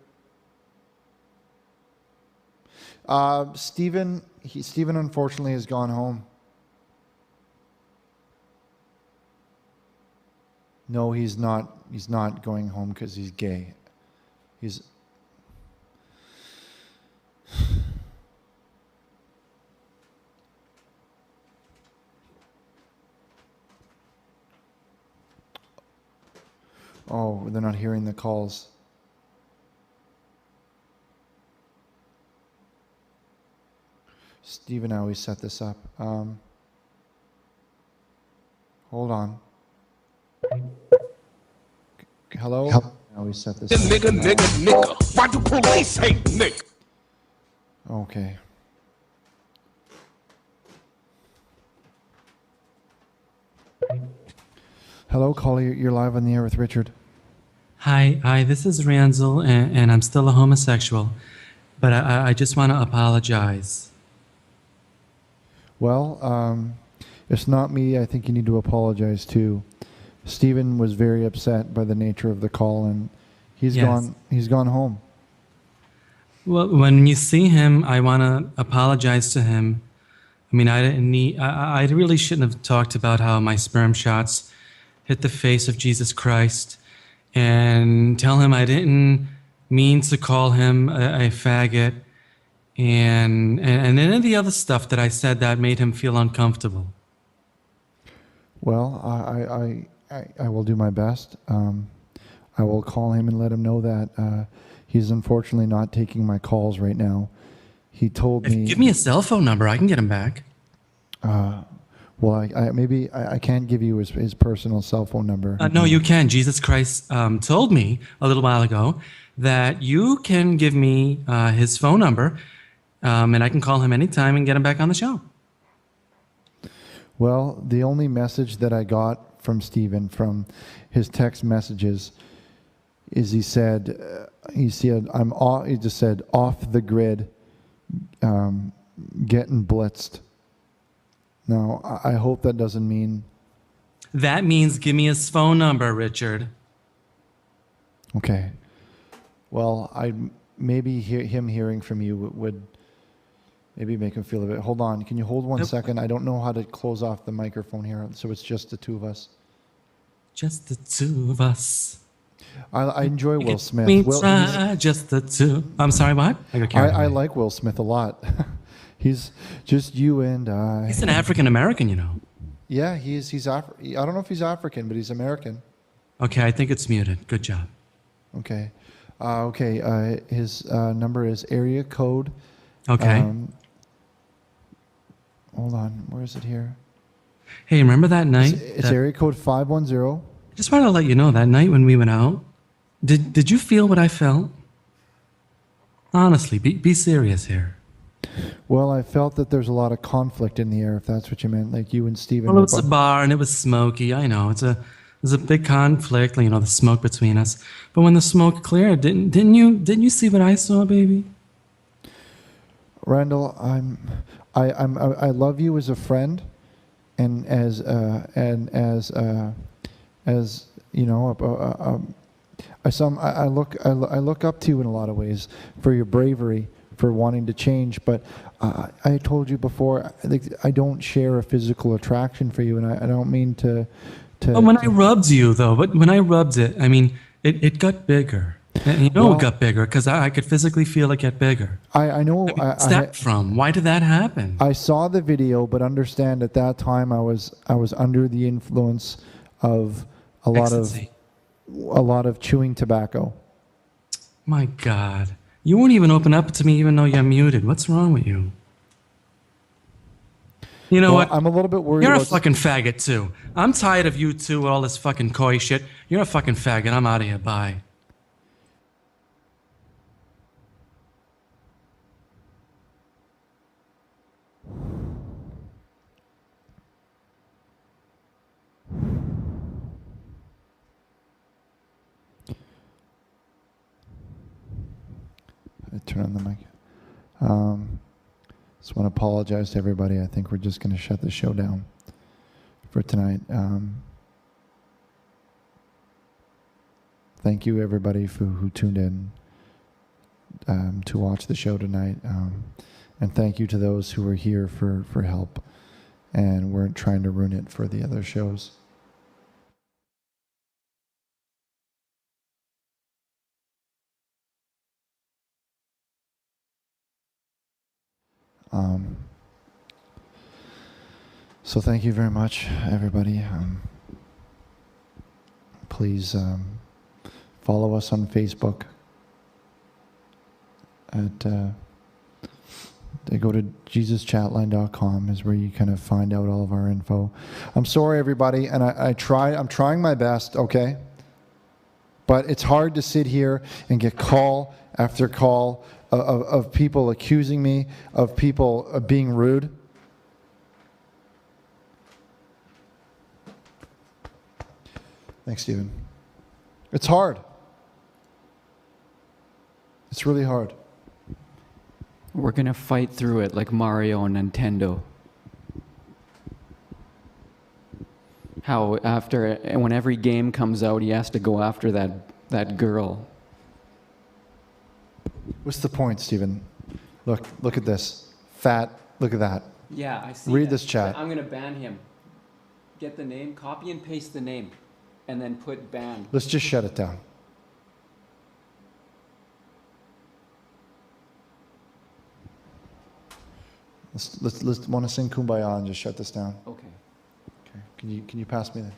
Steven unfortunately has gone home. No, he's not. He's not going home because he's gay. He's. Oh, they're not hearing the calls. Steven, I always set this up. Hold on. Hello? I always set this up. Nigga. Why do police hate nigga? Okay. Hello, caller. You're live on the air with Richard. Hi, this is Randal, and I'm still a homosexual, but I just want to apologize. Well, it's not me. I think you need to apologize too. Steven was very upset by the nature of the call, and he's gone. He's gone home. Well, when you see him, I want to apologize to him. I mean, I didn't need. I really shouldn't have talked about how my sperm shots hit the face of Jesus Christ, and tell him I didn't mean to call him a faggot, and any of the other stuff that I said that made him feel uncomfortable. Well, I will do my best. I will call him and let him know that he's unfortunately not taking my calls right now. He told me. Give me a cell phone number. I can get him back. Well, I can't give you his personal cell phone number. No, you can. Jesus Christ told me a little while ago that you can give me his phone number, and I can call him anytime and get him back on the show. Well, the only message that I got from Steven from his text messages is he said he just said off the grid, getting blitzed. Now, I hope that doesn't mean. That means give me his phone number, Richard. Okay. Well, him hearing from you would Maybe make him feel a bit. Hold on. Can you hold 1 second? I don't know how to close off the microphone here, so it's just the two of us. Just the two of us. I enjoy Will Smith. We Will, try just the two. I'm sorry, what? I like Will Smith a lot. He's just you and I. He's an African American, you know. Yeah, he's I don't know if he's African, but he's American. Okay, I think it's muted. Good job. Okay. His number is area code. Okay. Hold on. Where is it here? Hey, remember that night? It's area code 510. I just wanted to let you know that night when we went out, did you feel what I felt? Honestly, be serious here. Well, I felt that there's a lot of conflict in the air, if that's what you meant, like you and Steven. Well, it was a bar and it was smoky. I know there's a big conflict, you know, the smoke between us. But when the smoke cleared, didn't you see what I saw, baby? Randal, I love you as a friend, and as you know, I look up to you in a lot of ways for your bravery, for wanting to change. But I told you before, I don't share a physical attraction for you, and I don't mean to. But when I rubbed you, though, when I rubbed it, I mean, it got bigger. And it got bigger because I could physically feel it get bigger. I know. What's that from? Why did that happen? I saw the video, but understand at that time I was under the influence of a lot of chewing tobacco. My God, you won't even open up to me even though you're muted. What's wrong with you? You know what? I'm a little bit worried. You're a fucking faggot too. I'm tired of you two with all this fucking coy shit. You're a fucking faggot. I'm out of here. Bye. Turn on the mic. Just want to apologize to everybody. I think we're just going to shut the show down for tonight. Thank you, everybody, who tuned in to watch the show tonight. And thank you to those who were here for help and weren't trying to ruin it for the other shows. So thank you very much, everybody. Please follow us on Facebook. They go to jesuschatline.com is where you kind of find out all of our info. I'm sorry, everybody, and I'm trying my best, okay? But it's hard to sit here and get call after call of people accusing me of people of being rude. Thanks, Steven. It's hard. It's really hard. We're going to fight through it like Mario and Nintendo. How when every game comes out, he has to go after that girl. What's the point, Steven? Look at this. Fat, look at that. Yeah, I see. Read this chat. I'm going to ban him. Get the name, copy and paste the name, and then put ban. Let's just shut it down. Let's want to sing Kumbaya and just shut this down. Okay. Okay. Can you pass me that?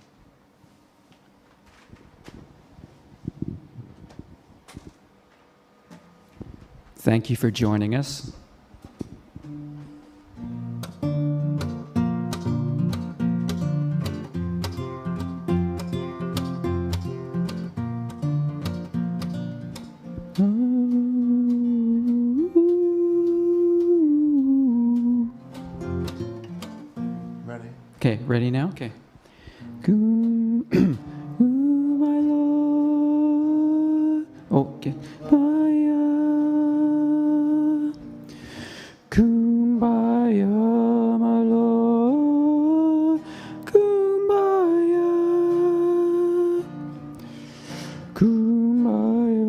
Thank you for joining us. Ready? Okay, ready now? Okay. My Lord. Okay. Kumbaya, my Lord, Kumbaya, Kumbaya,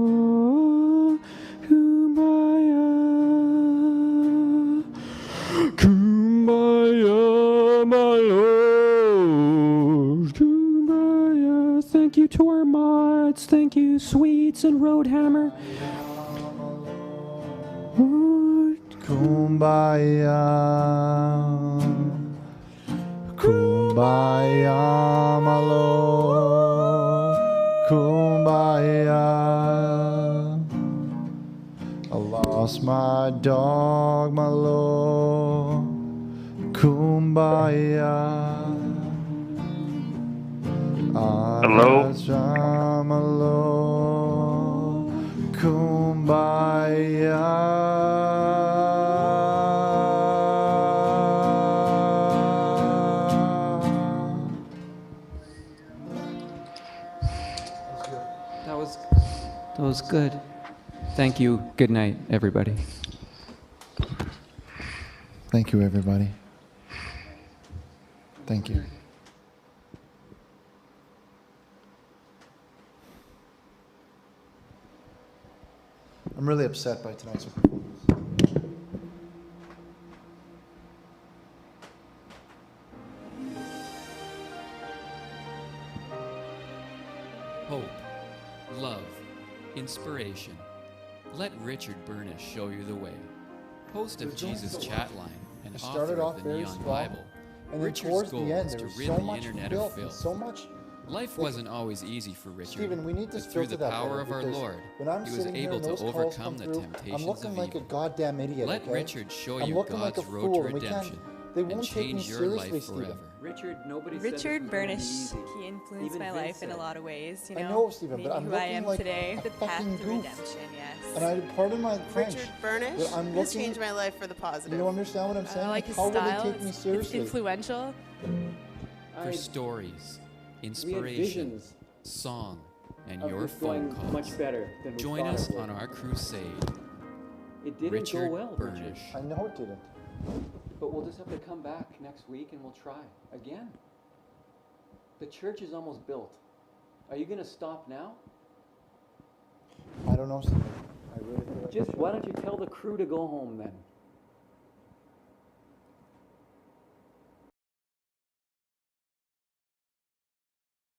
Lord, Kumbaya, Thank you to our mods. Thank you, Sweets and Roadhammer. Kumbaya. Kumbaya, my Lord. Kumbaya. I lost my dog, my Lord. Kumbaya. Hello? My Lord. That was good. Thank you. Good night, everybody. Thank you, everybody. Thank you. I'm really upset by tonight's performance. Hope, love, inspiration. Let Richard Burnish show you the way. Host of Jesus Chatline and It author started off of the very Neon strong, Bible, and then Richard's towards goal the end is there to was rid so the much internet filth of and filth. so much. Life like- wasn't always easy for Richard, Stephen, we need to but through filter the that power better, of our because Lord, when I'm he was sitting here able and to those calls overcome come the through, temptations I'm looking of like evil. a goddamn idiot. Let okay? Richard show I'm you looking like God's a road fool, to and we can't- redemption they and won't take me change your seriously, life Stephen. forever. Richard, nobody Richard Burnish, he influenced Even my Vince life in a said. lot of ways, you I know. know, Stephen, made but me I'm who I looking am like today. a The path fucking to goof. redemption, yes. And I pardon my French. Richard Burnish but I'm has looking, changed my life for the positive. You understand what I'm saying? I like his How style. will they take me It's seriously? influential. For stories, inspiration, visions song, and of your this phone going calls. much better than we Join thought us it would. on our crusade. It didn't Richard go well, Richard. Burnish. I know it didn't. But we'll just have to come back next week and we'll try again. The church is almost built. Are you going to stop now? I don't know, Stephen. I really feel like Just why don't you tell the crew to go home then?